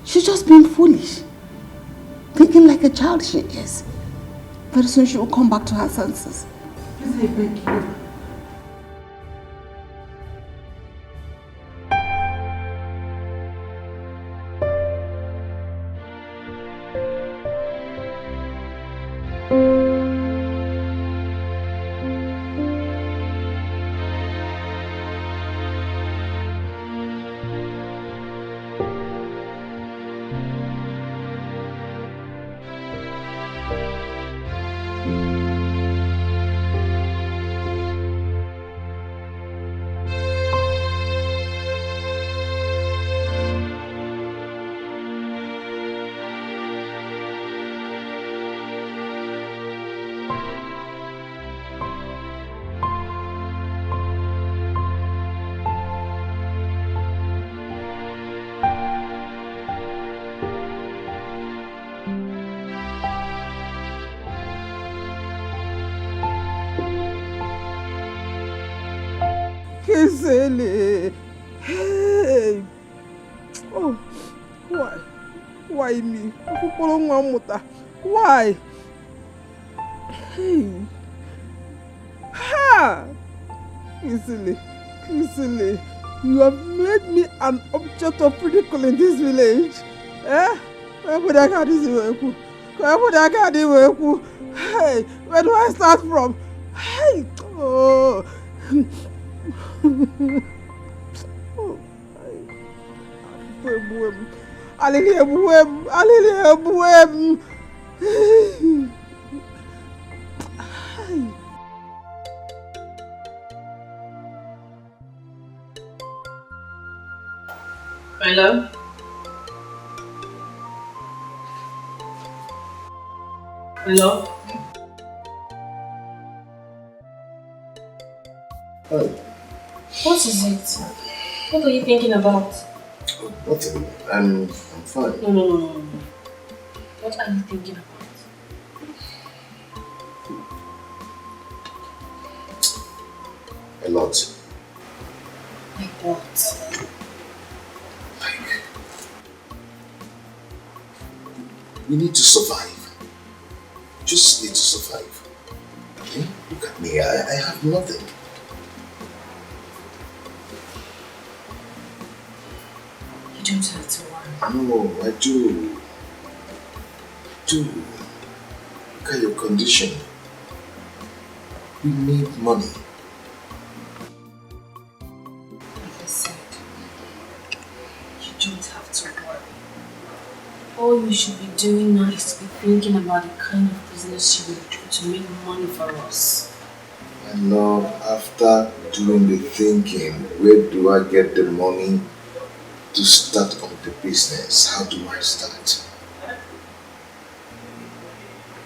She's just being foolish. Thinking like a child she is. Very soon she will come back to her senses. Please, I beg you. Kizele. Hey. Oh, why? Why me? Why? Hey. Ha! Kizele, you have made me an object of ridicule in this village. Eh? Hey, where do I start from? Hey! Oh. Hello? Hello? Hi. What is it? What are you thinking about? Nothing. I'm fine. No. What are you thinking about? A lot. Like what? We need to survive. Just need to survive. Okay? Look at me. I have nothing. You don't have to worry. No, I do. Look at your condition. We need money. Like I said, you don't have to worry. All you should be doing now is to be thinking about the kind of business you will do to make money for us. And now, after doing the thinking, where do I get the money to start on the business? How do I start?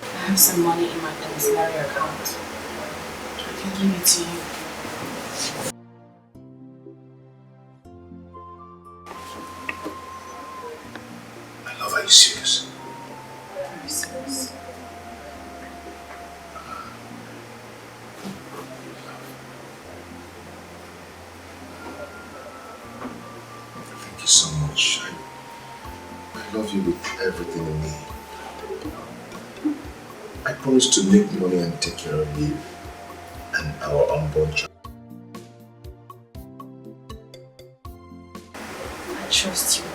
I have some money in my commissary account. I can give it to you. My love, I Are you serious? Very serious. Thank you so much. I love you with everything in me. I promise to make money and take care of you and our unborn child. I trust you.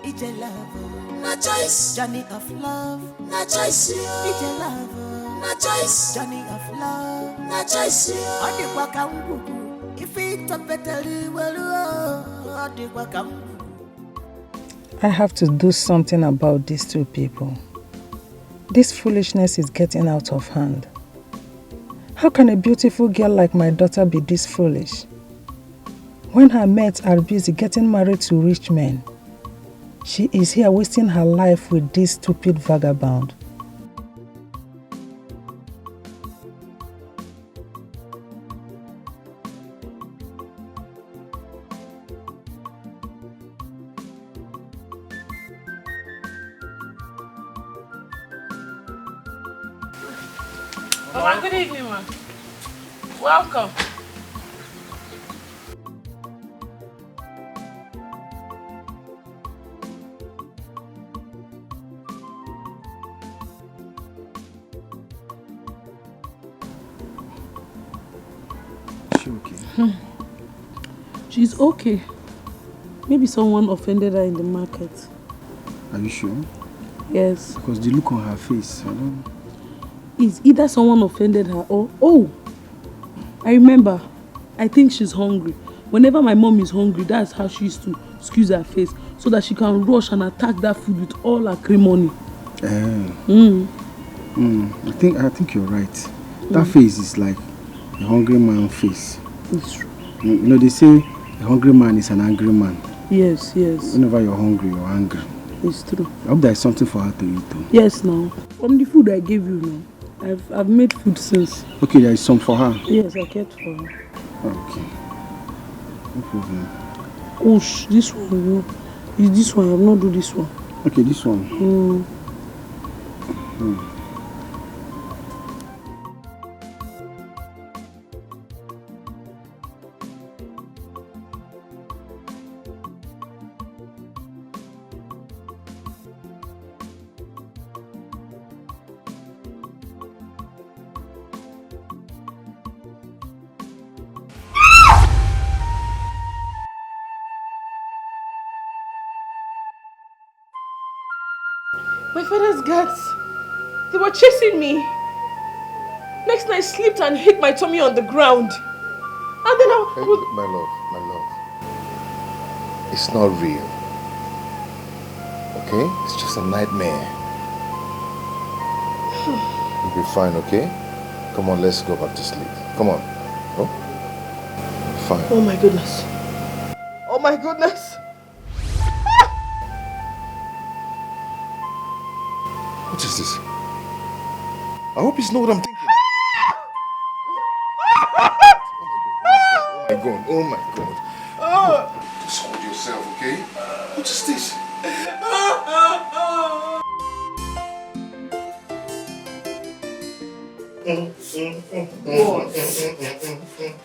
It's a love, no choice. Journey of love, no choice. It's a love, no choice. Journey of love, no choice. Odi kwa kambugu, if it's a better well, odi kwa kambugu. I have to do something about these two people. This foolishness is getting out of hand. How can a beautiful girl like my daughter be this foolish? When her mates are busy getting married to rich men, she is here wasting her life with this stupid vagabond. Good evening, ma. Welcome. She okay? She's okay. Maybe someone offended her in the market. Are you sure? Yes. Because the look on her face, I don't... It's either someone offended her or... Oh! I remember. I think she's hungry. Whenever my mom is hungry, that's how she used to squeeze her face so that she can rush and attack that food with all her acrimony. I think you're right. That face is like a hungry man face. It's true. You know, they say a hungry man is an angry man. Yes, yes. Whenever you're hungry, you're angry. It's true. I hope there's something for her to eat though. Yes, now. From the food I gave you now. I've made food since. Okay, there is some for her. Yes, I kept for her. Okay. No problem. Oh, this one, no. Is this one? I have not do this one. Okay, this one. My father's guards, they were chasing me. Next night I slipped and hit my tummy on the ground. And then I was... My love. It's not real. Okay? It's just a nightmare. You'll be fine, okay? Come on, let's go back to sleep. Come on. Oh? Fine. Oh my goodness. Oh my goodness. What is this? I hope it's not what I'm thinking. Oh my god. Just hold yourself, okay? What is this?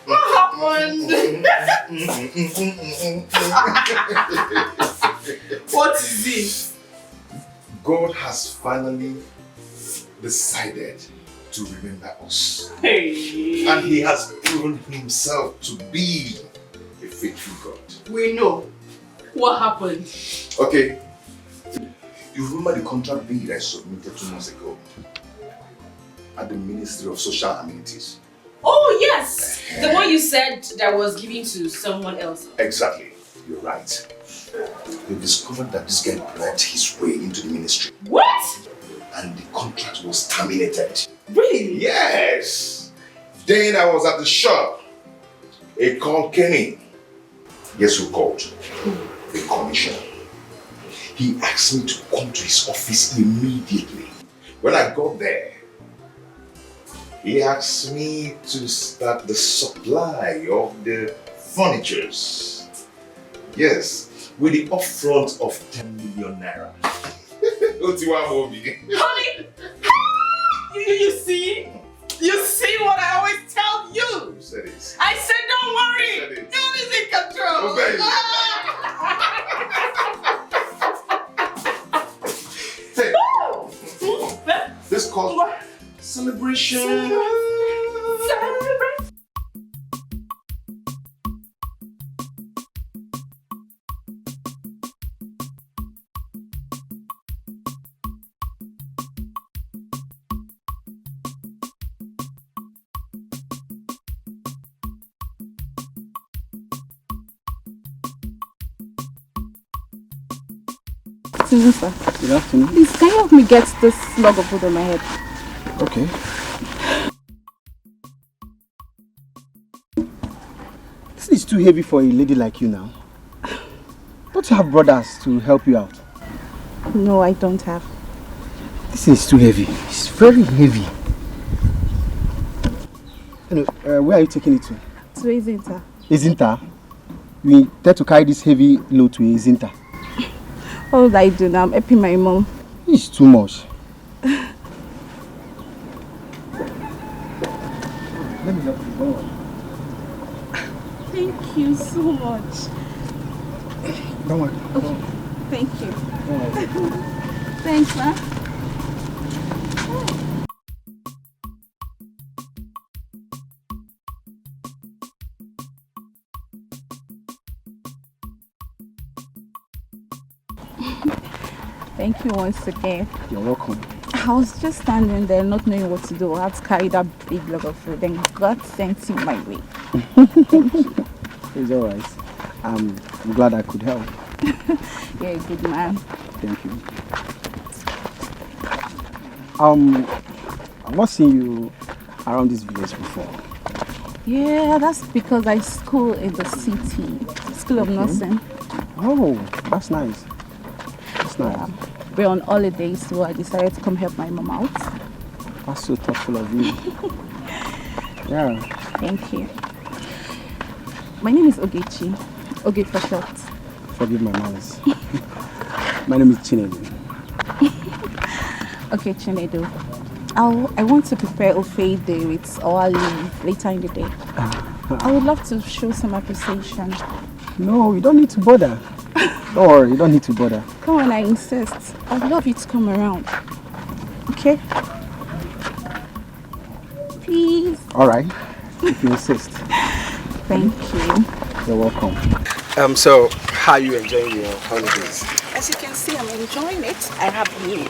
What happened? What is it? God has finally decided to remember us. Hey. And he has proven himself to be a faithful God. We know. What happened? Okay. You remember the contract bid I submitted 2 months ago at the Ministry of Social Amenities? Oh yes! The one you said that was given to someone else. Exactly. You're right. They discovered that this guy bribed his way into the ministry. What? And the contract was terminated. Really? Yes! Then I was at the shop. A call came in. Guess who called? The commissioner. He asked me to come to his office immediately. When I got there, He asked me to start the supply of the furnitures. Yes, with the upfront of 10 million naira. Honey, you see? You see what I always tell you? You said it. I said don't worry. You said it. God is in control. Oh, baby. Hey, this calls for celebration. Celebrate. Afternoon, sir. Good afternoon. Please, can you help me get this log of wood on my head? Okay. This is too heavy for a lady like you now. Don't you have brothers to help you out? No, I don't have. This is too heavy. It's very heavy. Where are you taking it to? To Izinta. Izinta? You intend to carry this heavy load to Izinta? What would I do now? I'm helping my mom. It's too much. Let me help you. Don't worry. Thank you so much. Don't worry. Okay. Thank you. Don't worry. Thanks, ma. Thank you once again. You're welcome. I was just standing there not knowing what to do. I had to carry that big log of food and God sent him my way. Thank you. It's alright. I'm glad I could help. You're a good man. Thank you. I've not seen you around this village before. Yeah, that's because I school in the city. School of Nursing. Oh, that's nice. That's nice. Yeah. We're on holidays, so I decided to come help my mom out. That's so thoughtful of you. Yeah. Thank you. My name is Ogechi. Oge for short. Forgive my manners. My name is Chinedu. Okay, Chinedu. I want to prepare Ofeide with our leave later in the day. I would love to show some appreciation. No, you don't need to bother. Don't worry, you don't need to bother. Come on, I insist. I'd love you to come around. Okay? Please. Alright, if you insist. Thank you. You're welcome. So, how are you enjoying your holidays? As you can see, I'm enjoying it. I have you.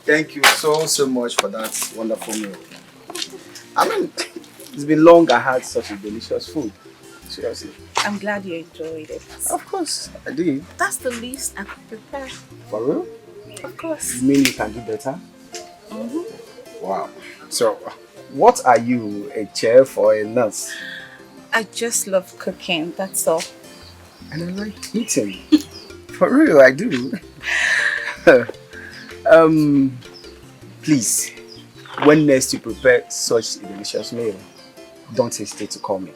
Thank you so much for that wonderful meal. I mean, it's been long I had such a delicious food. Seriously. I'm glad you enjoyed it. Of course, I did. That's the least I could prepare. For real? Of course. You mean you can do better? Mm-hmm. Wow. So, what are you, a chef or a nurse? I just love cooking, that's all. And I like eating. For real, I do. Please, when next you prepare such a delicious meal, don't hesitate to call me.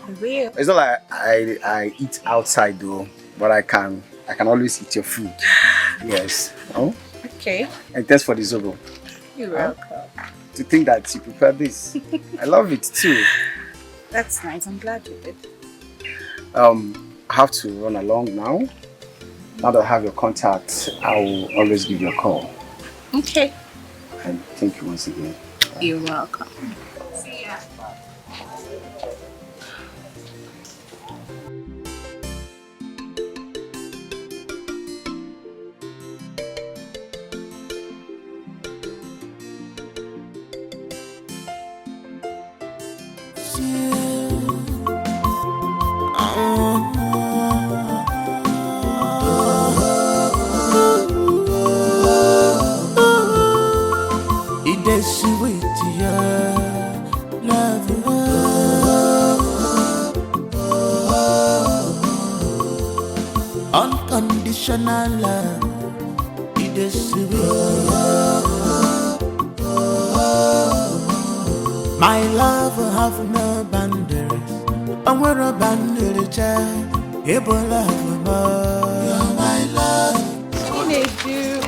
I will. It's not like I eat outside though, but I can always eat your food. Yes. Oh? Okay. And thanks for the zobo. You're welcome. To think that you prepared this. I love it too. That's nice. I'm glad you did. I have to run along now. Now that I have your contact, I will always give you a call. Okay. And thank you once again. You're welcome. See ya. Sweet, yeah. unconditional love. It is sweet. My love will have no boundaries. I'm where a boundary child. Able love more. You're my love. Teenage.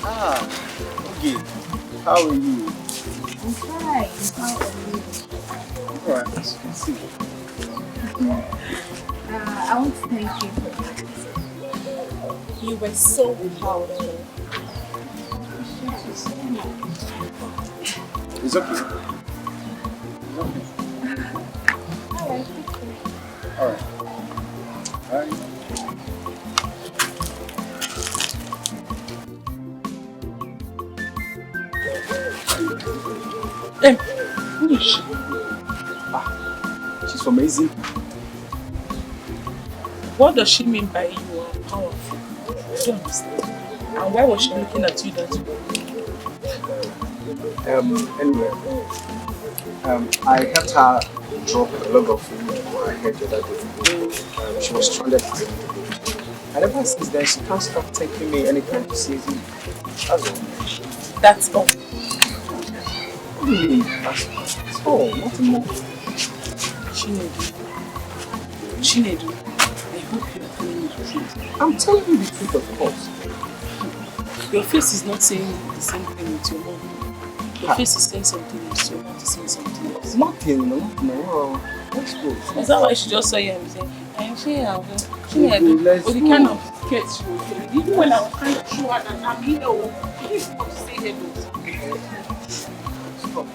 Ah, okay. How are you? I'm fine. How are you? Alright, let's see. I want to thank you for that. You were so powerful. It's okay. Alright. Alright. Alright. Hey, who is she? Ah, she's amazing. What does she mean by you are powerful? I don't understand. And why was she looking at you that way? Anyway, I helped her drop a log of food on her head the other day. She was stranded for me. And ever since then, she can't stop taking me anytime she sees me. That's all. That's all. Really? That's all. Nothing more. Chinedu, I hope you're telling me the truth. I'm telling you the truth, of course. Your face is not saying the same thing with your mom. Your face is saying something else, your mouth is saying something else. Nothing, no. Let's go. Is that why she just saw you and saying, I'm Chinedu, or the kind of sketch she was doing? Even when I was trying to show her that I'm here, she didn't want to say hello. Stop.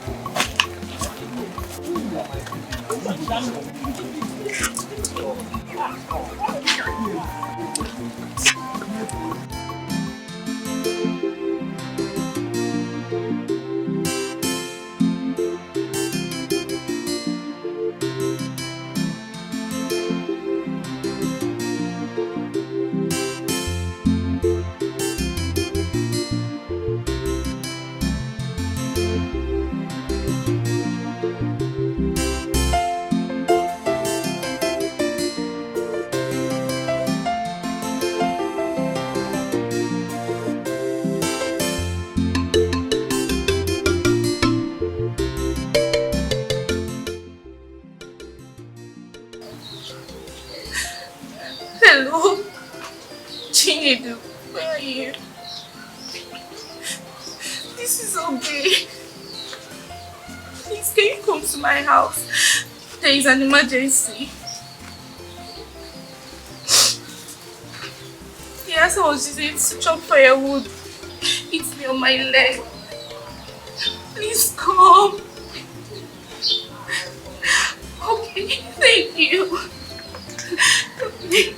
Hello, Chinedu, where are you? This is okay. Please, can you come to my house? There is an emergency. Yes, I was using it to chop firewood. It's me on my leg. Please come. Okay, thank you. Okay.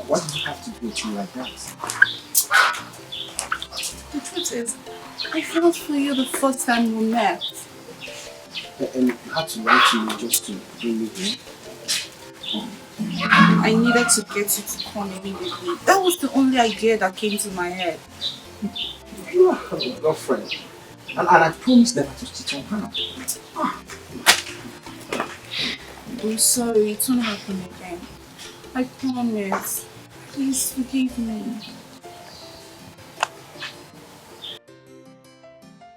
Why do you have to do it like that? The truth is, I felt for you the first time we met. And you had to lie to me just to bring me here? I needed to get you to come immediately. That was the only idea that came to my head. You are a girlfriend. And I promised never to cheat on her. I'm sorry, it won't happen again. I promise. Please forgive me.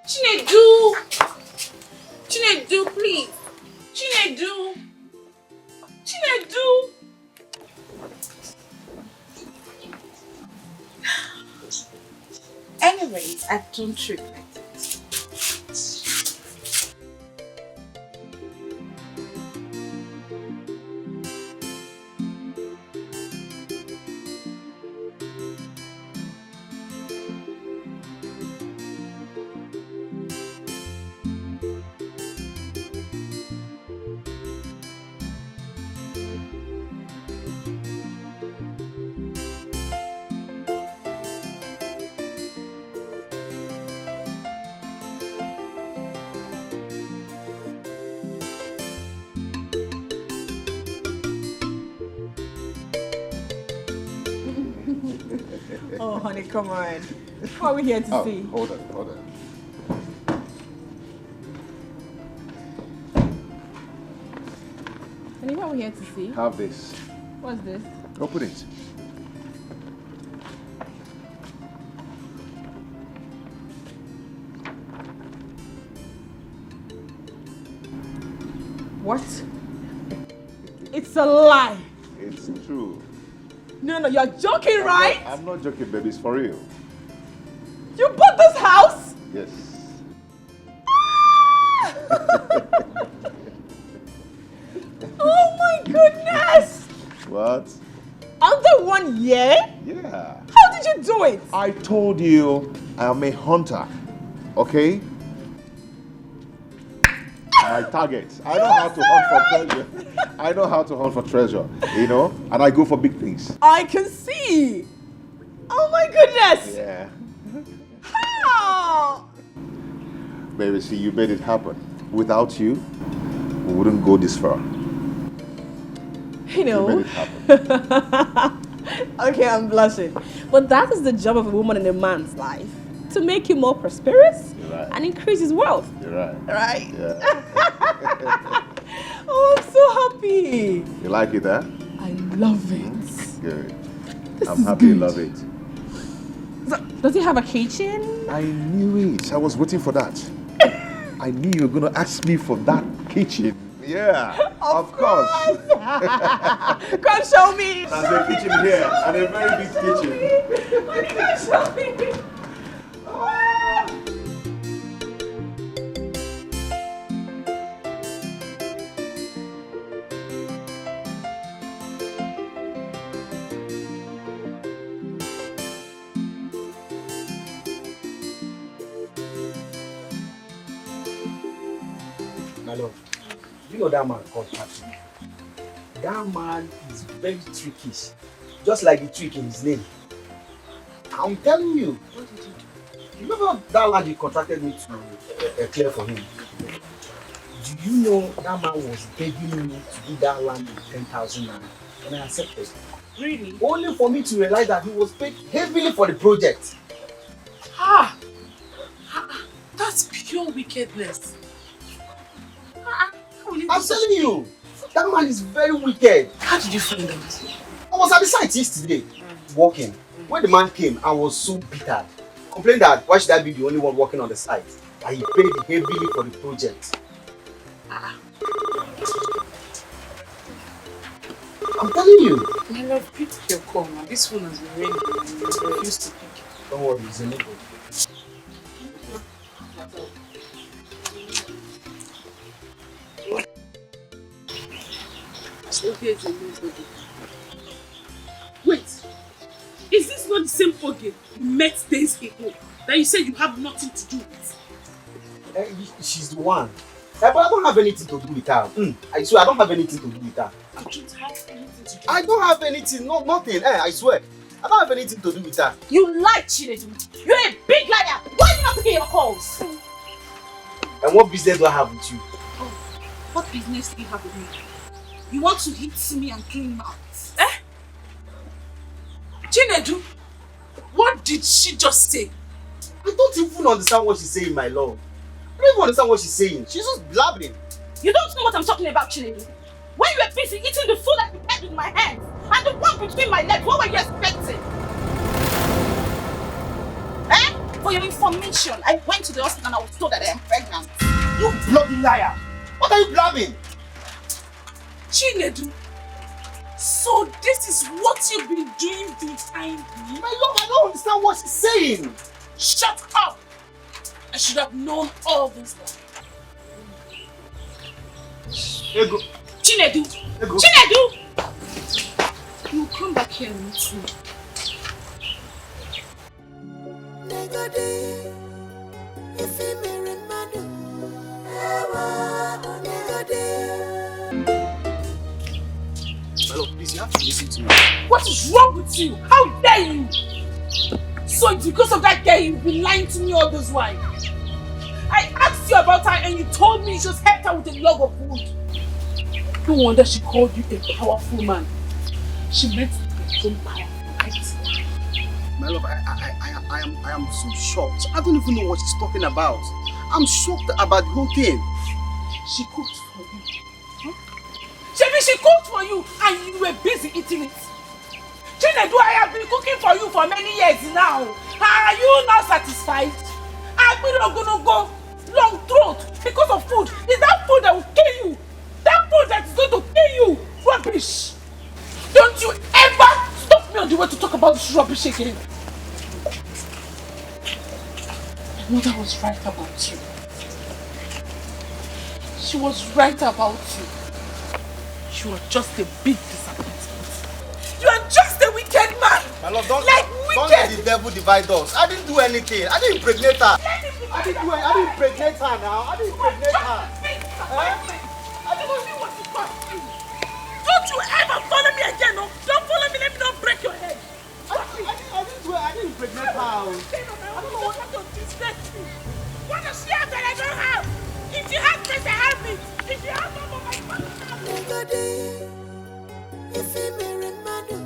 Chinedu! Chinedu, please! Chinedu! Chinedu! Anyways, I don't treat like that. honey, come on. What are we here to see? Hold on. Honey, what are we here to see? Have this. What's this? Open it. What? It's a lie. It's true. No, you're joking, right? I'm not joking, baby. It's for real. You bought this house? Yes. Oh my goodness! What? Under 1 year? Yeah. How did you do it? I told you I am a hunter. Okay? My target. I know how to hunt for treasure. I know how to hunt for treasure, you know? And I go for big things. I can see. Oh my goodness. Yeah. How? Baby, see, you made it happen. Without you, we wouldn't go this far. You know. You made it happen. Okay, I'm blushing. But that is the job of a woman in a man's life. To make him more prosperous and increase his wealth. You're right. Right? Yeah. Oh, I'm so happy. You like it, huh? I love it. Good. This I'm is happy you good. love it. So, does it have a kitchen? I knew it. I was waiting for that. I knew you were going to ask me for that kitchen. Yeah, of course. Come show me. There's a kitchen here and a very big kitchen. Come show me. My love, you know that man called Patrick. That man is very tricky. Just like the trick in his name. I'm telling you. What did you do? Remember that land you contracted me to clear for him? Do you know that man was begging me to do that land with 10,000 naira? And I accepted. Really? Only for me to realize that he was paid heavily for the project. That's pure wickedness. I'm telling you, that man is very wicked. How did you find out? I was at the site yesterday, walking. When the man came, I was so bitter. Complained that why should I be the only one working on the site? That he paid heavily for the project. I'm telling you. My love, pick your call now. This phone has been ringing and you refuse to pick. Don't worry, it's a neighbor. Wait, is this not the same Oge you met days ago that you said you have nothing to do with? She's the one. But I don't have anything to do with her. I swear, I don't have anything to do with her. You don't have anything to do. I don't have anything, nothing. I swear. I don't have anything to do with her. You lie, Chinedu. You're a big liar. Why are you not picking your calls? And what business do I have with you? Oh, what business do you have with me? You want to hit me and clean mouth? Eh? Chinedu, what did she just say? I don't even understand what she's saying, my love. I don't even understand what she's saying. She's just blabbering. You don't know what I'm talking about, Chinedu. When you were busy eating the food I prepared with my hands and the one between my legs, what were you expecting? Eh? For your information, I went to the hospital and I was told that I am pregnant. You bloody liar! What are you blabbing? Chinedu, so this is what you've been doing the time being? My love, I don't understand what she's saying. Shut up! I should have known all this. Ego. Chinedu! Ego. Chinedu! You come back here and meet me. My love, please, you have to listen to me. What is wrong with you? How dare you? So it's because of that girl you've been lying to me all this while. I asked you about her and you told me you just helped her with a log of wood. No wonder she called you a powerful man. She meant to be so powerful, right? My love, I am so shocked. I don't even know what she's talking about. I'm shocked about the whole thing. She cooked for you. Huh? She cooked for you and you were busy eating it. Chinedu, I have been cooking for you for many years now. Are you not satisfied? I've been gonna go long throat because of food. Is that food that will kill you? That food that is going to kill you? Rubbish! Don't you ever stop me on the way to talk about this rubbish again. My mother was right about you. She was right about you. You are just a big disappointment. You are just a wicked man. My love, don't wicked. let the devil divide us. I didn't do anything. I didn't impregnate her. I didn't impregnate her now. I didn't impregnate her. I don't see what you got to do. Don't you ever follow me again, no? Don't follow me, let me not break your head. I didn't impregnate her. I don't know what to disrespect me. What does she have that I don't have? If you have this, I have it. If you have some of my father, if you marry Madu,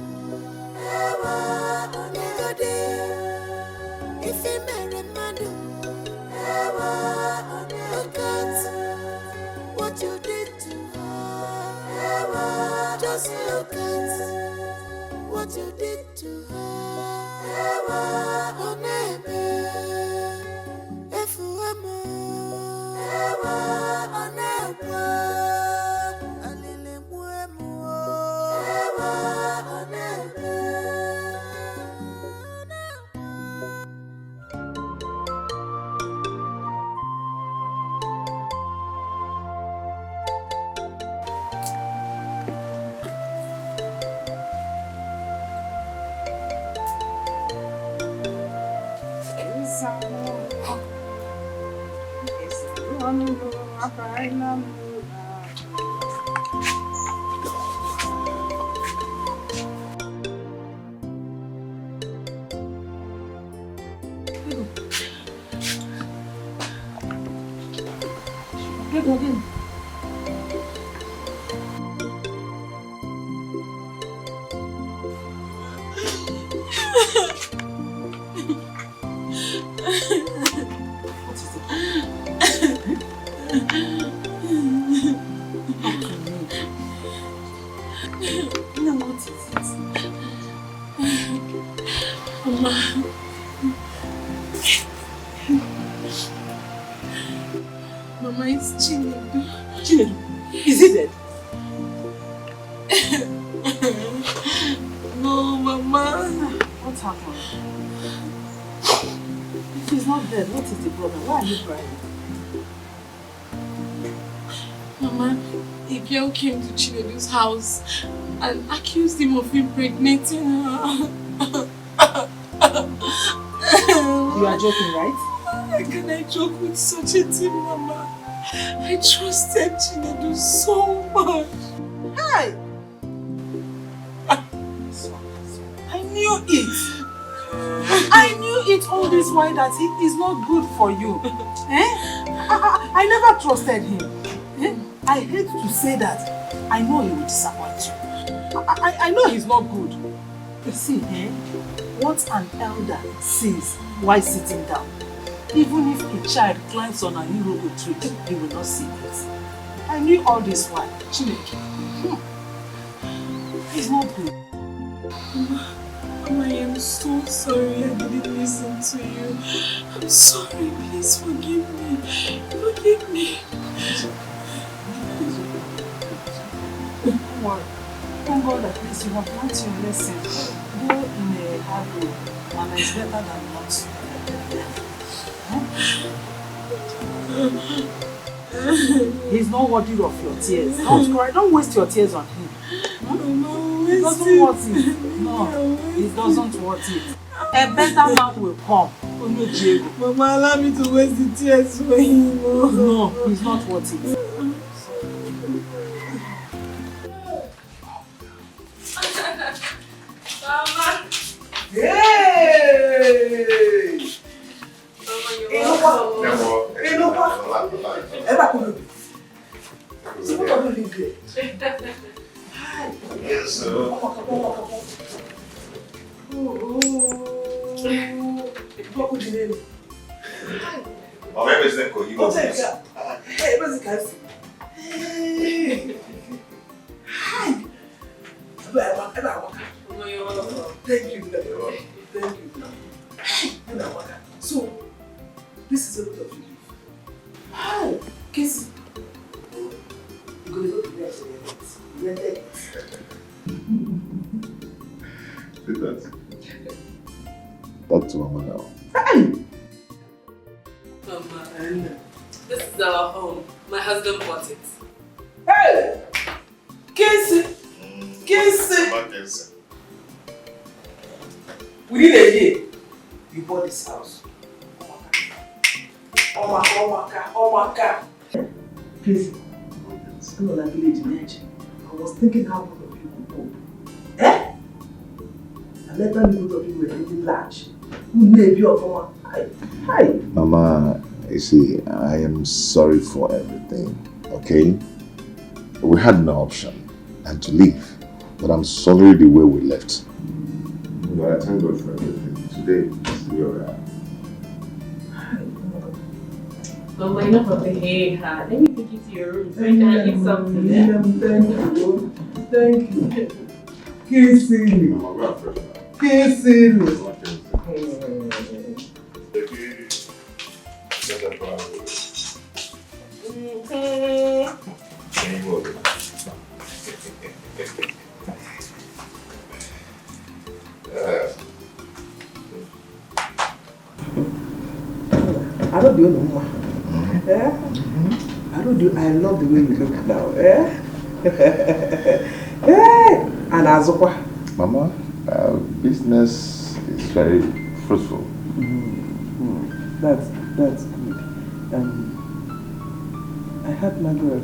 if you marry Madu, look at what you did to her. Just look at what you did to her. Oh, neighbor, if you Mama, it's Chinedu. Chinedu, is he dead? No, Mama. What happened? If he's not dead, what is the problem? Why are you crying? Mama, a girl came to Chinedu's house and accused him of impregnating her. You are joking, right? How can I joke with such a thing, Mama? I trusted Chinedu so much. Hey! I knew it. I knew it all this while that he is not good for you. I never trusted him. I hate to say that. I know he will disappoint you. I know he's not good. You see, what an elder sees while sitting down, even if a child climbs on an Irogo tree, he will not see it. I knew all this while. Chineke, he's not good. Mama, I am so sorry I didn't listen to you. I'm sorry, please forgive me. Forgive me. Don't worry. Thank God at least you have learned your lesson. Go in a hard way, and it's better than not. He's not worthy of your tears. Don't cry. Don't waste your tears on him. He doesn't want it. No, he doesn't want it. A better man will come. Only Diego. Mama, allow me to waste the tears for him. No, he's not worth it. Mama. Hey! Yes, sir. Oh, maybe it's not cool. You want Hey, where's the cancer? Hey. Hi. Thank you. Thank you. So, this is a lot of you. How? Casey. You're going to go to bed today. Talk to Mama now. Mama, this is our home. My husband bought it. Hey! Casey! Casey! Within a year, you bought this house. Oh my God. Casey, I'm not like village imagine. I was thinking how both of you could go. Eh? And later both of you were getting large. Who may be your mama? Hi. Mama, you see, I am sorry for everything, okay? We had no option and to leave, but I'm sorry the way we left. But I thank God for everything. Today, we are here. Mama, enough of the hey ha. Let me take you to your room so you can eat something. Thank you. Kissing. Kissing. I don't do no more. I love the way you look now. And Azokwa. Mama, business is very fruitful. That's good. I heard Margaret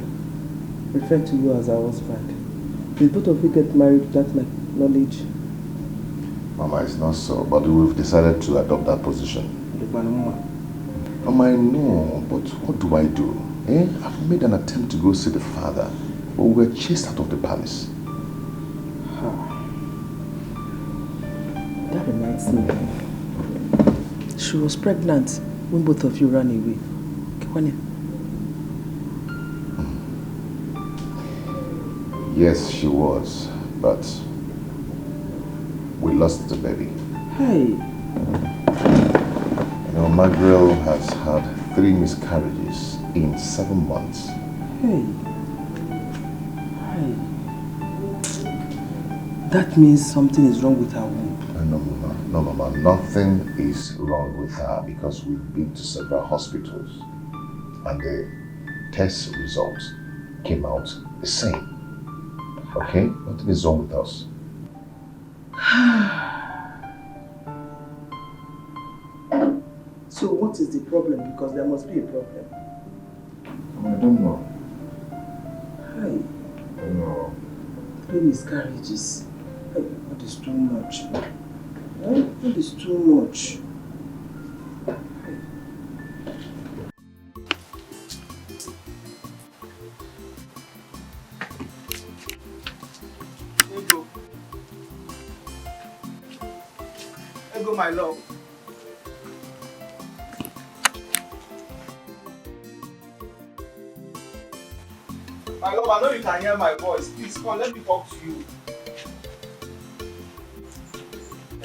refer to you as our husband. Did both of you get married without my knowledge? Mama, it's not so, but we've decided to adopt that position. Mama, I know, but what do I do? I've made an attempt to go see the father, but we were chased out of the palace. That reminds me. She was pregnant when both of you ran away. Yes, she was, but we lost the baby. Hey. You know, Margaret has had 3 miscarriages in 7 months. Hey. That means something is wrong with her womb. No, Mama, nothing is wrong with her because we've been to several hospitals and the test results came out the same. Okay? Nothing is wrong with us. So what is the problem? Because there must be a problem. I don't know. Hi. I don't know. 3 miscarriages. That is too much. That is too much. Ego, my love. My love, I know you can hear my voice. Please come, let me talk to you.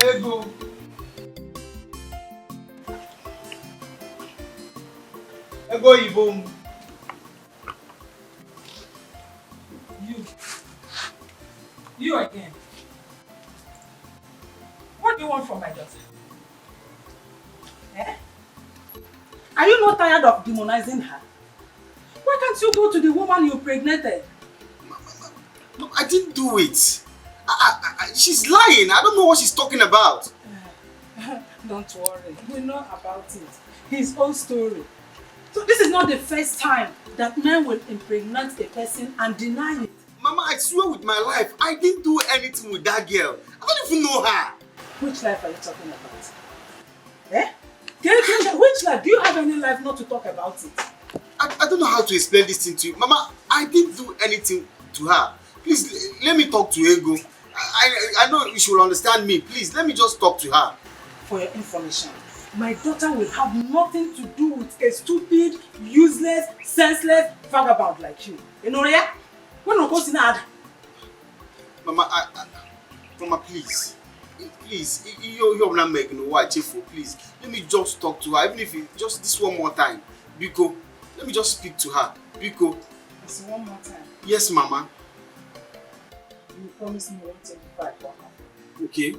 Ego. Ego Ibom. You again. What do you want from my daughter? Eh? Are you not tired of demonizing her? Why can't you go to the woman you impregnated? No, I didn't do it. She's lying. I don't know what she's talking about. Don't worry. We know about it. His own story. So this is not the first time that men will impregnate a person and deny it. Mama, I swear with my life, I didn't do anything with that girl. I don't even know her. Which life are you talking about? Eh? Which life? Do you have any life not to talk about it? I don't know how to explain this thing to you. Mama, I didn't do anything to her. Please, let me talk to Ego. I know you should understand me. Please, let me just talk to her. for your information, my daughter will have nothing to do with a stupid, useless, senseless vagabond like you. You know, yeah? When we go to Nada. Mama, Mama, please. Please, you're not making no white cheerful, please. Let me just talk to her, even if it's just this one more time. Biko, let me just speak to her. Biko. It's one more time. Yes, Mama. You promise me 125. Okay.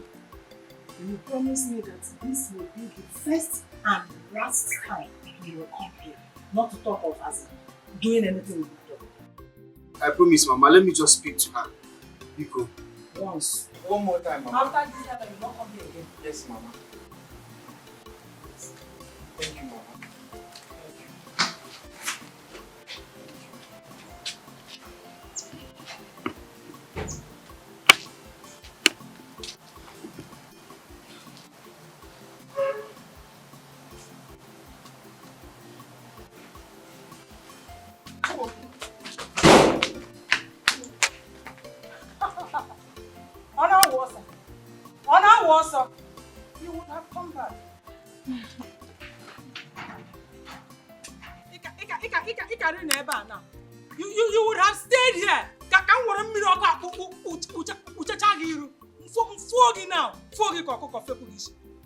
You promise me that this will be the first and last time you will come here. Not to talk of as doing anything with my daughter. I promise, Mama. Let me just speak to her. Biko. Once. One more time, Mama. After this time, you will not come here again. Yes, Mama. Thank you, Mama. You would have come back. You would have stayed here. Now.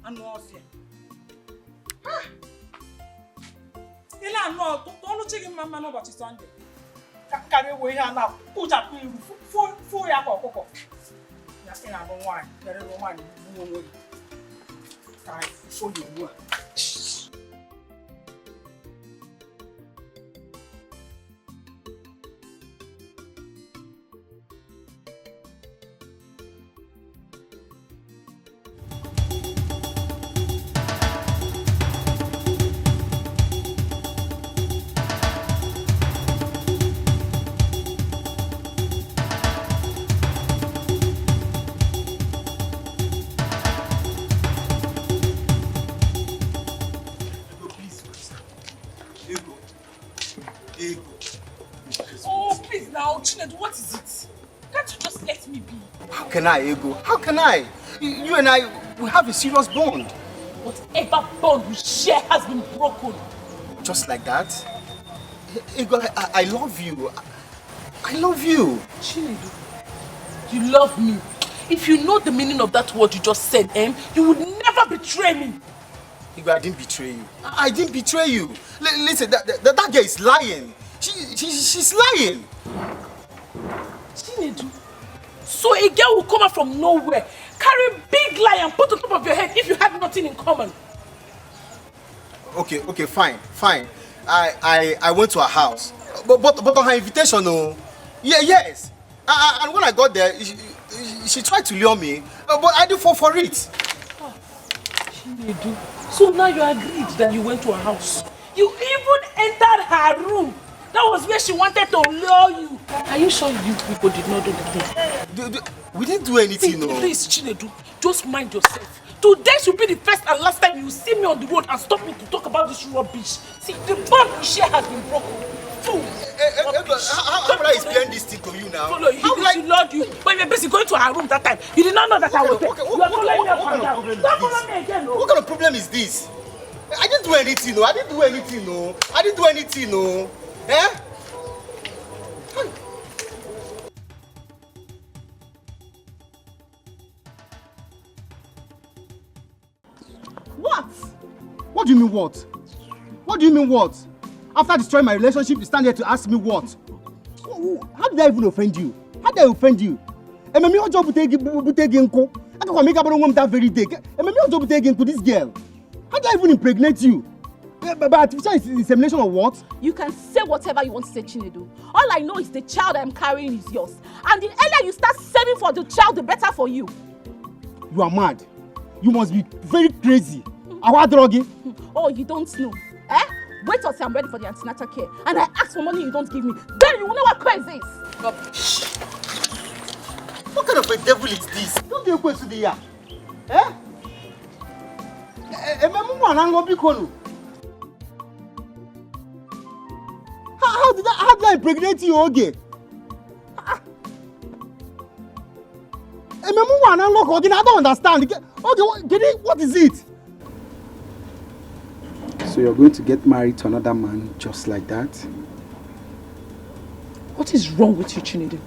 And no fear. No, don't chicken mama no but Sunday. Carry away here now. Put up for ya cocoa. Nothing I don't want. There is no one who will for you work. What is it? Can't you just let me be? How can I, Ego? How can I? You and I, we have a serious bond. Whatever bond we share has been broken. Just like that? Ego, I love you. I love you. Chinedu, you love me. If you know the meaning of that word you just said, you would never betray me. Ego, I didn't betray you. I didn't betray you. Listen, that girl is lying. She's lying. Chinedu, so a girl will come out from nowhere, carry a big lie and put on top of your head if you had nothing in common. Okay, fine. I went to her house, but on her invitation, no. Yes. And when I got there, she tried to lure me, but I didn't fall for it. Chinedu, so now you agreed that you went to her house. You even entered her room. That was where she wanted to lure you. Are you sure you people did not do the thing? We didn't do anything, no. Please, Chinedu, just mind yourself. Today should be the first and last time you see me on the road and stop me to talk about this rubbish. See, the bond we share has been broken. Fool! How would I explain this thing to you now? Follow you. She loved you. But you were busy going to her room that time. You did not know that I was there. You are following me up and down. Don't follow me again, no. What kind of problem is this? I didn't do anything, no. I didn't do anything, no. Eh? What? What do you mean what? What do you mean what? After destroying my relationship, you stand here to ask me what? How did I even offend you? How did I offend you? Ememi ojo butegi nko. I can make up that very day. Ememi ojo butegi nko this girl. How did I even impregnate you? But artificial insemination or what? You can say whatever you want to say, Chinedu. All I know is the child I'm carrying is yours. And the earlier you start saving for the child, the better for you. You are mad. You must be very crazy. Oh, you don't know. Wait until I'm ready for the antenatal care. And I ask for money you don't give me. Then you will know what crazy is. Rubbish. What kind of a devil is this? Don't you go to the yard? How did I impregnate you again? I don't understand. Okay, what is it? So you're going to get married to another man just like that? What is wrong with you, Chinedu?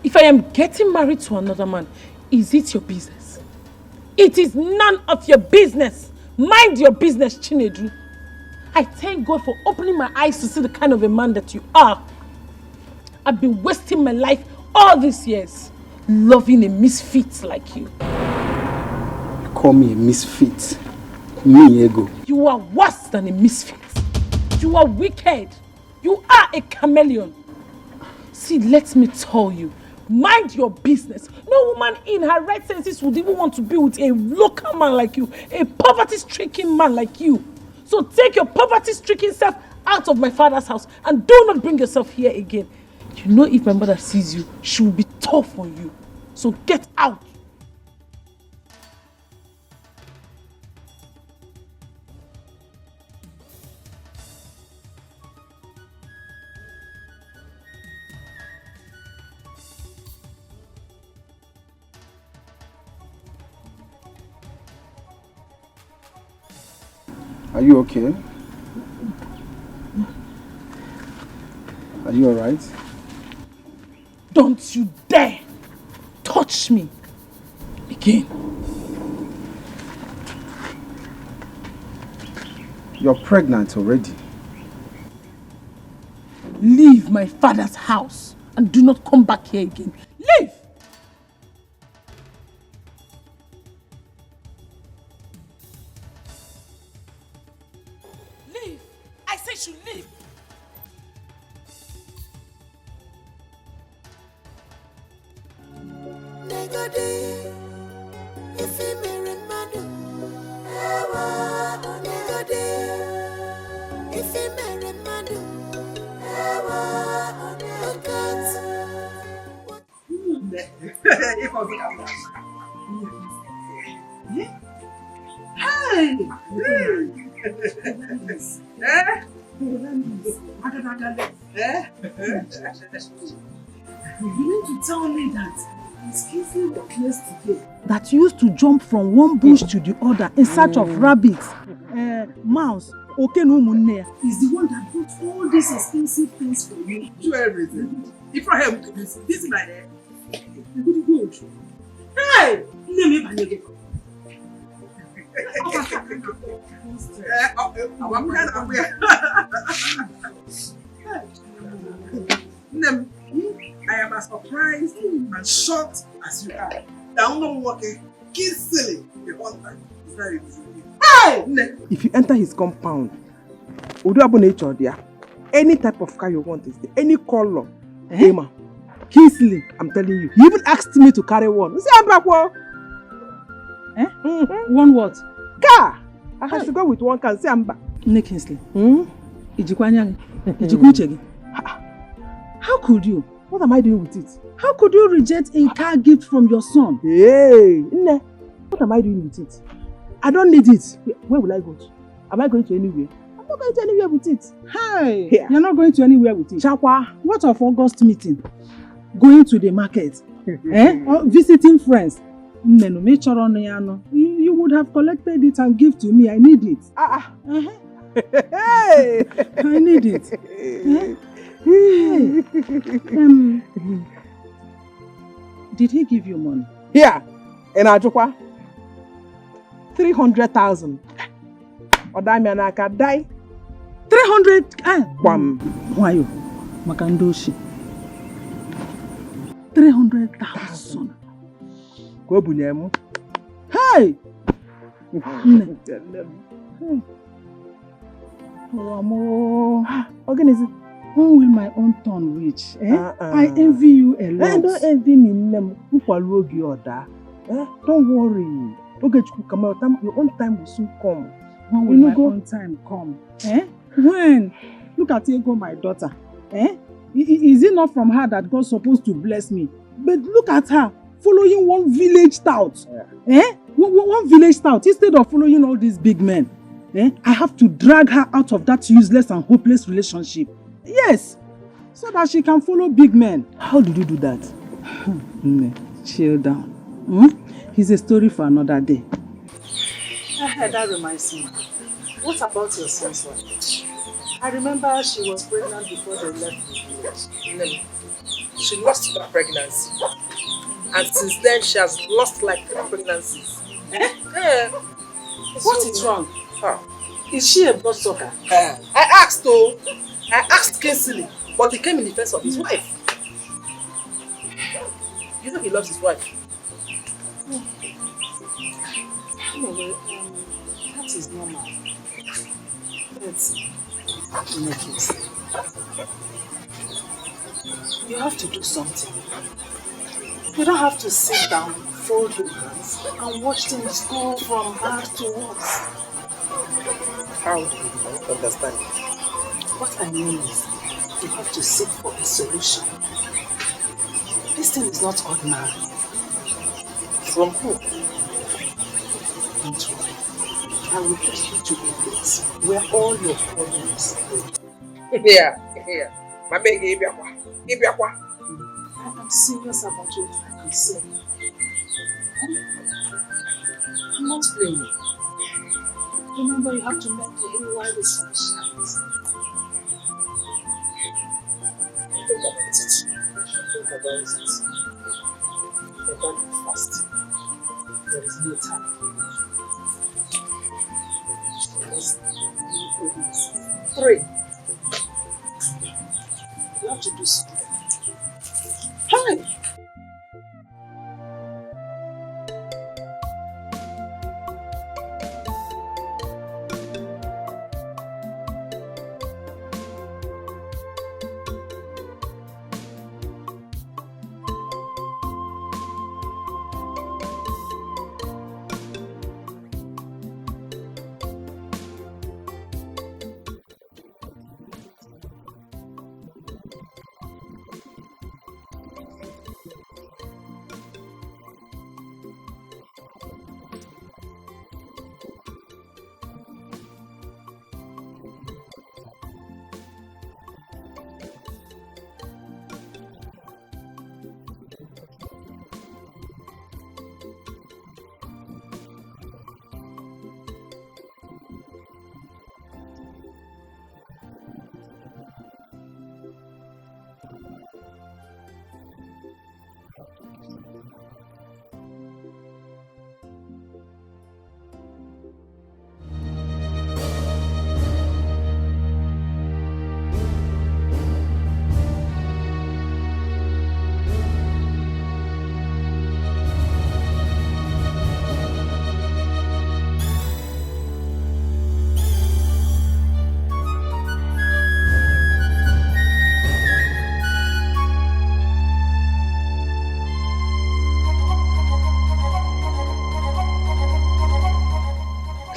If I am getting married to another man, is it your business? It is none of your business. Mind your business, Chinedu. I thank God for opening my eyes to see the kind of a man that you are. I've been wasting my life all these years loving a misfit like you. You call me a misfit? Me, ego. You are worse than a misfit. You are wicked. You are a chameleon. See, let me tell you, mind your business. No woman in her right senses would even want to be with a local man like you, a poverty-stricken man like you. So take your poverty-stricken self out of my father's house and do not bring yourself here again. You know, if my mother sees you, she will be tough on you. So get out. Are you okay? Are you alright? Don't you dare touch me again. You're pregnant already. Leave my father's house and do not come back here again. Leave! Leave! I said you leave! Negode, if you marry Madu, Negode, if you marry Madu, look at. Hey! You mean to tell me that Miss Kingsley was yesterday? That used to jump from one bush to the other in search of rabbits, mouse, Is the one that bought all these expensive things for you. Do everything. If I have this is my head. Good. Hey! I am as surprised and shocked as you are. I'm not working silly the whole time. It's very easy. Hey! If you enter his compound, any type of car you want is there, any color. Hey, ma. Kingsley, I'm telling you. He even asked me to carry one. See, I'm back. One what? Car. I have to go with one car. See, I'm back. Kingsley. How could you? What am I doing with it? How could you reject a car gift from your son? Hey, what am I doing with it? I don't need it. Where will I go to? Am I going to anywhere? I'm not going to anywhere with it. Hey, yeah. You're not going to anywhere with it. Chakwa. What of August meeting? Going to the market? Or visiting friends? You would have collected it and give to me. I need it. Hey. I need it. Hey. Did he give you money? Yeah. In Ajukwa. 300,000. Odamiana can die. 300? Why you? Makandoshi. 300,000. Go bunyemu. Hey! Organism. When will my own turn reach? I envy you a lot. Don't envy me. Don't worry. Your own time will soon come. When will my own time come? When? Look at Ego, my daughter. Is it not from her that God's supposed to bless me? But look at her, following one village tout. One village tout instead of following all these big men. I have to drag her out of that useless and hopeless relationship. Yes, so that she can follow big men. How did you do that? Chill down. It's a story for another day. That reminds me. What about your son's wife? I remember she was pregnant before they left the village. No. She lost that pregnancy. And since then, she has lost like 3 pregnancies. Eh? Yeah. What is wrong? Huh. Is she a bloodsucker? I asked Kingsley, but he came in defense of his wife. You know he loves his wife. Anyway, that is normal. But in a case, you have to do something. You don't have to sit down, fold your hands, and watch things go from bad to worse. How do you understand? What I mean is, you have to seek for a solution. This thing is not ordinary. From who? Don't worry. I will take you to a place where all your problems are. Here. Mama, give me I am serious about what I am saying. I'm not playing. Remember, you have to make the hay while the sun shines. Think about it. Think about it. You're going to be fast. There is no time. Just 3. You have to do something. Hi!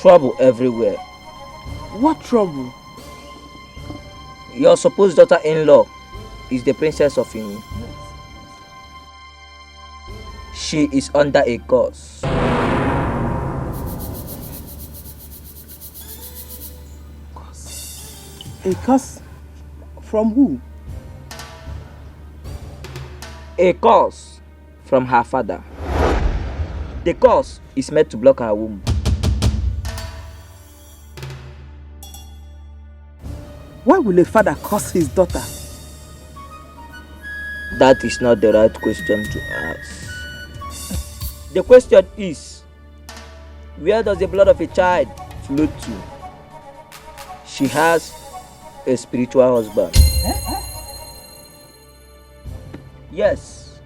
Trouble everywhere. What trouble? Your supposed daughter-in-law is the princess of Inu. She is under a curse. A curse? From who? A curse from her father. The curse is meant to block her womb. Why will a father curse his daughter? That is not the right question to ask. The question is, where does the blood of a child flow to? She has a spiritual husband. Yes.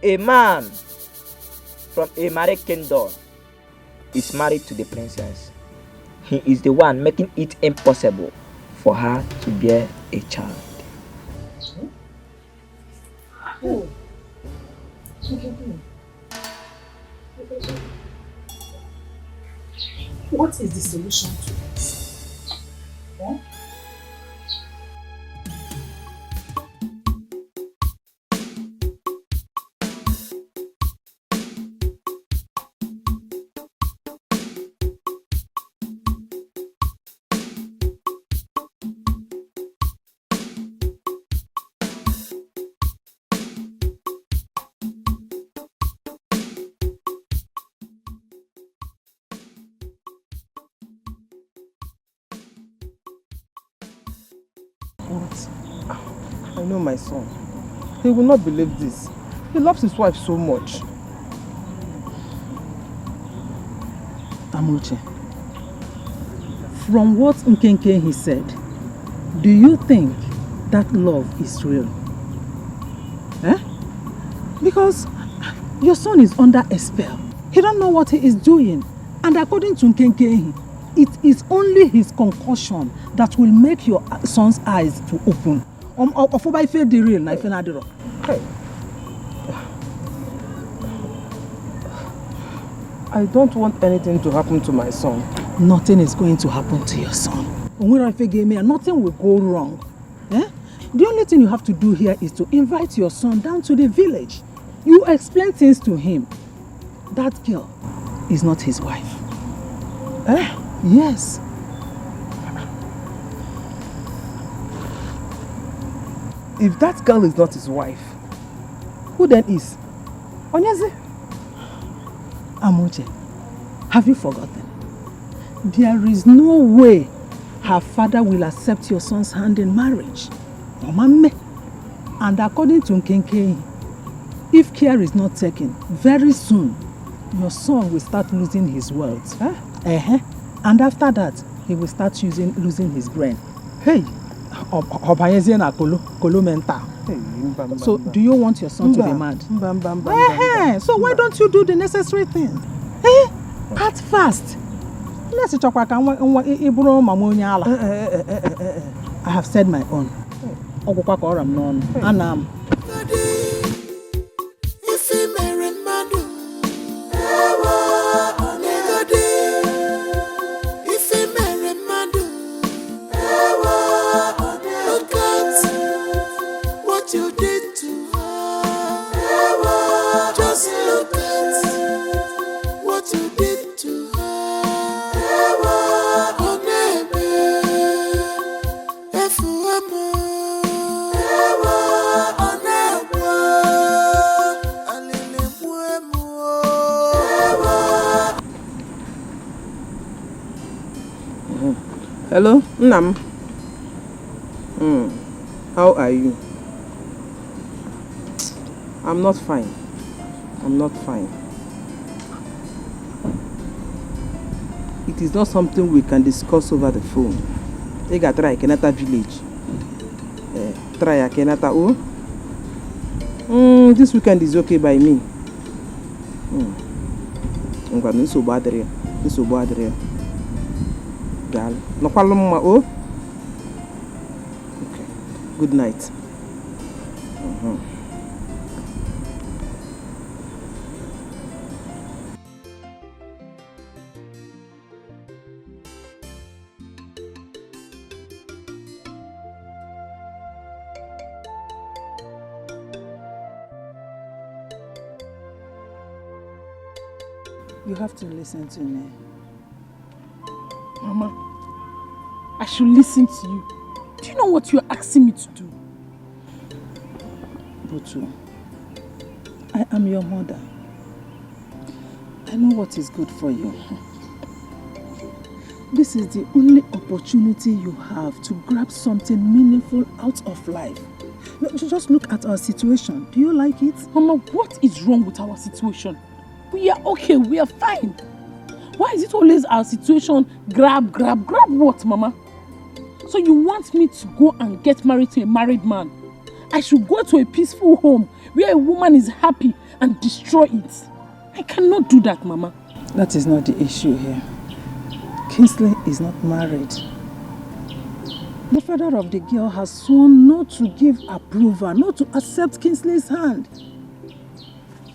A man from a married kingdom is married to the princess. He is the one making it impossible for her to bear a child. Oh. What is the solution to this? Yeah? What? I know my son. He will not believe this. He loves his wife so much. Amuche, from what Nkenke he said, do you think that love is real? Eh? Because your son is under a spell. He don't know what he is doing. And according to Nkenke, it is only his concussion that will make your son's eyes to open. Hey. I don't want anything to happen to my son. Nothing is going to happen to your son. Nothing will go wrong. Eh? The only thing you have to do here is to invite your son down to the village. You explain things to him. That girl is not his wife. Eh? Yes. If that girl is not his wife, who then is? Onyeze? Amuche, have you forgotten? There is no way her father will accept your son's hand in marriage. And according to Nkenke, if care is not taken, very soon your son will start losing his wealth. And after that, he will start losing his brain. Hey! So, do you want your son to be mad? So why don't you do the necessary things? Act fast. I have said my own. Anam. Hello, Nam. How are you? I'm not fine. I'm not fine. It is not something we can discuss over the phone. You gotta try Kenata village. Try Kenata. This weekend is okay by me. I'm going to bad area. This is bad area. No problem, okay. Good night. You have to listen to me. Mama, I should listen to you. Do you know what you're asking me to do? Butu, I am your mother. I know what is good for you. This is the only opportunity you have to grab something meaningful out of life. Just look at our situation. Do you like it? Mama, what is wrong with our situation? We are okay, we are fine. Why is it always our situation grab what, Mama? So you want me to go and get married to a married man? I should go to a peaceful home where a woman is happy and destroy it. I cannot do that, Mama. That is not the issue here. Kingsley is not married. The father of the girl has sworn not to give approval, not to accept Kingsley's hand.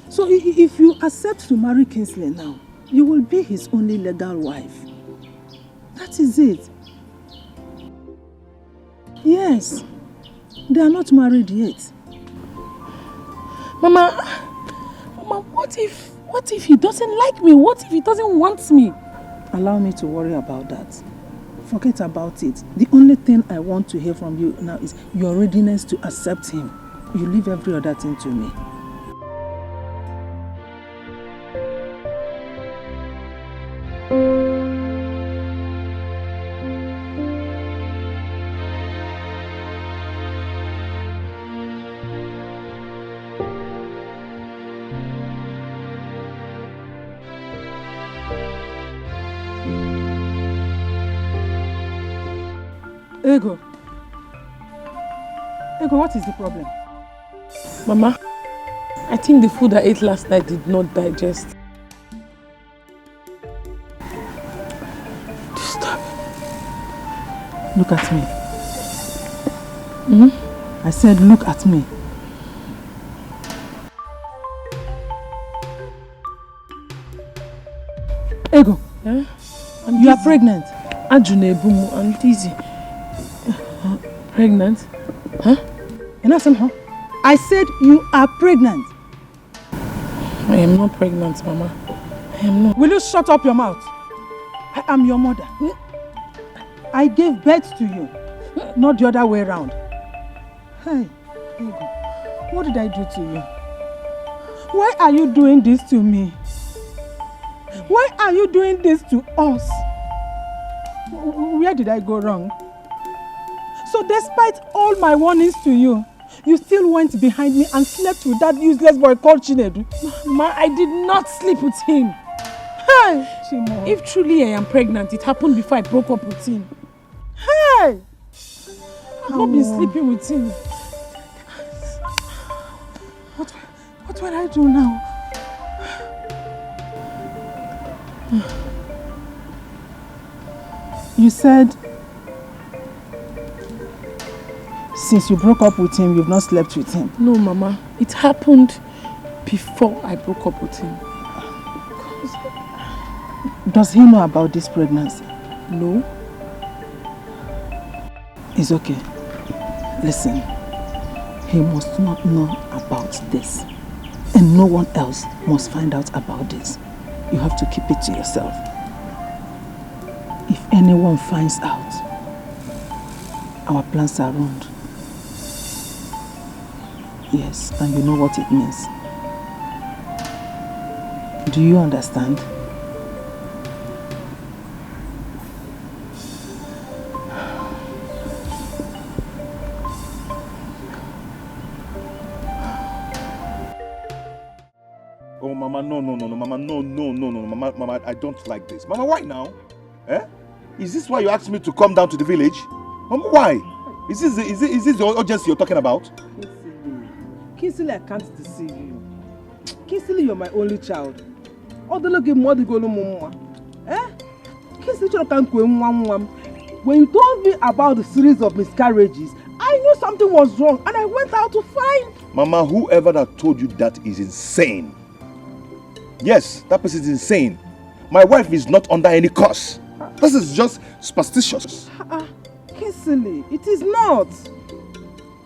So if you accept to marry Kingsley now, you will be his only legal wife. That is it. Yes, they are not married yet. Mama, what if he doesn't like me? What if he doesn't want me? Allow me to worry about that. Forget about it. The only thing I want to hear from you now is your readiness to accept him. You leave every other thing to me. Ego. Ego, what is the problem? Mama, I think the food I ate last night did not digest. Stop. Look at me. I said, look at me. Ego, you are pregnant. Ajunebumu, I'm dizzy. Pregnant? Huh? You're not saying, huh? I said you are pregnant. I am not pregnant, Mama. I am not. Will you shut up your mouth? I am your mother. I gave birth to you, not the other way around. Hey, Ego, what did I do to you? Why are you doing this to me? Why are you doing this to us? Where did I go wrong? So despite all my warnings to you, you still went behind me and slept with that useless boy called Chinedu. Ma, I did not sleep with him. Hey, Chimo. If truly I am pregnant, it happened before I broke up with him. Hey! I've not been sleeping with him. What will I do now? You said since you broke up with him, you've not slept with him. No, Mama. It happened before I broke up with him. Does he know about this pregnancy? No. It's okay. Listen, he must not know about this. And no one else must find out about this. You have to keep it to yourself. If anyone finds out, our plans are ruined. Yes, and you know what it means. Do you understand? Oh, Mama, no, Mama, no, Mama, I don't like this. Mama, why now? Eh? Is this why you asked me to come down to the village? Mama, why? Is this the urgency you're talking about? Kinsley, I can't deceive you. Kinsley, you're my only child. Kinsley, when you told me about the series of miscarriages, I knew something was wrong and I went out to find. Mama, whoever that told you that is insane. Yes, that person is insane. My wife is not under any curse. This is just superstitious. Kinsley, it is not.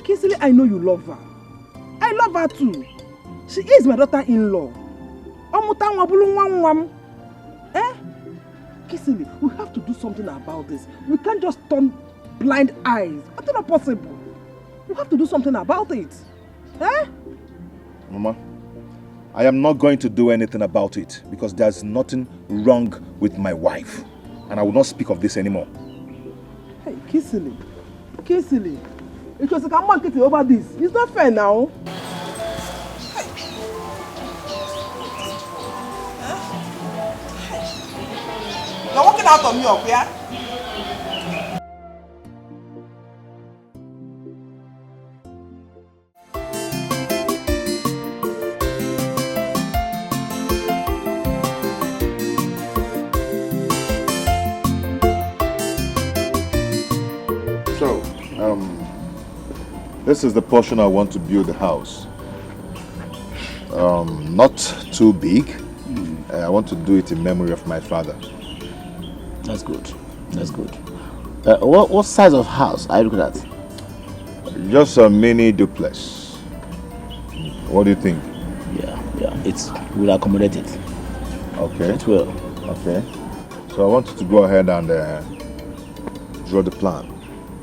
Kinsley, I know you love her. I love her too. She is my daughter-in-law. Eh? Kinsley, we have to do something about this. We can't just turn blind eyes. That's not possible. We have to do something about it. Eh? Mama, I am not going to do anything about it because there's nothing wrong with my wife. And I will not speak of this anymore. Hey, Kinsley, it was a come over this. It's not fair now. You're walking out on me up, yeah? So, this is the portion I want to build the house. Not too big. I want to do it in memory of my father. That's good. That's good. What size of house are you looking at? Just a mini duplex. What do you think? Yeah. It will accommodate it. Okay. It will. Okay. So I want you to go ahead and draw the plan.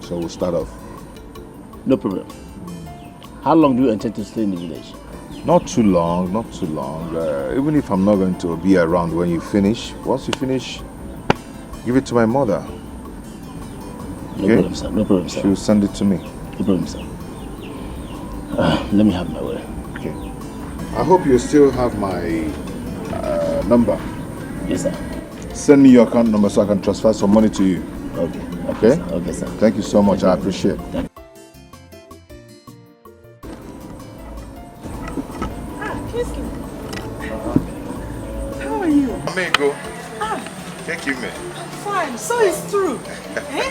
So we'll start off. No problem. How long do you intend to stay in the village? Not too long. Even if I'm not going to be around when you finish, once you finish, give it to my mother. No problem, sir. No problem, sir. She'll send it to me. No problem, sir. Let me have my way. Okay. I hope you still have my number. Yes, sir. Send me your account number so I can transfer some money to you. Okay. Okay? Okay, sir. Thank you so much. I appreciate it. How are you? Amigo. Thank you, man. Fine. So it's true. Eh?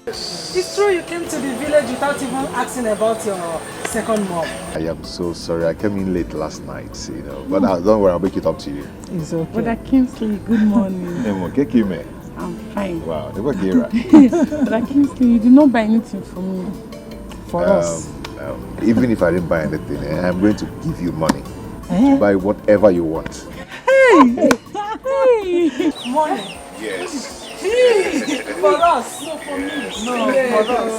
It's true you came to the village without even asking about your second mom. I am so sorry. I came in late last night, But don't worry, I'll make it up to you. It's okay. Brother Kingsley, good morning. Thank you, man. I'm fine. Wow, they were Gira. Brother Kingsley, you did not buy anything for me. For us. Even if I didn't buy anything, I'm going to give you money Eh? to buy whatever you want. Hey! Hey! Money. Yes. For us. No, for me. No, for us.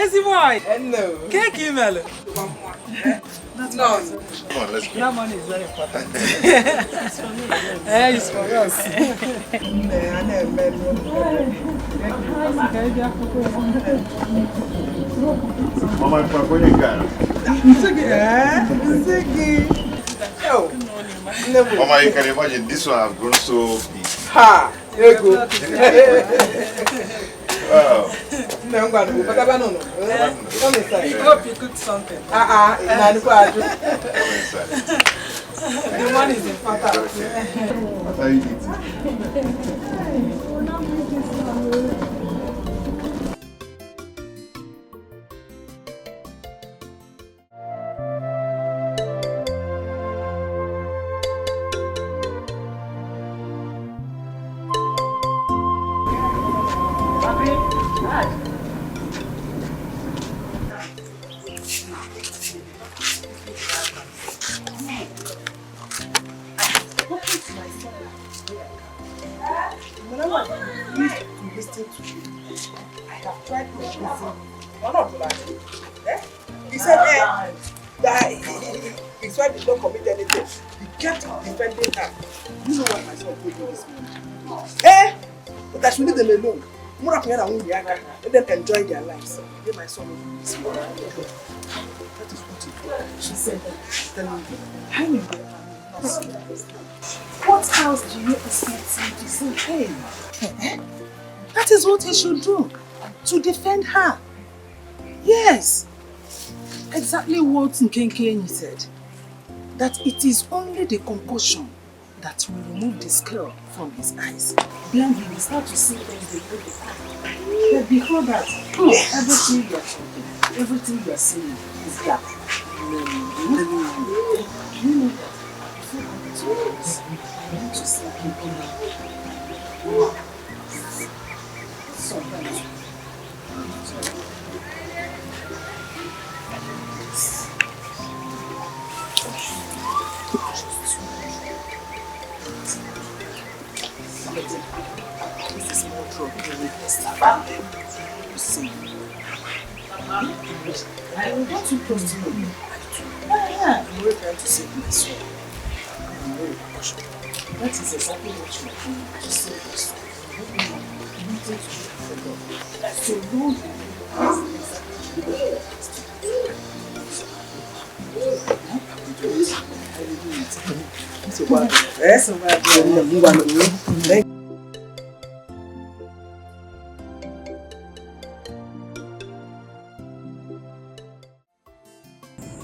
Easy boy. Hello. Cake email. That's no. Come on, let's go. That money is very important. It's for me. It's for us. Mama, I'm going to go. Mama, you can imagine this one has grown so big. Ha! Here you go. Wow. No, I'm going to go. But I don't know. Come inside. I hope you cooked something. The one is important. What are you eating? Whenever I used to listen to you, I have tried to listen. One of them, he said that his wife did not commit anything. He kept defending her. You know what my son told you this morning? But I should leave them alone. More of them let them enjoy their lives. Let my son know this morning. That is what he told. She said, telling me, I know what else do you expect him to say? Hey, that is what he should do, to defend her. Yes, exactly what Nkenkenyi said, that it is only the concussion that will remove the scale from his eyes. Then he will start to see things the way they are. But before that, everything you are talking, everything you are saying is that. You know that. I want to see people now. Sometimes. This is more trouble with you see. I want to close to you. I'm really trying to save my soul. That is exactly what you are doing, to save your soul. You need to forget. So Lord,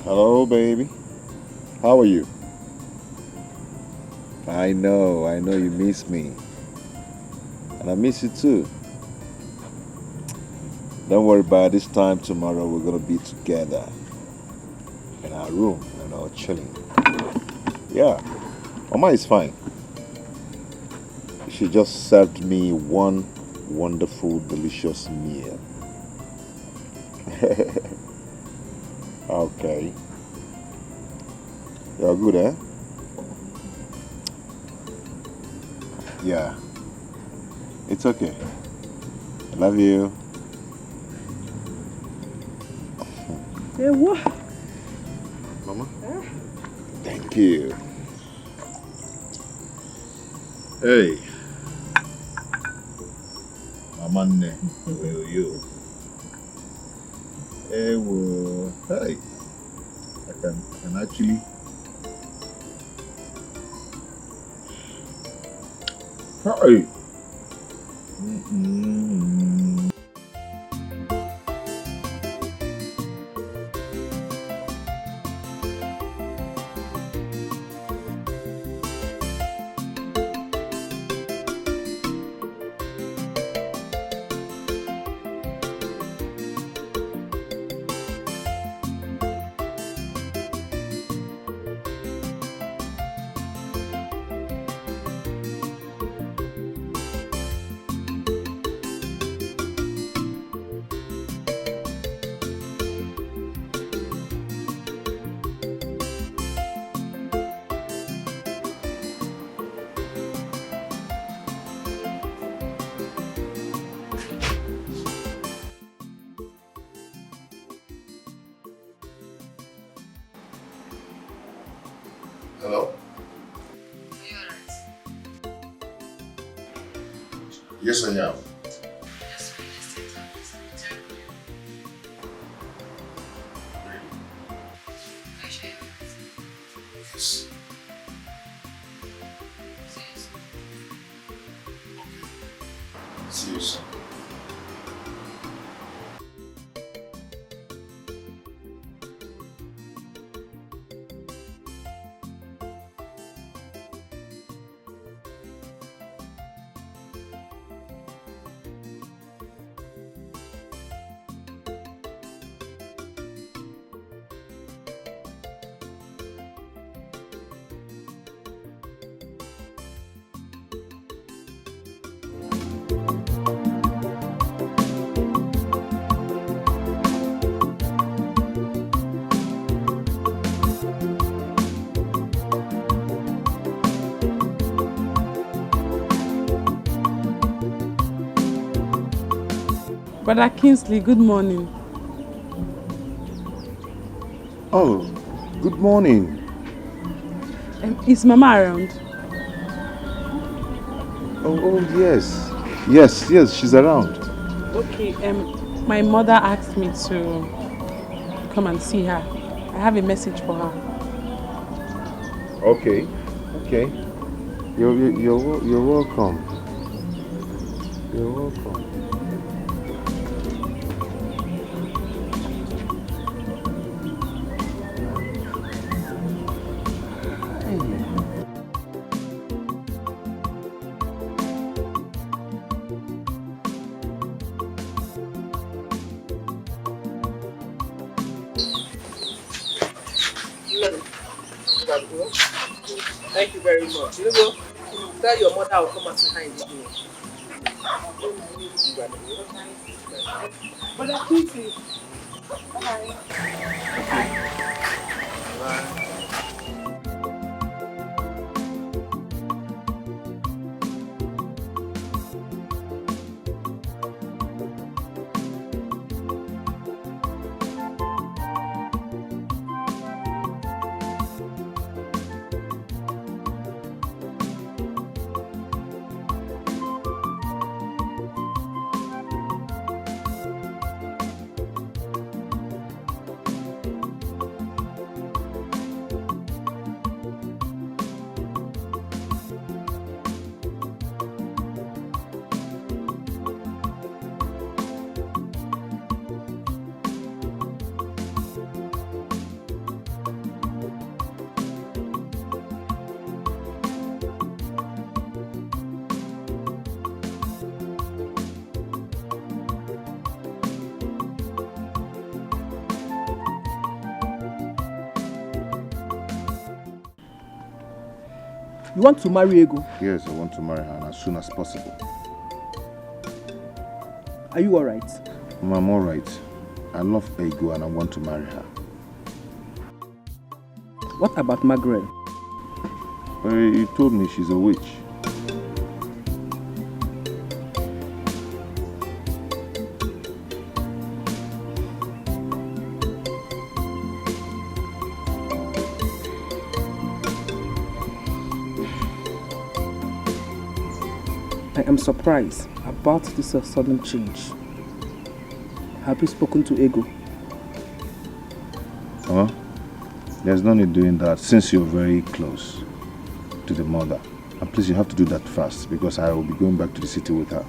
Hello, baby. How are you? I know you miss me. And I miss you too. Don't worry about it. This time tomorrow we're gonna be together in our room, chilling. Yeah, Mama is fine. She just served me one wonderful, delicious meal. Okay. You're good, eh? Yeah. It's okay. I love you. Hey, what? Mama? Thank you. Hey. Mama, where are you? Hey, well, hey. I can actually. Hey. Hello? Yes, I am. Yes. See you soon. Brother Kingsley, good morning. Oh, good morning. Is Mama around? Oh, yes. Yes, she's around. Okay, my mother asked me to come and see her. I have a message for her. Okay. You're welcome. You're welcome. Thank you very much. You know, tell your mother I'll come and say hi in the evening. Brother Kingsley. You want to marry Ego? Yes, I want to marry her as soon as possible. Are you alright? I'm alright. I love Ego and I want to marry her. What about Margaret? You told me she's a witch. I am surprised about this sudden change. Have you spoken to Ego? Huh? There's no need doing that since you're very close to the mother. And please, you have to do that fast because I will be going back to the city with her.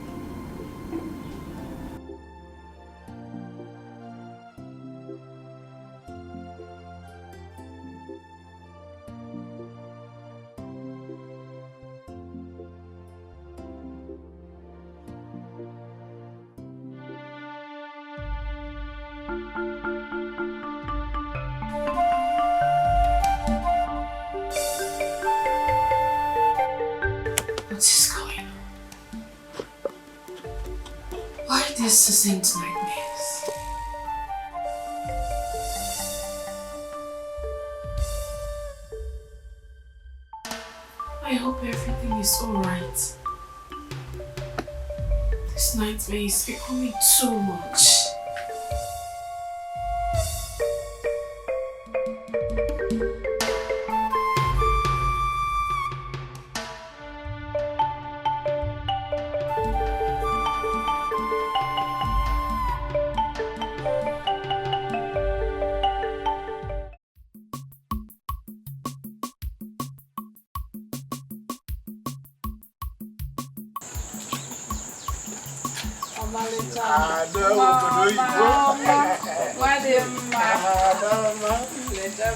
is going on? Why these succinct nightmares? I hope everything is alright. This nightmare is becoming too much.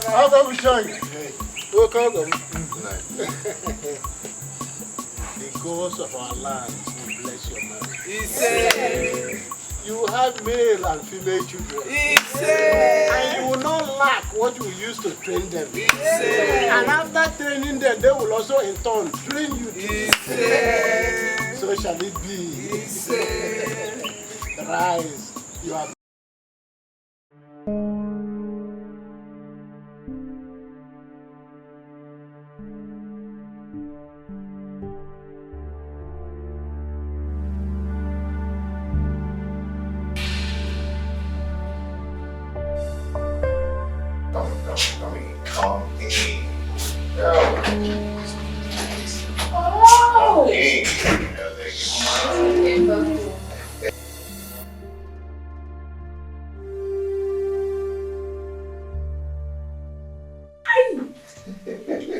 How can we show you? Welcome. The gods of our land will bless your marriage. You will have male and female children. And you will not lack what you used to train them. And after training them, they will also in turn train you too. So shall it be. Rise. You are come in. Oh! In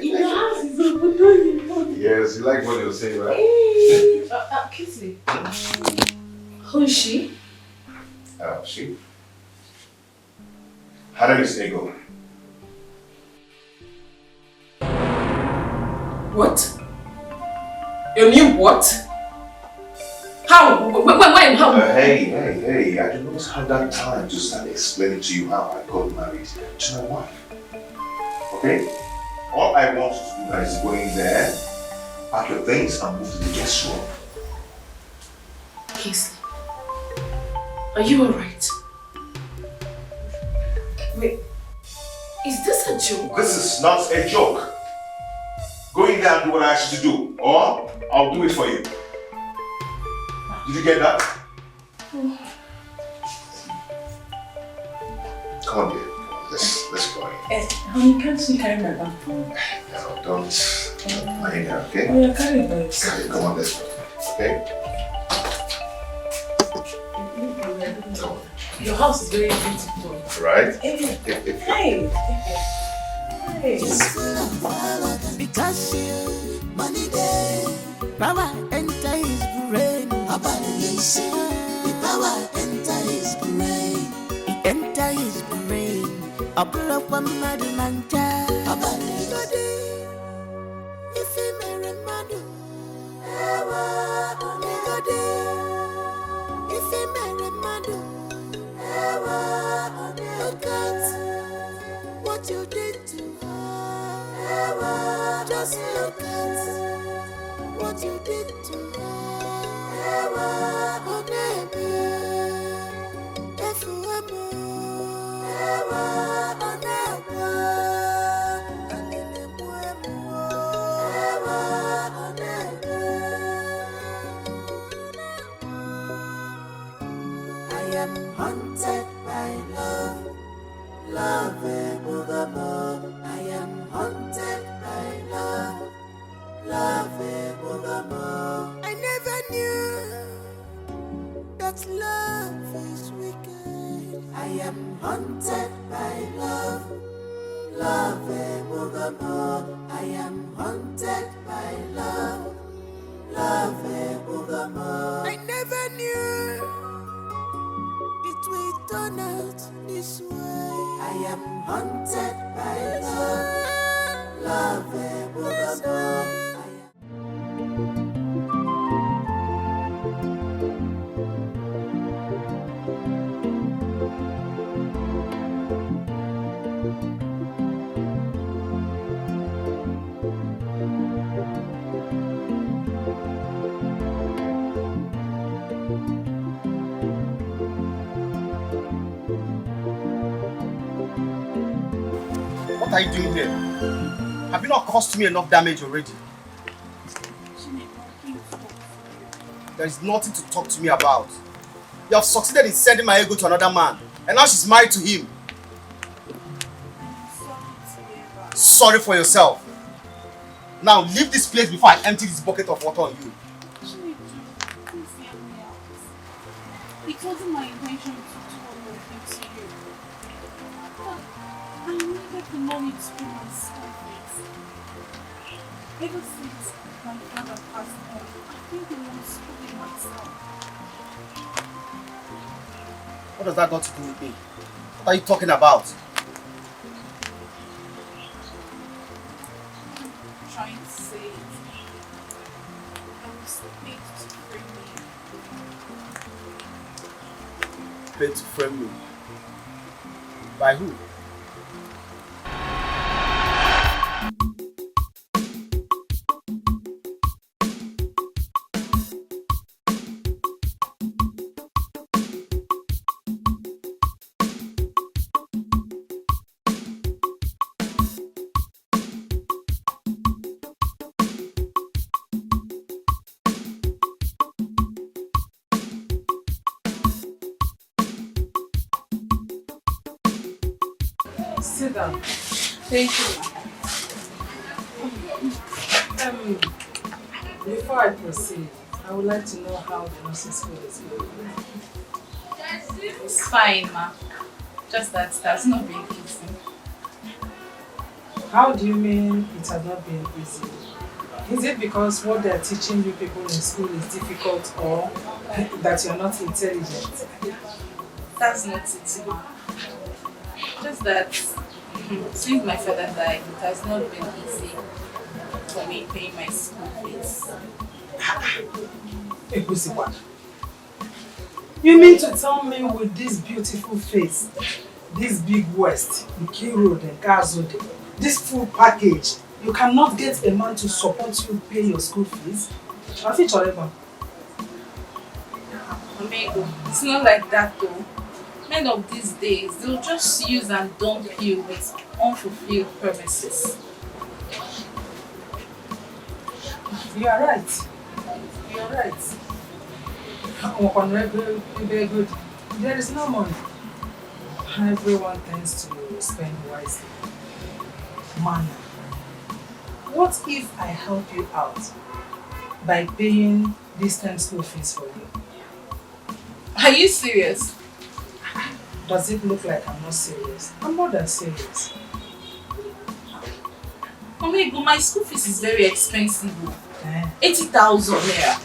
your house is open. Yes, you like what you're saying, right? Hey, Kingsley. Who is she? She. Her name is Ego. What? Your name what? How? When? How? Hey, I do not have that time to start explaining to you how I got married to my wife. Okay? All I want you to do now is go in there, pack your things and move to the guest room. Kingsley, are you alright? Wait, is this a joke? This is not a joke. Go in there and do what I asked you to do, or I'll do it for you. Did you get that? Come on, dear. Let's go in. Honey, can't you carry my bag for me? No, don't mind her, okay? Oh, yeah, carry it. Carry it. Come on, let's go. Okay? Your house is very beautiful. Right? Hey. Because you money day, power enter his brain. The power enter his brain. It enter his brain. A pull up one mother man child. If he marry madu, if he marry madu, look at what you did to her. Just look at what you did to her. Oh, baby, if you I am haunted by love, love evermore. I am haunted by love, love evermore. I never knew that love is wicked. I am haunted by love, love evermore. I am haunted by love, love evermore. I never knew it will turn out this way. I am haunted by love, love evermore. are you doing here? Have you not caused me enough damage already? There is nothing to talk to me about. You have succeeded in sending my ego to another man, and now she's married to him. Sorry for yourself. Now leave this place before I empty this bucket of water on you. It wasn't my intention to do all of it to you. But I needed the money to pay my school fees. Ever since my father passed on, I've been the one schooling myself. What does that got to do with me? What are you talking about? I'm trying to say it. I was paid to free me. Paid to frame me. By who? Sit down. Thank you. Before I proceed, I would like to know how the nursing school is going. It's fine, ma. Just that it has not been easy. How do you mean it has not been easy? Is it because what they are teaching you people in school is difficult, or that you are not intelligent? That's not it, ma. Just that since my father died, it has not been easy for me paying my school fees. You mean to tell me with this beautiful face, this big waist, the key road and Gazode, this full package, you cannot get a man to support you pay your school fees? I feel forever. Amigo, it's not like that though. Men of these days, they'll just use and dump you with unfulfilled promises. You are right. You are right. Very good. There is no money. Everyone tends to spend wisely. Man, what if I help you out by paying this time school fees for you? Are you serious? Does it look like I'm not serious? I'm more than serious. Amigo, my school fees is very expensive. 80,000 naira.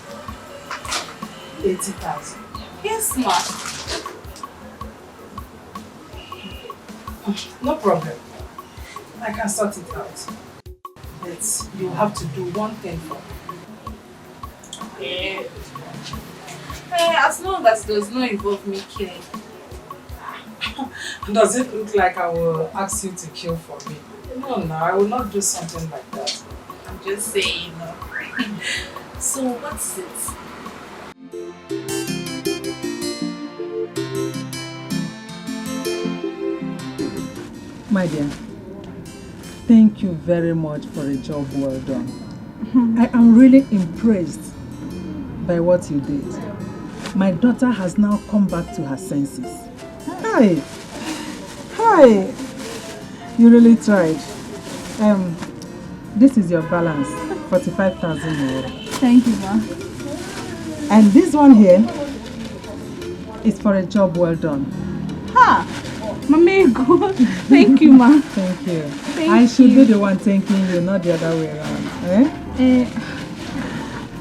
80,000? Yes, ma. No problem. I can sort it out. But you have to do one thing for me. As long as does not involve me killing. Does it look like I will ask you to kill for me? No, I will not do something like that. I'm just saying. So what's it? My dear, thank you very much for a job well done. I am really impressed by what you did. My daughter has now come back to her senses. Hi! Hi! You really tried. This is your balance, 45,000 naira. Thank you, ma. And this one here is for a job well done. Ha! Mamigo, thank you, ma. Thank you. Thank I should you. be the one thanking you, not the other way around.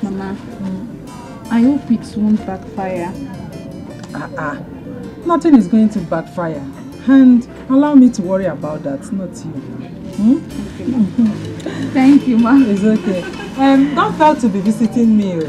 Mama, I hope it won't backfire. Nothing is going to backfire. And allow me to worry about that, not you. Thank you, ma. It's okay. Don't fail to be visiting me.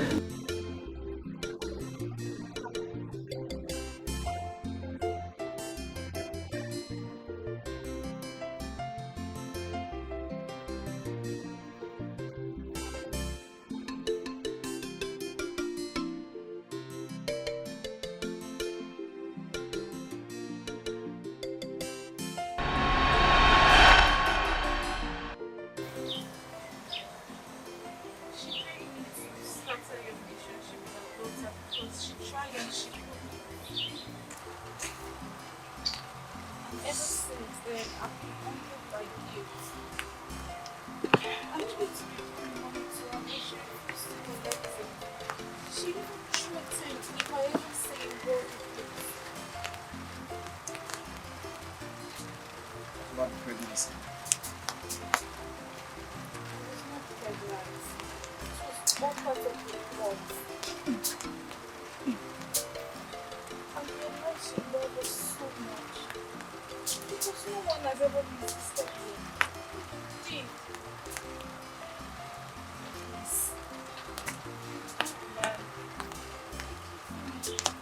I need to be money to her. She even threatened if I ever say a word with it. About the pregnancy. I was not pregnant. It was all part of the plot. I realized she loved us so much. Because no one has ever resisted me. Please. Please.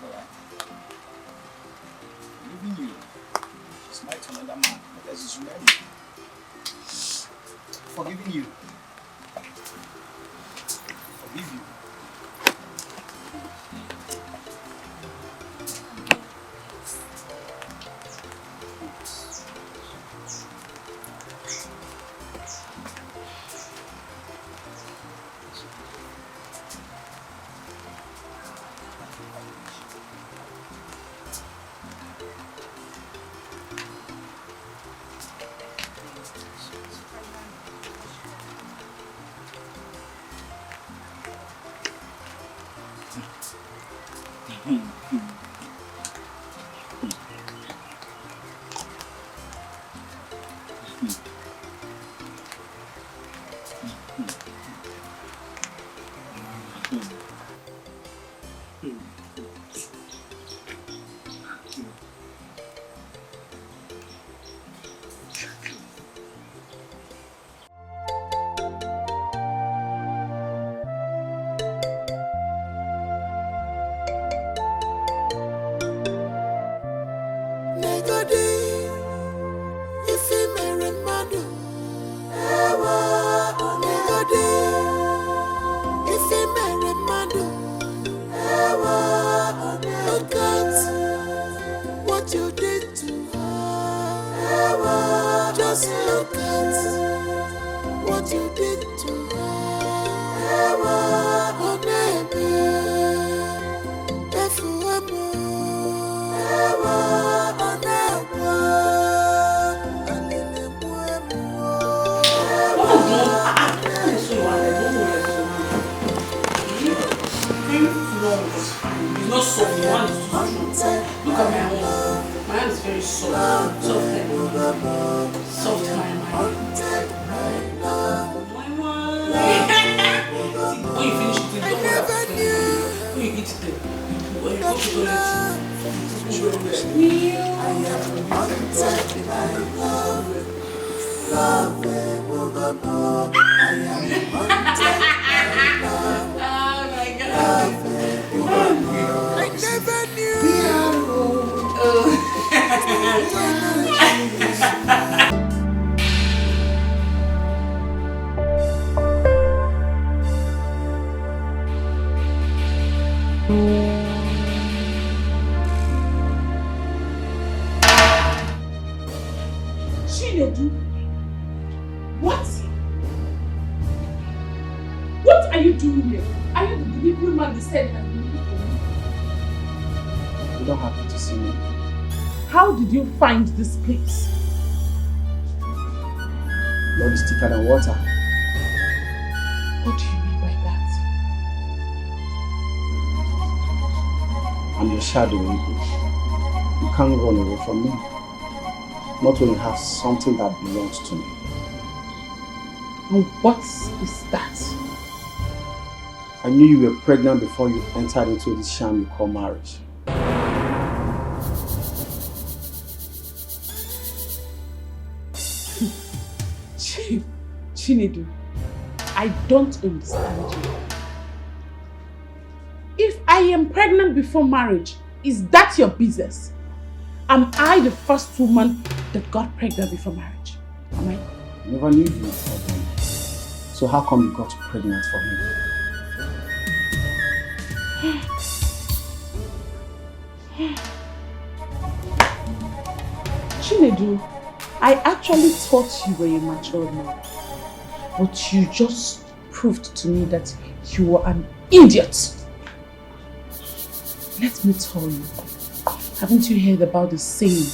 Man. Leaving you. She's married to another man. Because she's married. Forgiving you. Forgive you. Look at what you did to her. Just look at what you did to her. Oh, baby, if you were more, oh, never. It's not soft, the one is too strong. Look at my hand. My hand is very soft. Soft hand. Soft hand. See, when you finish eating, don't worry about it. When you eat it, when you go to the I never knew. Chinedu, what? What are you doing here? Are you the delivery man they said has been looking for me? You don't have to see me. How did you find this place? Blood is thicker than water. What do you mean by that? I'm your shadow, Igwe. You can't run away from me. Not when you have something that belongs to me. And what is that? I knew you were pregnant before you entered into this sham you call marriage. Chinedu, I don't understand you. If I am pregnant before marriage, is that your business? Am I the first woman that got pregnant before marriage? Am I? I never knew you were pregnant. So how come you got pregnant for him? Chinedu, I actually thought you were a mature man. But you just proved to me that you are an idiot. Let me tell you, haven't you heard about the saying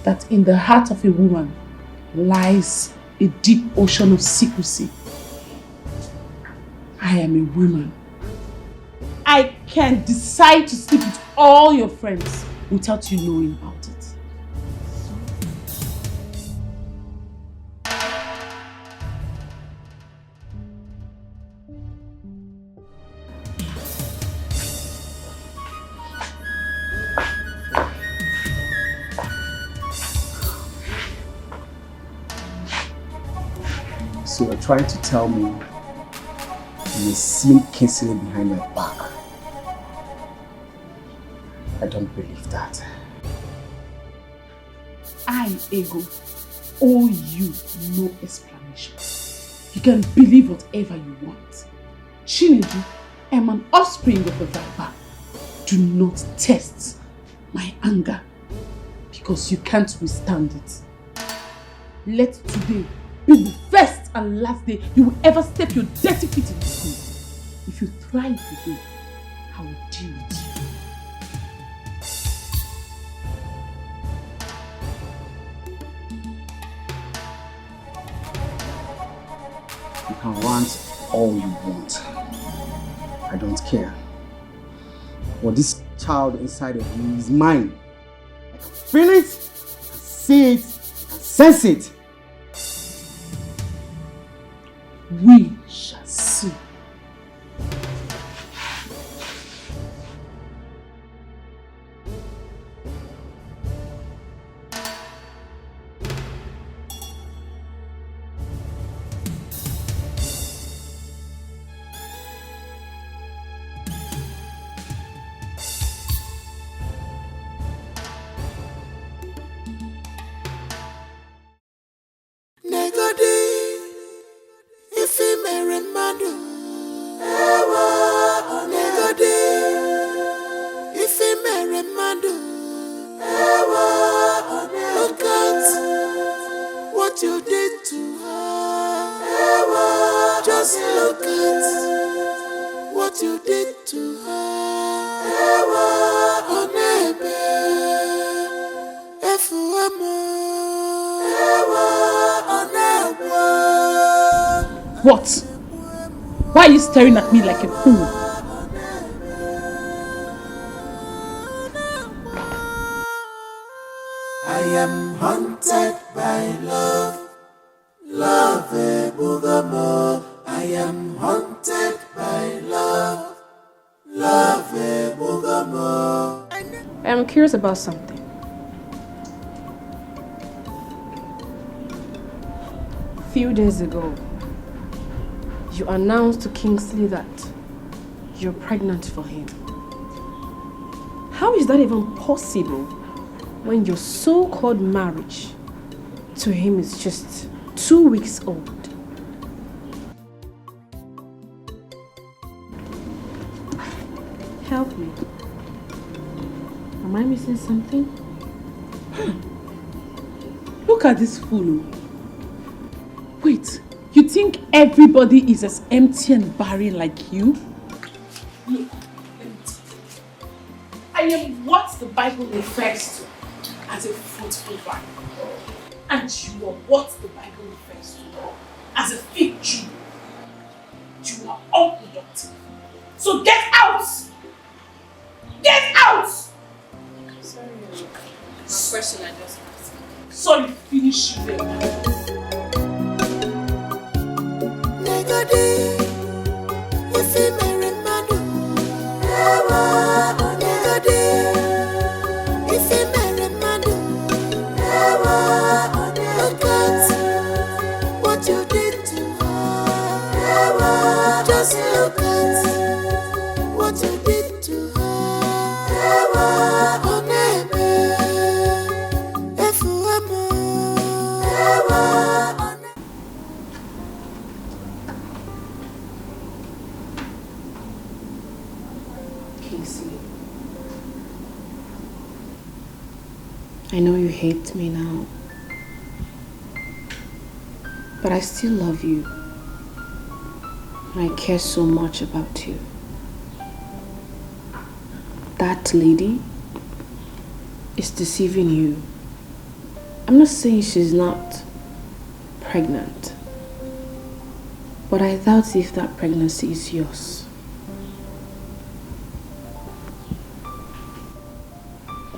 that in the heart of a woman lies a deep ocean of secrecy? I am a woman. I can decide to sleep with all your friends without you knowing about it. So you're trying to tell me you seen Kingsley behind my back? I don't believe that. I, Ego, owe you no explanation. You can believe whatever you want. Chinedu, I am an offspring of a viper. Do not test my anger because you can't withstand it. Let today be the first and last day you will ever step your dirty feet in this room. If you thrive today, I will deal with you. You can rant all you want. I don't care. But this child inside of you is mine. I can feel it, I can see it, I can sense it. We shall see. What? Why are you staring at me like a fool? I am haunted by love, love Bugamo. I am haunted by love, love Bugamo. I'm curious about something. A few days ago, you announced to Kingsley that you're pregnant for him. How is that even possible when your so-called marriage to him is just 2 weeks old? Help me. Am I missing something? Look at this fool. Wait, you think everybody is as empty and barren like you? Look, let me tell you. I am what the Bible refers to as a fruitful vine. And you are what the Bible refers to as a fig tree. You are unproductive. So get out! Get out! Sorry, my question I just asked. Sorry, finish you there. Just look at what you did to Kingsley, I know you hate me now, But I still love you. And I care so much about you. That lady is deceiving you. I'm not saying she's not pregnant. But I doubt if that pregnancy is yours.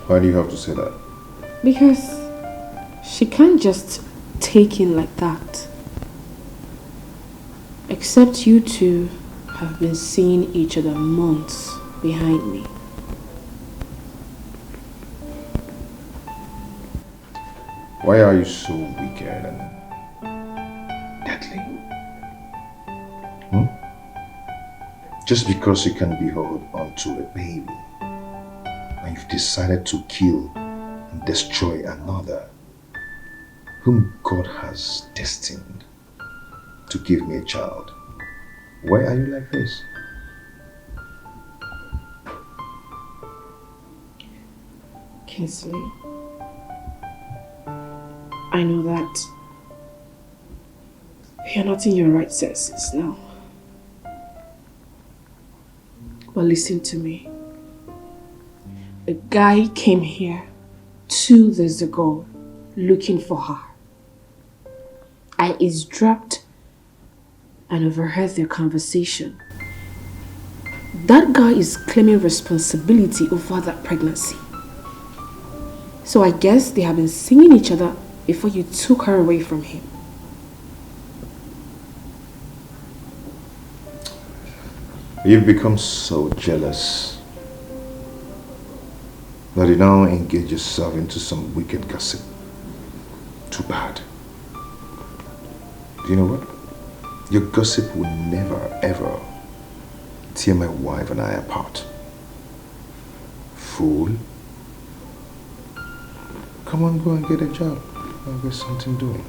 Why do you have to say that? Because she can't just take in like that. Except you two have been seeing each other months behind me. Why are you so wicked and deadly? Just because you can behold onto a baby and you've decided to kill and destroy another whom God has destined to give me a child. Why are you like this? Kinsley, I know that you're not in your right senses now. But listen to me. A guy came here 2 days ago looking for her. I eavesdropped and overheard their conversation. That guy is claiming responsibility over that pregnancy. So I guess they have been seeing each other before you took her away from him. You've become so jealous that you now engage yourself into some wicked gossip. Too bad. Do you know what? Your gossip will never ever tear my wife and I apart. Fool. Come on, go and get a job. I'll get something doing.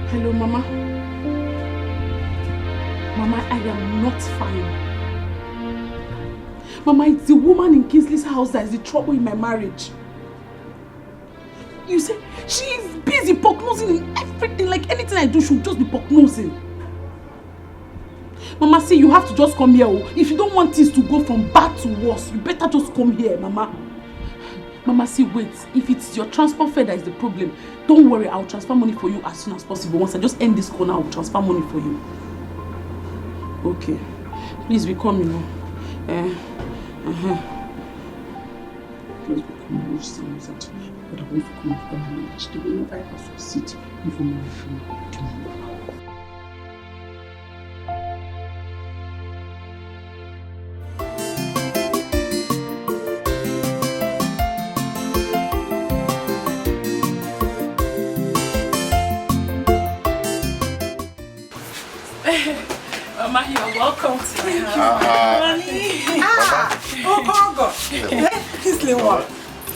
Hello, Mama. Mama, I am not fine. Mama, it's the woman in Kinsley's house that is the trouble in my marriage. You say she is busy prognosing in everything, like anything I do, she'll just be prognosing. Mama, see, you have to just come here. If you don't want things to go from bad to worse, you better just come here, Mama. Mama, see, wait. If it's your transport fare that is the problem, don't worry, I'll transfer money for you as soon as possible. Once I just end this corner, I'll transfer money for you. Okay. Please be coming now. Please be coming. Which time is that? But I want to come after my marriage. The way I have to sit before my phone. Mama, you're welcome to my house. Oh God. Kinsley, what?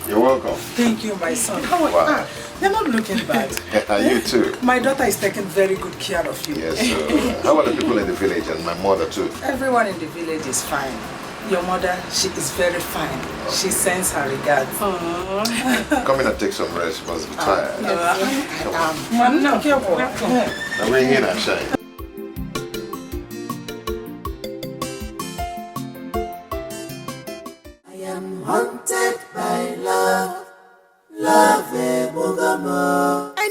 You're welcome. Thank you, my son. How are you? Wow. You're not looking bad. You too. My daughter is taking very good care of you. Yes, how are the people in the village and my mother too? Everyone in the village is fine. Your mother, she is very fine. She sends her regards. Come in and take some rest. You must be tired. No, careful. Now bring in and shine. Haunted by love, love, Bugamo. I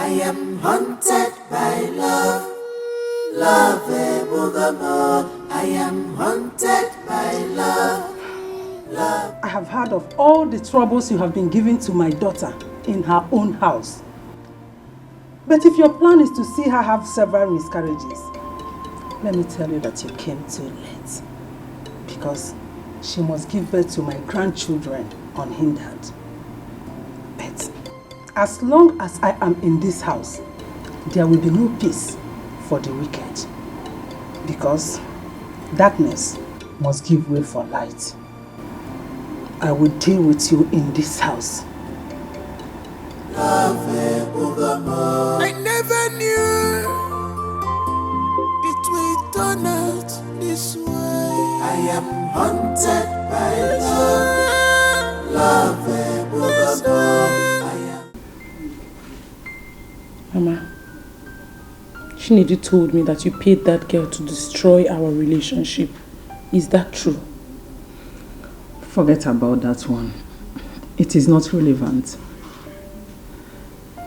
I am haunted by love. Love, I am haunted by love. Love. I have heard of all the troubles you have been giving to my daughter in her own house. But if your plan is to see her have several miscarriages, let me tell you that you came too late. Because she must give birth to my grandchildren unhindered. But as long as I am in this house, there will be no peace for the wicked. Because darkness must give way for light. I will deal with you in this house. I never knew it will turn out this way. I am haunted by love. Mama, Chinedu told me that you paid that girl to destroy our relationship. Is that true? Forget about that one. It is not relevant.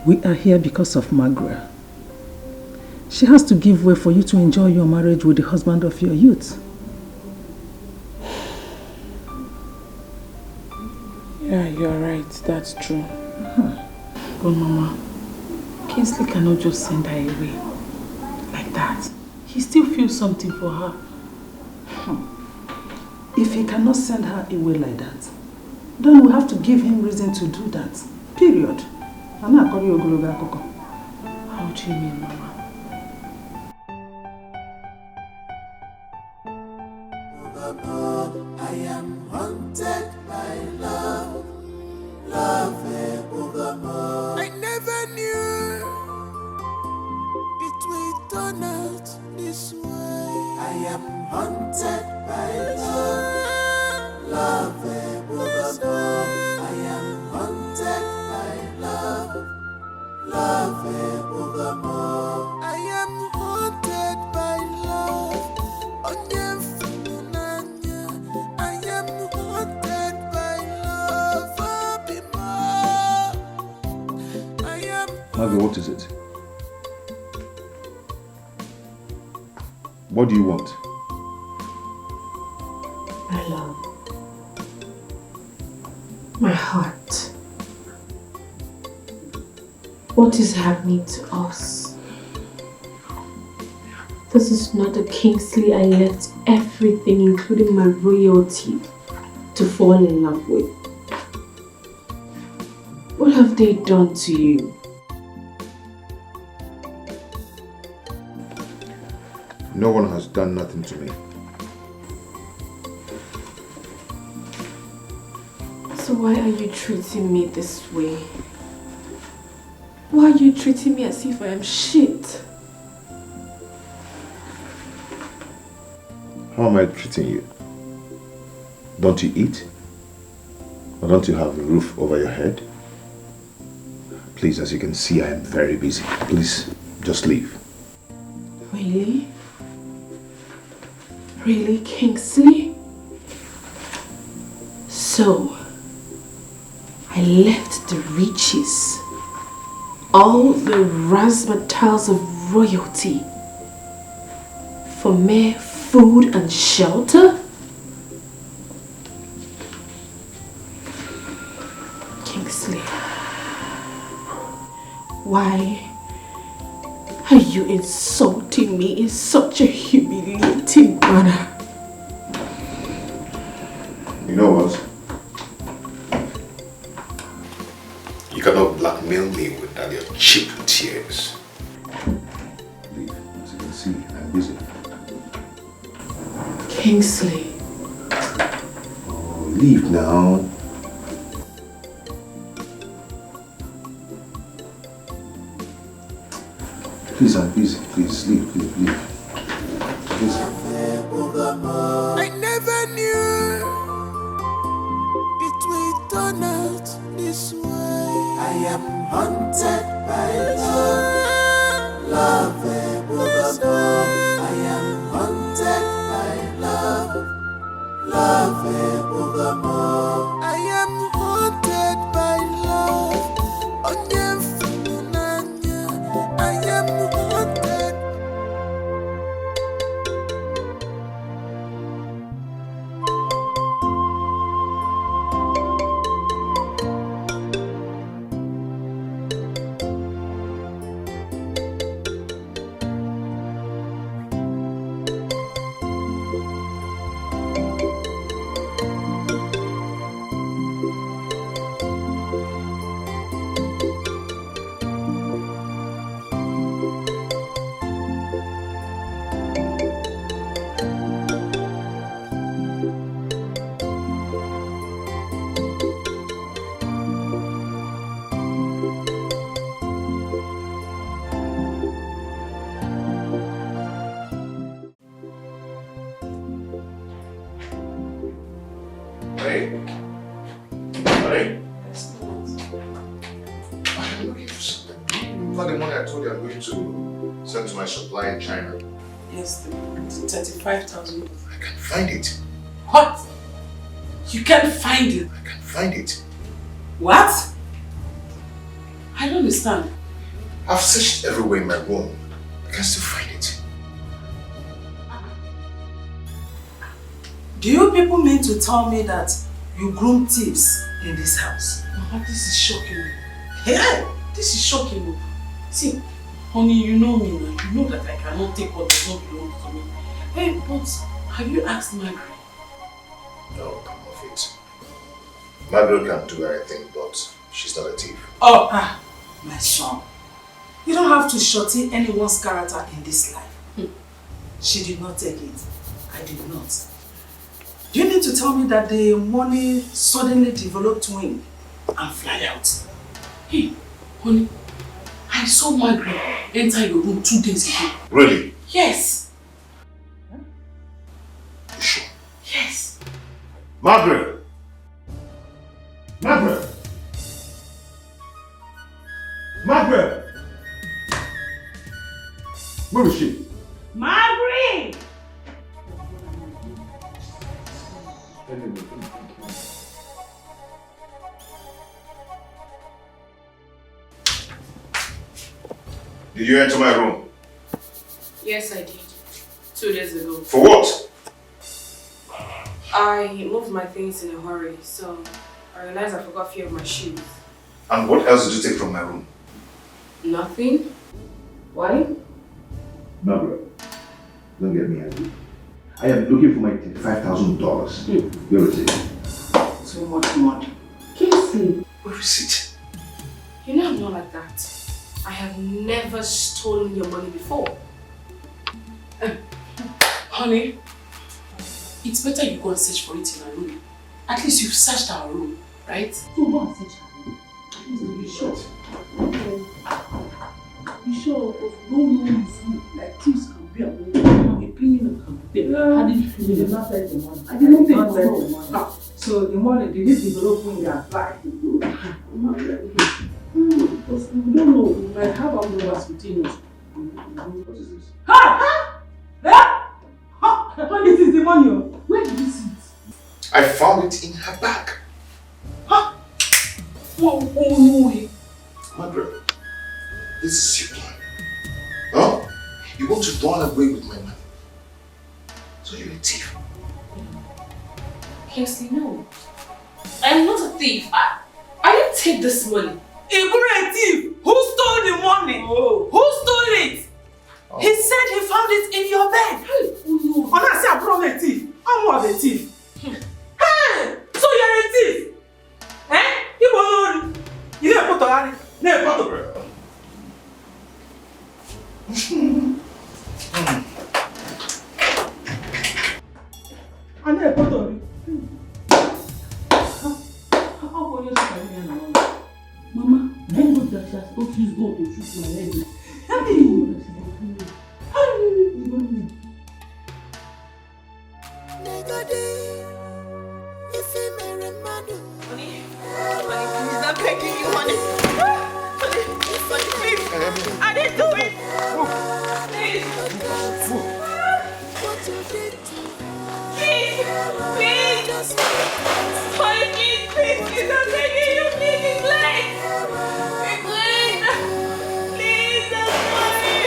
We are here because of Magra. She has to give way for you to enjoy your marriage with the husband of your youth. Yeah, you're right. That's true. But Mama, Kingsley cannot just send her away like that. He still feels something for her. If he cannot send her away like that, then we have to give him reason to do that. Period. How do you mean, Mama? I am haunted by love. I never knew it will turn out this way. I am haunted by love. I am haunted by love. I am haunted by love. I am haunted by love. Marvin, what is it? What do you want? My love. My heart. What is happening to us? This is not the Kingsley I left everything, including my royalty, to fall in love with. What have they done to you? No one has done nothing to me. So why are you treating me this way? Why are you treating me as if I am shit? How am I treating you? Don't you eat? Or don't you have a roof over your head? Please, as you can see, I am very busy. Please, just leave. Really? Really, Kingsley? So, I left the riches, all the razzmatazz of royalty, for mere food and shelter? Kingsley, why are you insulting me in such a humiliating manner? You know what? You cannot blackmail me with that your cheap tears. Leave. As you can see, I'm busy. Kingsley. Oh, leave now. Please, I'm busy. Please, leave, leave. Please. I never knew it will turn out this way. I am haunted by love. I am haunted by love. I am haunted by love. over the money I told you I'm going to send to my supplier in China? Yes, the 35,000. I can find it. What? You can't find it? I can find it. What? I don't understand. I've searched everywhere in my room. I can still find it. Do you people mean to tell me that you groom thieves in this house? Mama, this is shocking. Hey, this is shocking. See, honey, you know me now. You know that I cannot take what does not belong to me. Hey, but have you asked Margaret? No, come off it. Margaret can do anything, but she's not a thief. Oh, my son. You don't have to shorty anyone's character in this life. She did not take it. I did not. Do you need to tell me that the money suddenly developed wing and fly out? Hey, honey, I saw Margaret enter your room 2 days ago. Really? Yes. You sure? Yes. Margaret! Margaret! Margaret! Where is she? Margaret! Did you enter my room? Yes, I did. 2 days ago. For what? I moved my things in a hurry, so I realized I forgot a few of my shoes. And what else did you take from my room? Nothing? Why? Margaret, don't get me angry. I am looking for my $35,000. Where is it? So much money. Kingsley. Where is it? You know I'm not like that. I have never stolen your money before. Honey, it's better you go and search for it in our room. At least you've searched our room, right? So go and search our room. At least you'll be sure. Okay. Be sure of no room like thieves can be around. A criminal can be there. How did you feel? You did not take the money. I did not take the money. So the money, did it develop when you applied? Because we don't know, we might have our numbers within us. What is this? Ha! This is the money. Where did you see it? I found it in her bag. Huh? Oh, no way. Margaret, this is your plan. Huh? You want to run away with my money. So you're a thief. Kingsley, no. I am not a thief. I didn't take this money. A thief! Who stole the money? Oh. Who stole it? Oh. He said he found it in your bed. Oh, no. And I said, I'm a thief. I'm not a thief. Hey! So you're a thief? Eh? You didn't put on it. Never put on I never put on it. Mama, I know that she has not used God to shoot my head. How do you know that she's not doing it? How do you know? He's not begging you, honey. Honey, please. I didn't do it. Please. Please. Honey, please. He's not begging you. Please, it's late. It's late. Please, that's money.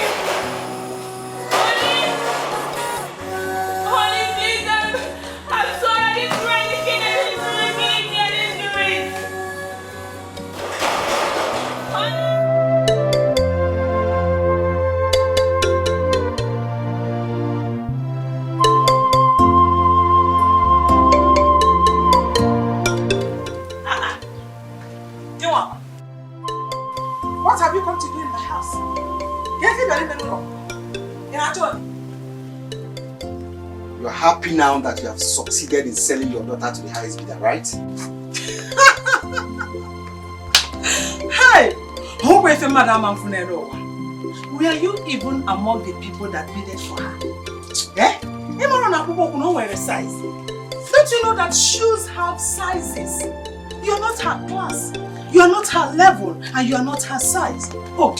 Honey, please. I'm sorry. I didn't do anything. I didn't do anything. I didn't do it. What have you come to do in the house? You're happy now that you have succeeded in selling your daughter to the highest bidder, right? Hey! Who wait for Madam Amfunero? Were you even among the people that bidded for her? Eh? Don't you know that shoes have sizes? You're not her class. You are not her level and you are not her size. Wait.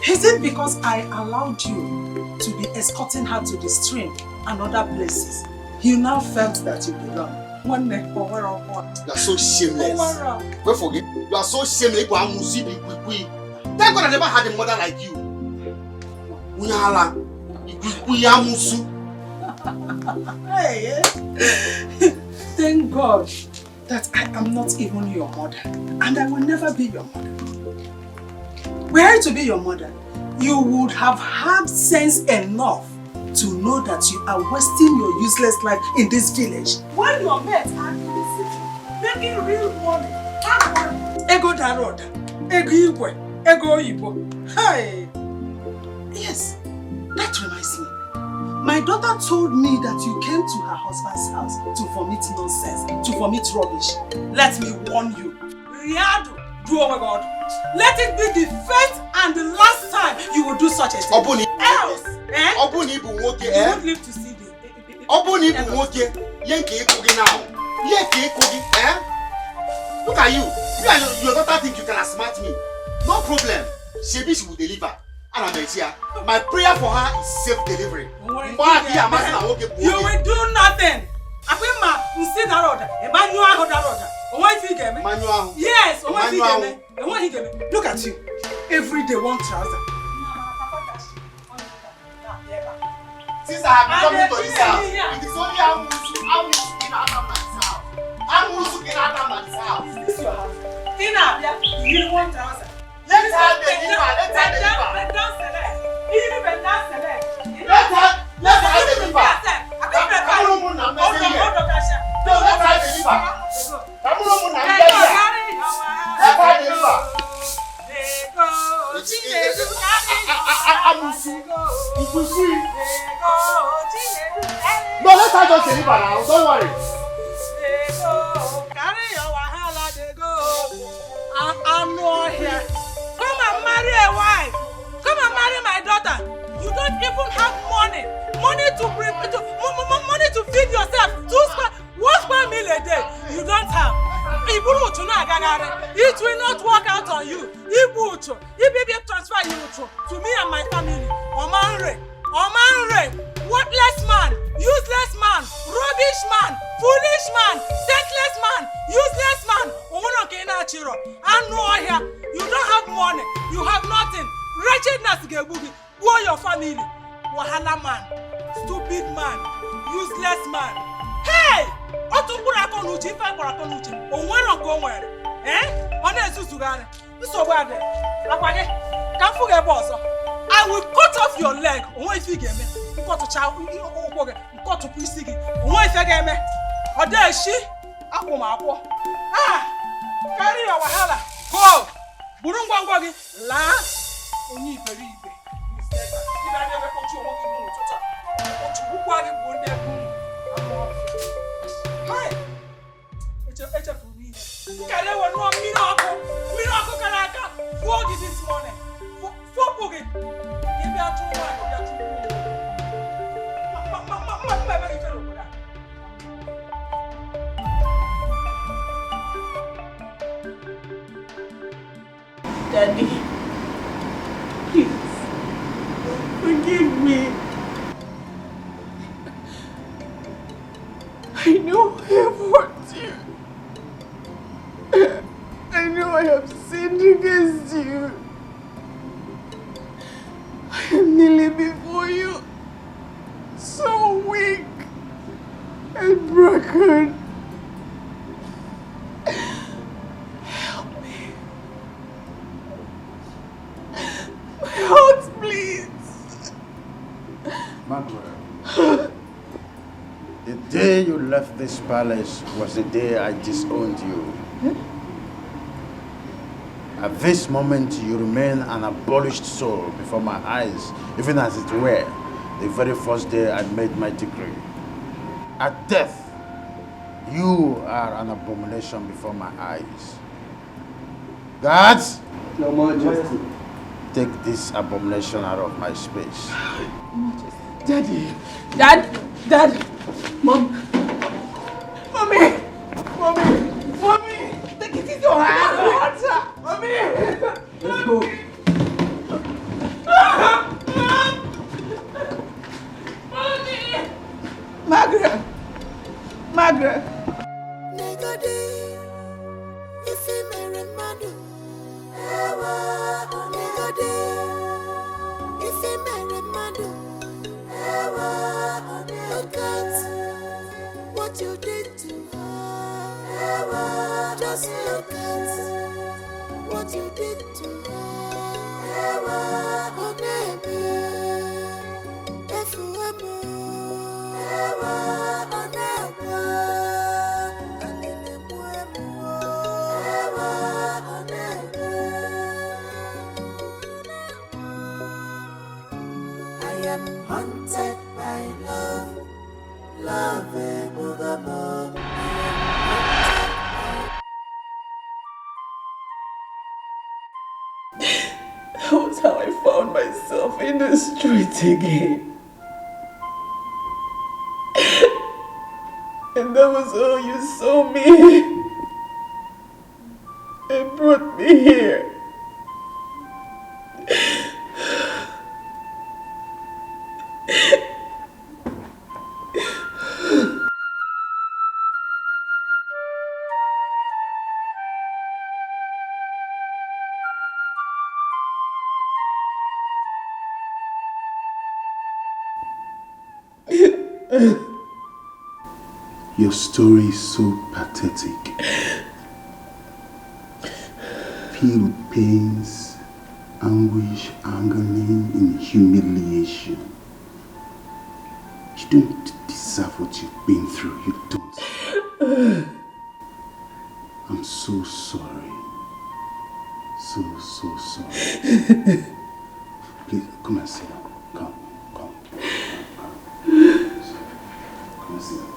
Is it because I allowed you to be escorting her to the stream and other places? You now felt that you belong. You are so shameless. Don't forget, you are so shameless. Thank God I never had a mother like you. Hey, thank God that I am not even your mother, and I will never be your mother. Were I to be your mother, you would have had sense enough to know that you are wasting your useless life in this village. When your mates are in the city, making real money, ego daroda, ego igwe, ego ibo. Hey! Yes, that reminds me. My daughter told me that you came to her husband's house to vomit nonsense, to vomit rubbish. Let me warn you. Riadu, oh my God. Let it be the first and the last time you will do such a thing. Else, you won't live to see this. Look at you. Your daughter think you can outsmart me. No problem. She will deliver. And my prayer for her is safe delivery. You will do nothing. Yes, look at you. Every day one trouser. Since I have been coming to this house, it is only I'm looking out of my house. I'm looking out of my house. This is your house. You want trouser. Let her deliver. Let her deliver. Let her deliver. No, let her just deliver now. Don't worry. I'm not here. Come and marry a wife. Come and marry my daughter. You don't even have money. Money to feed yourself. One square meal a day. You don't have. It will not work out on you. If you transfer you to me and my family. Omanre. Worthless man. Useless man. Rubbish man. Foolish man. Senseless man. Useless man. You don't have money. You have nothing. Wretchedness gebugi. Who your family? Wahala man. Stupid man. Useless man. Hey! I will cut off your leg. Carry your wahala. Go. Burungwangwagi. La. Onyi iberibe. This morning. Daddy, please, forgive me. I know I have hurt you. I know I have sinned against you. I am kneeling before you, so weak and broken. Help me. My heart bleeds. Margaret, the day you left this palace was the day I disowned you. At this moment, you remain an abolished soul before my eyes, even as it were the very first day I made my decree. At death, you are an abomination before my eyes. Guards! Your Majesty. Take this abomination out of my space. Daddy! Dad! Mom! Mommy! Take it easy! Mommy! Let's go. Margaret! Margaret! Look at what you did to her. Just look at what you did to her. Oh, baby. I am haunted by love, love evermore. That was how I found myself in the street again. And that was how you saw me and brought me here. Your story is so pathetic. Filled with pains, anguish, agony, and humiliation. You don't deserve what you've been through. You don't. I'm so sorry. So sorry. Please, come and sit down. Come. Come and sit down.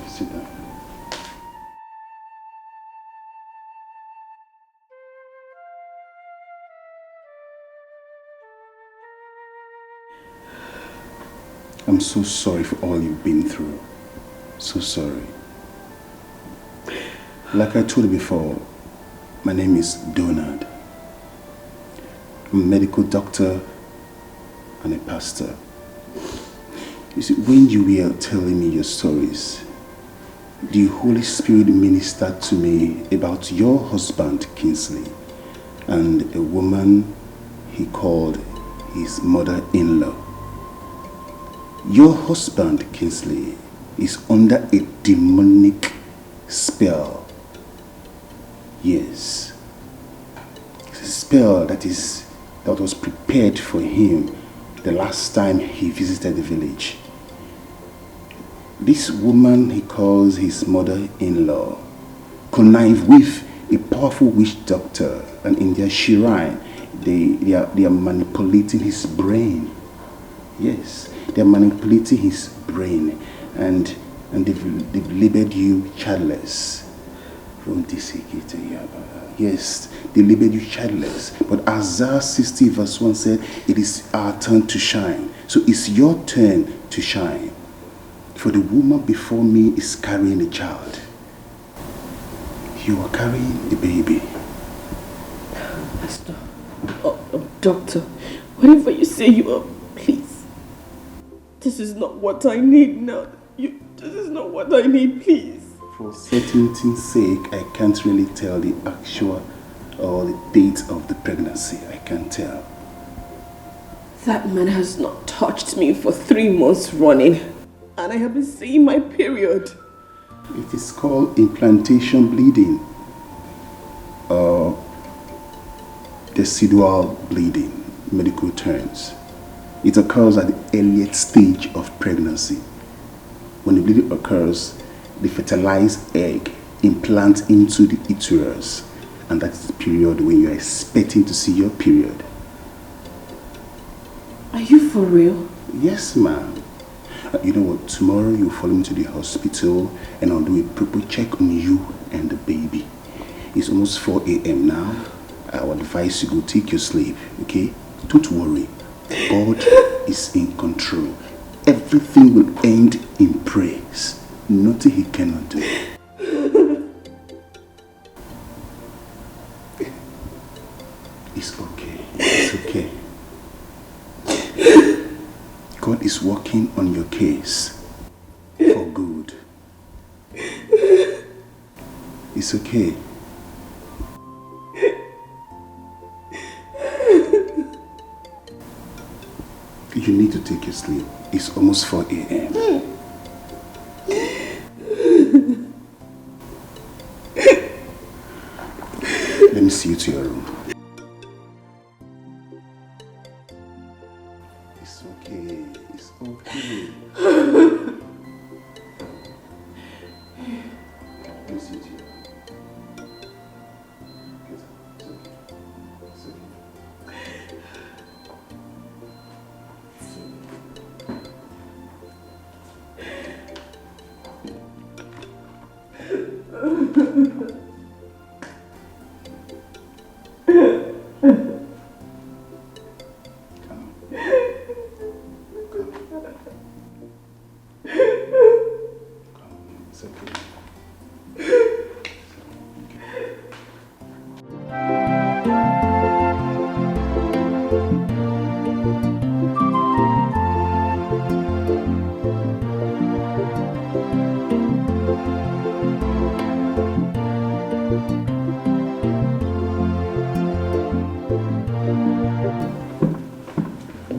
Sit down. I'm so sorry for all you've been through. So sorry. Like I told you before, my name is Donald. I'm a medical doctor and a pastor. You see, when you were telling me your stories, the Holy Spirit ministered to me about your husband, Kingsley, and a woman he called his mother-in-law. Your husband, Kingsley, is under a demonic spell. Yes. It's a spell that was prepared for him the last time he visited the village. This woman he calls his mother-in-law connived with a powerful witch doctor, and in their shrine they are manipulating his brain. Yes, they are manipulating his brain, and they've labeled you childless. Yes, they labeled you childless. But Isaiah 60 verse 1 said, it is our turn to shine. So it's your turn to shine. For the woman before me is carrying a child. You are carrying a baby. Pastor, doctor, whatever you say you are, please. This is not what I need now. This is not what I need, please. For certainty's sake, I can't really tell the actual or the date of the pregnancy. I can't tell. That man has not touched me for 3 months running, and I have been seeing my period. It is called implantation bleeding or decidual bleeding, medical terms. It occurs at the earliest stage of pregnancy. When the bleeding occurs, the fertilized egg implants into the uterus, and that is the period when you are expecting to see your period. Are you for real? Yes, ma'am. You know what? Tomorrow you follow me to the hospital and I'll do a proper check on you and the baby. It's almost 4 a.m. now. I would advise you go take your sleep, okay? Don't worry. God is in control. Everything will end in prayer. nothing he cannot do. It's okay. It's okay. God is working on your case for good. It's okay. You need to take your sleep. It's almost 4 a.m. Let me see you to your room. It's okay. It's okay. Let me see you to your room. Get up. It's okay. It's okay.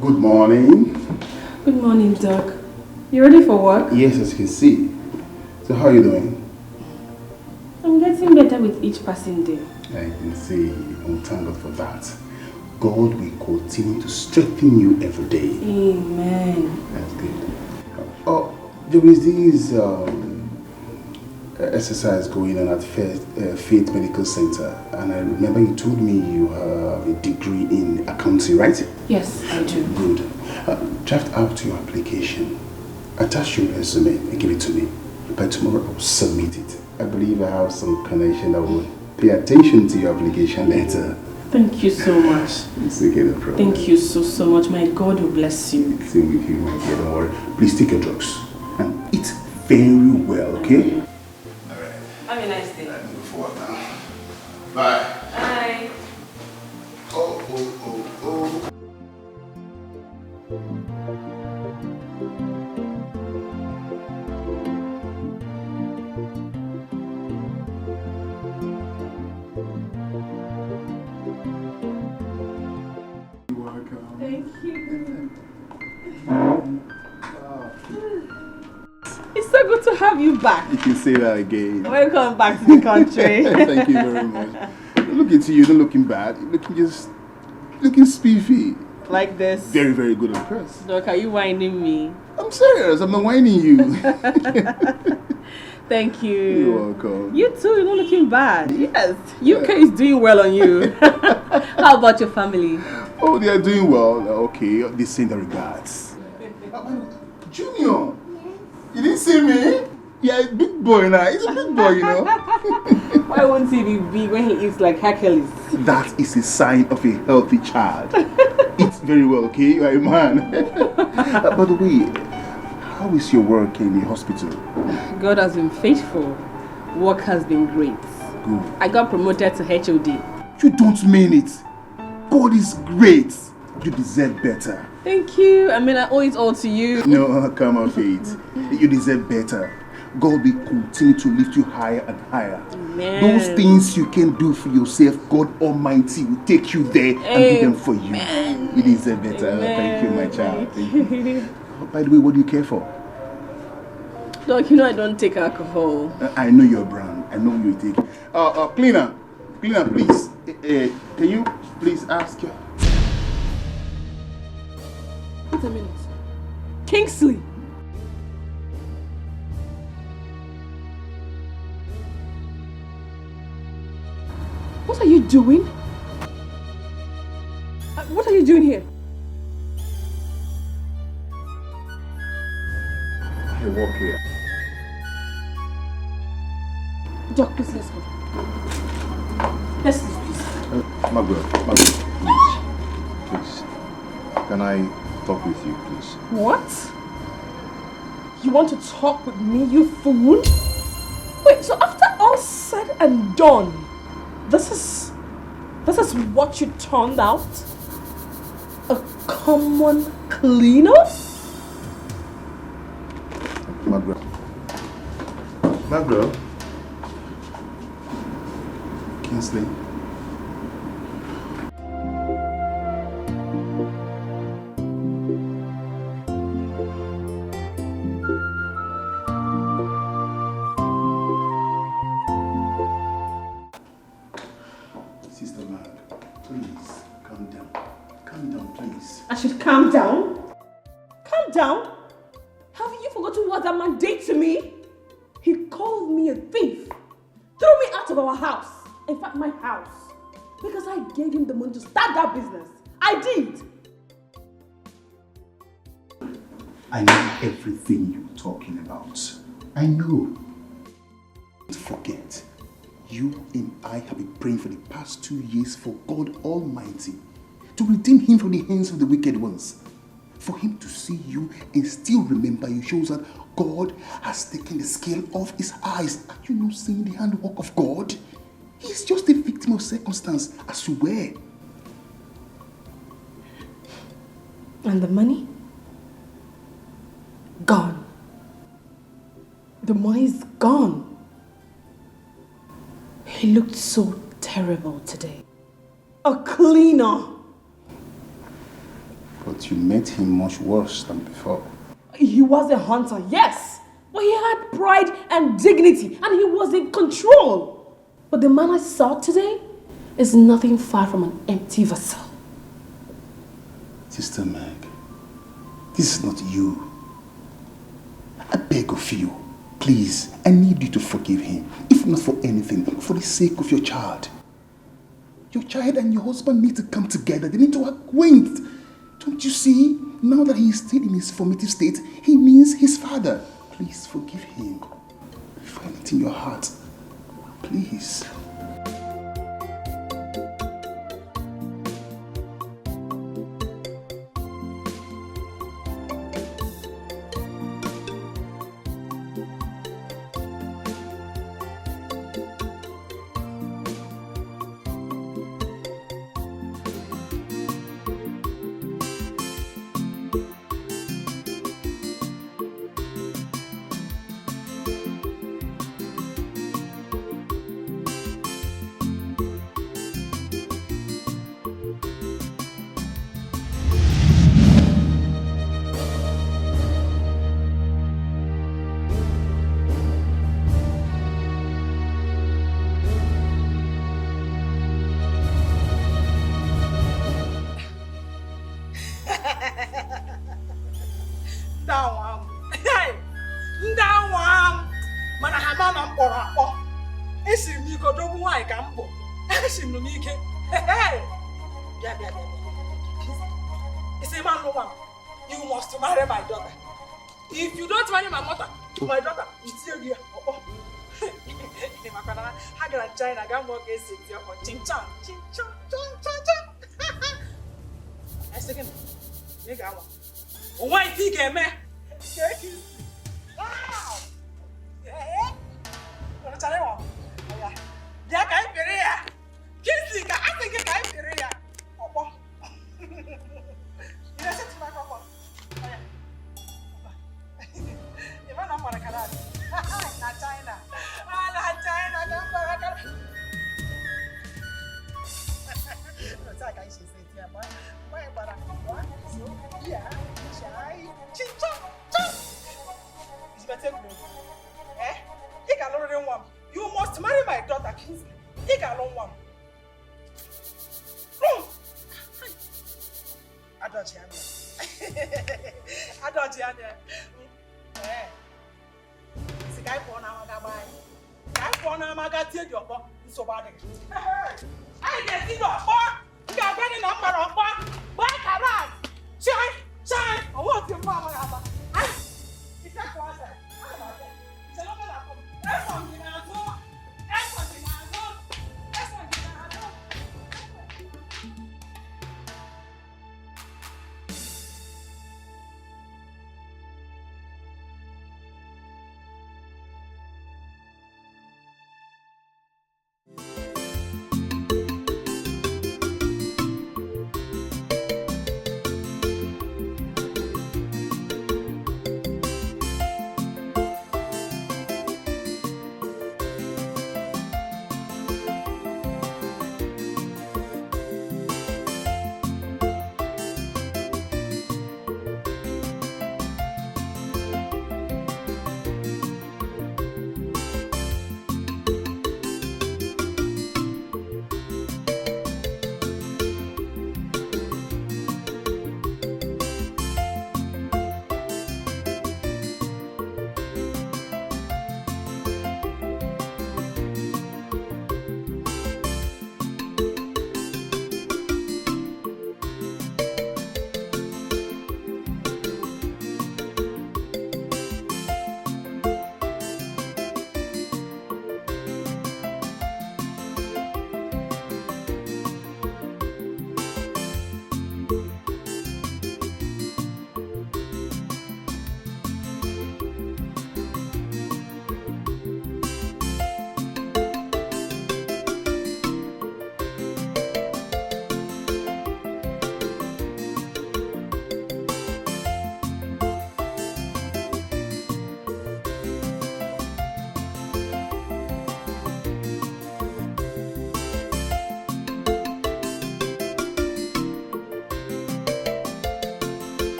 Good morning. Good morning, Doc. You ready for work? Yes, as you can see. So how are you doing? I'm getting better with each passing day. I can see. Oh, thank God for that. God will continue to strengthen you every day. Amen. That's good. Oh, there is this exercise going on at Faith Medical Center, and I remember you told me you have a degree in accounting, right? Yes, I do. Good. Draft out your application, attach your resume, and give it to me. By tomorrow, I'll submit it. I believe I have some connection that will pay attention to your application later. Thank you so much. It's okay, no problem. Thank you so much. My God will bless you. Same with you, my dear. Don't worry. Please take your drugs and eat very well, okay? Have a nice day. I'm moving forward now. Bye. Bye. Oh. You're welcome. Thank you. It's so good to have you back. You can say that again. Welcome back to the country. Thank you very much. Look into you, not looking bad. You're looking spiffy. Like this. Very, very good at first. Doc, are you whining me? I'm serious, I'm not whining you. Thank you. You're welcome. You too, you're not looking bad. Yes. UK is doing well on you. How about your family? Oh, they are doing well. Okay, they send their regards. Junior, you didn't see me? Yeah, a big boy now. He's a big boy, you know. Why won't he be big when he eats like Hercules? That is a sign of a healthy child. Eat very well, okay? You are a man. By the way, how is your work in the hospital? God has been faithful. Work has been great. Good. I got promoted to HOD. You don't mean it. God is great. You deserve better. Thank you. I mean, I owe it all to you. No, come on, Faith. You deserve better. God will continue to lift you higher and higher. Amen. Those things you can do for yourself, God Almighty will take you there and do them for you. You deserve better. Amen. Thank you, my child. Thank you. By the way, what do you care for? Doc, you know I don't take alcohol. I know your brand. I know what you take. Cleaner, please. Can you please ask your... Wait a minute. Kingsley. What are you doing? What are you doing here? I work here. Doc, please, let's go. Let's leave, please. Margaret, please. Can I talk with you, please? What? You want to talk with me, you fool? Wait, so after all said and done, this is what you turned out? A common cleaner? Margaret. Kingsley. Sister Mag, please, calm down. Calm down, please. I should calm down? Calm down? Have you forgotten what that man did to me? He called me a thief, threw me out of our house, in fact my house, because I gave him the money to start that business. I did. I know everything you're talking about. I know. Don't forget, you and I have been praying for the past 2 years for God Almighty to redeem him from the hands of the wicked ones. For him to see you and still remember you shows that God has taken the scale off his eyes. Are you not seeing the handwork of God? He's just a victim of circumstance, as you were. And the money? Gone. The money's gone. He looked so terrible today. A cleaner. But you met him much worse than before. He was a hunter, yes. But he had pride and dignity and he was in control. But the man I saw today is nothing far from an empty vessel. Sister Meg, this is not you. I beg of you, please, I need you to forgive him. If not for anything, for the sake of your child. Your child and your husband need to come together. They need to acquaint. Don't you see? Now that he is still in his formative state, he means his father. Please forgive him. Find it in your heart. Please. You must marry my daughter. If you don't marry my daughter, it's your dear. I got China, I got more cases. Ching chong, ching chong, chong, chong, chong. I second. You got one. Why think I man? Wow! Yeah. What are you? Yeah, I can't be here. Kiss I think I can't be here. Oh, you listen to my papa. You want to go to Canada? Not China. Not China. Don't go to Canada. What's that guy she said here, boy? Why, but I'm so yeah, shy. Ching chong chong. It's better go. Eh? He can already want. You must marry my daughter, Kingsley. He can alone want. I don't hear. Eh. Si guy for na maga buy. Guy for na maga tie di obo so bad. I get see the obo. You are getting number obo. Buy carrot. Chai. I want your mama aba. Ai. It's a class. It's a local account. That's something I do.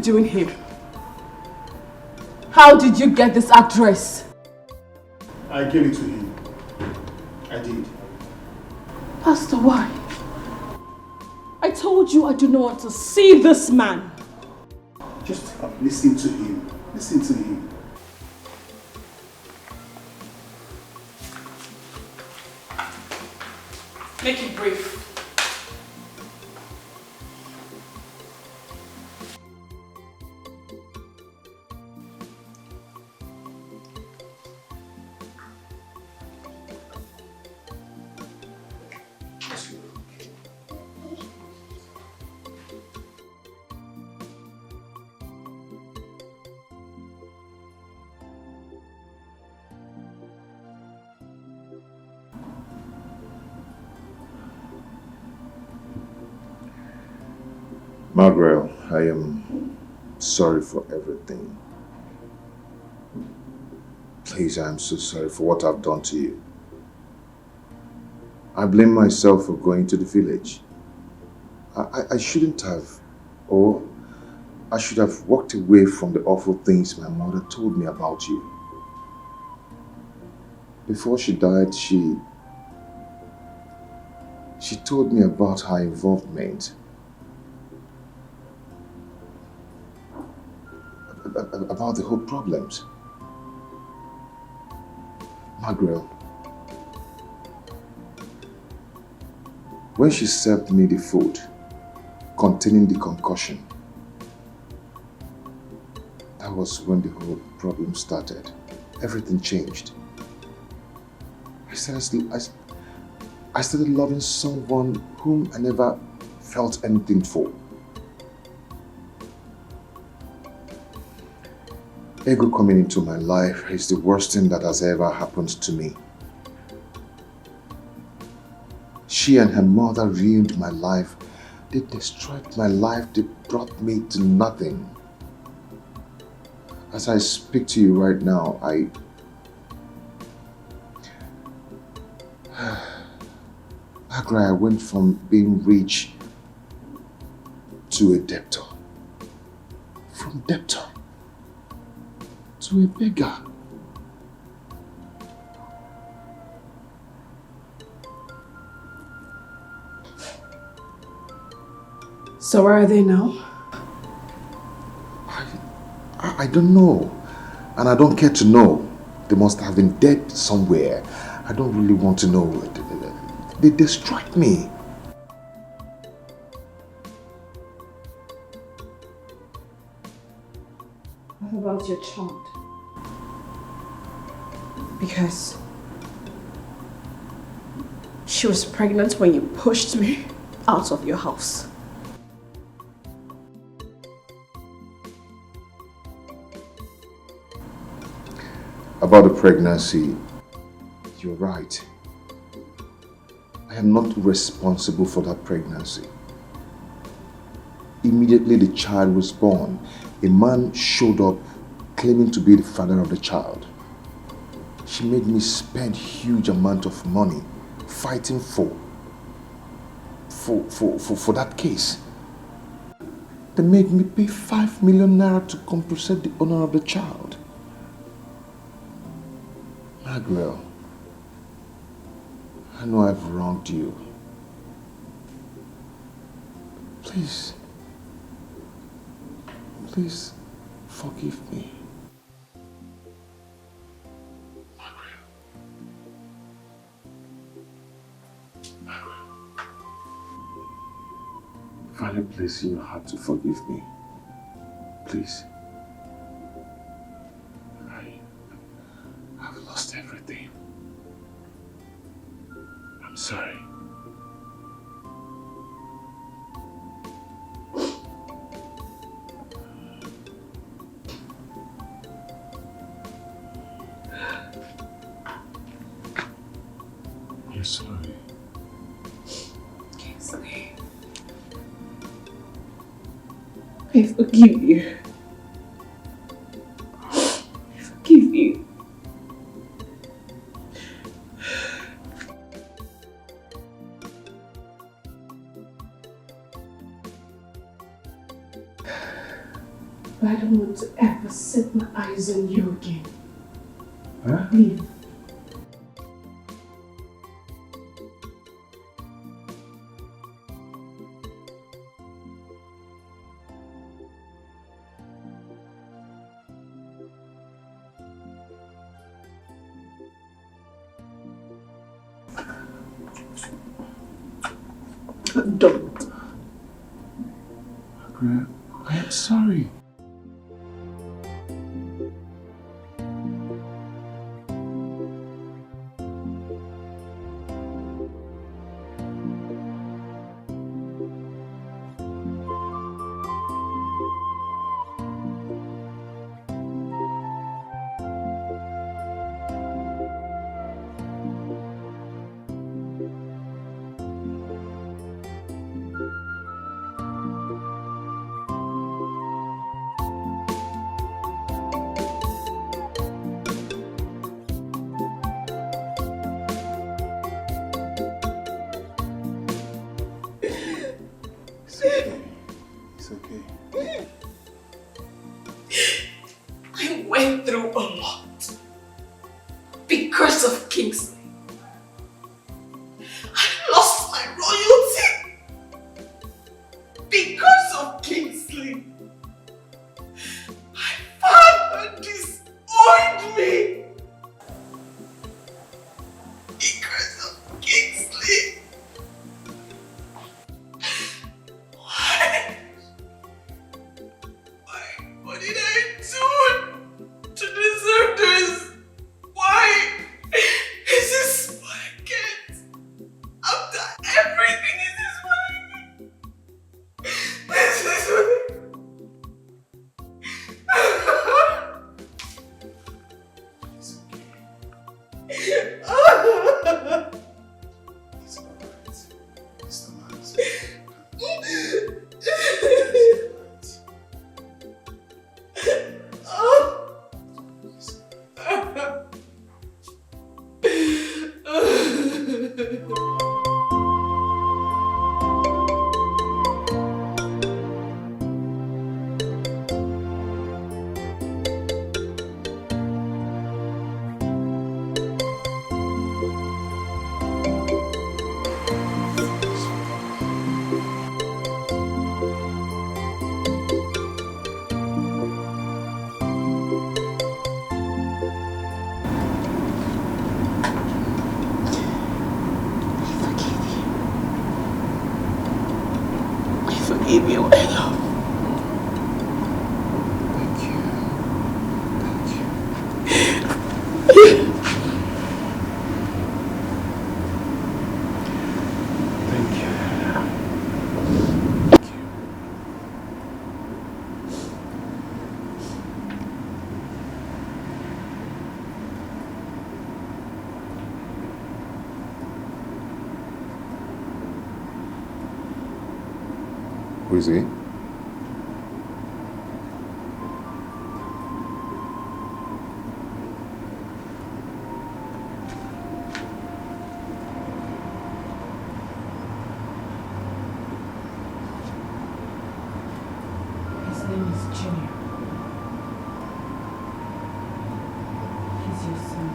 doing here? How did you get this address? I gave it to him. I did. Pastor, why? I told you I do not want to see this man. Just listen to him. Listen to him. Make it brief. Margaret, I am sorry for everything. Please, I am so sorry for what I've done to you. I blame myself for going to the village. I shouldn't have, or I should have walked away from the awful things my mother told me about you. Before she died, she told me about her involvement. About the whole problems. Margaret, when she served me the food containing the concussion, that was when the whole problem started. Everything changed. I started loving someone whom I never felt anything for. Ego coming into my life is the worst thing that has ever happened to me. She and her mother ruined my life. They destroyed my life. They brought me to nothing. As I speak to you right now, I went from being rich to a debtor. From debtor to a beggar. So where are they now? I don't know. And I don't care to know. They must have been dead somewhere. I don't really want to know. They destroyed me. What about your child? Because she was pregnant when you pushed me out of your house. About the pregnancy, you're right. I am not responsible for that pregnancy. Immediately the child was born, a man showed up claiming to be the father of the child. She made me spend huge amount of money fighting for that case. They made me pay 5 million naira to compensate the owner of the child. Margaret, I know I've wronged you. Please forgive me. Find a place in your heart to forgive me. Please. I've lost everything. I'm sorry. I'm sorry. It's okay. I forgive you. I forgive you. But I don't want to ever set my eyes on you again. Huh? Leave. Don't. Margaret, I am sorry. It's okay. I went through a lot because of Kingsley. I lost my royalty because of Kingsley. My father disowned me because of Kingsley. What did I do to deserve this? Why is this what I get? After everything, is this what I get? This is what I get. Forgive you, I love. Who is he? His name is Junior. He's your son.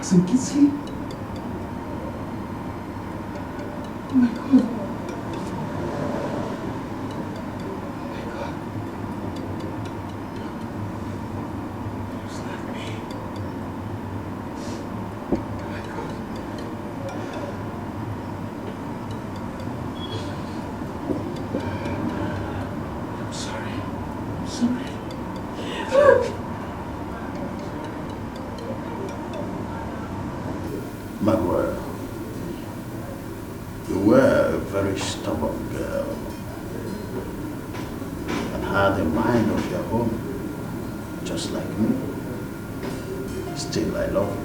As in Kingsley? Oh my God. Manuel, you were a very stubborn girl and had a mind of your own, just like me. Still, I love you.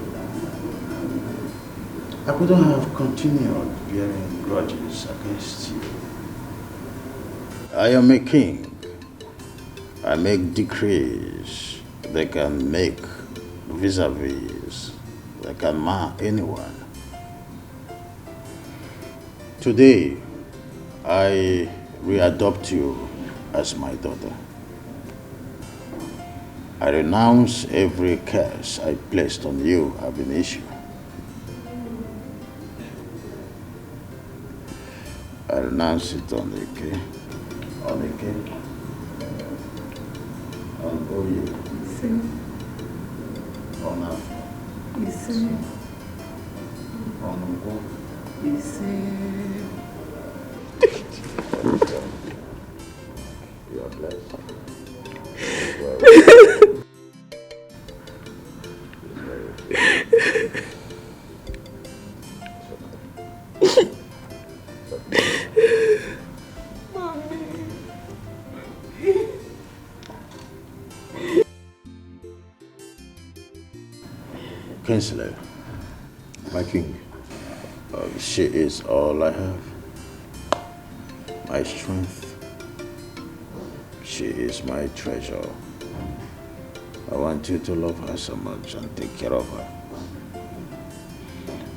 I couldn't have continued bearing grudges against you. I am a king. I make decrees. They can make vis-a-vis. They can mar anyone. Today, I readopt you as my daughter. I renounce every curse I placed on you ab initio. I renounce it on Ike, on Oye, on Afro, on Ngwo. You are blessed. Kinsler, my king. She is all I have. My strength. She is my treasure. I want you to love her so much and take care of her.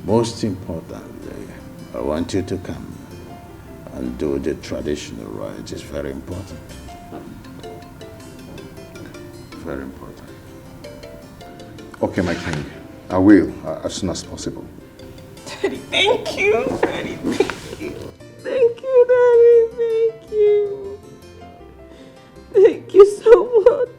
Most importantly, I want you to come and do the traditional rites. It's very important. Very important. Okay, my king. I will, as soon as possible. Daddy, thank you. Daddy, thank you. Thank you, Daddy. Thank you. Thank you so much.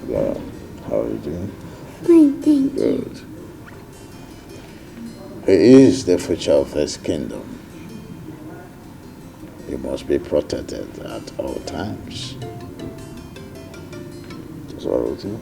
Yeah, how are you doing? Fine, thank you. Good. He is the future of this kingdom. He must be protected at all times. That's what I will do.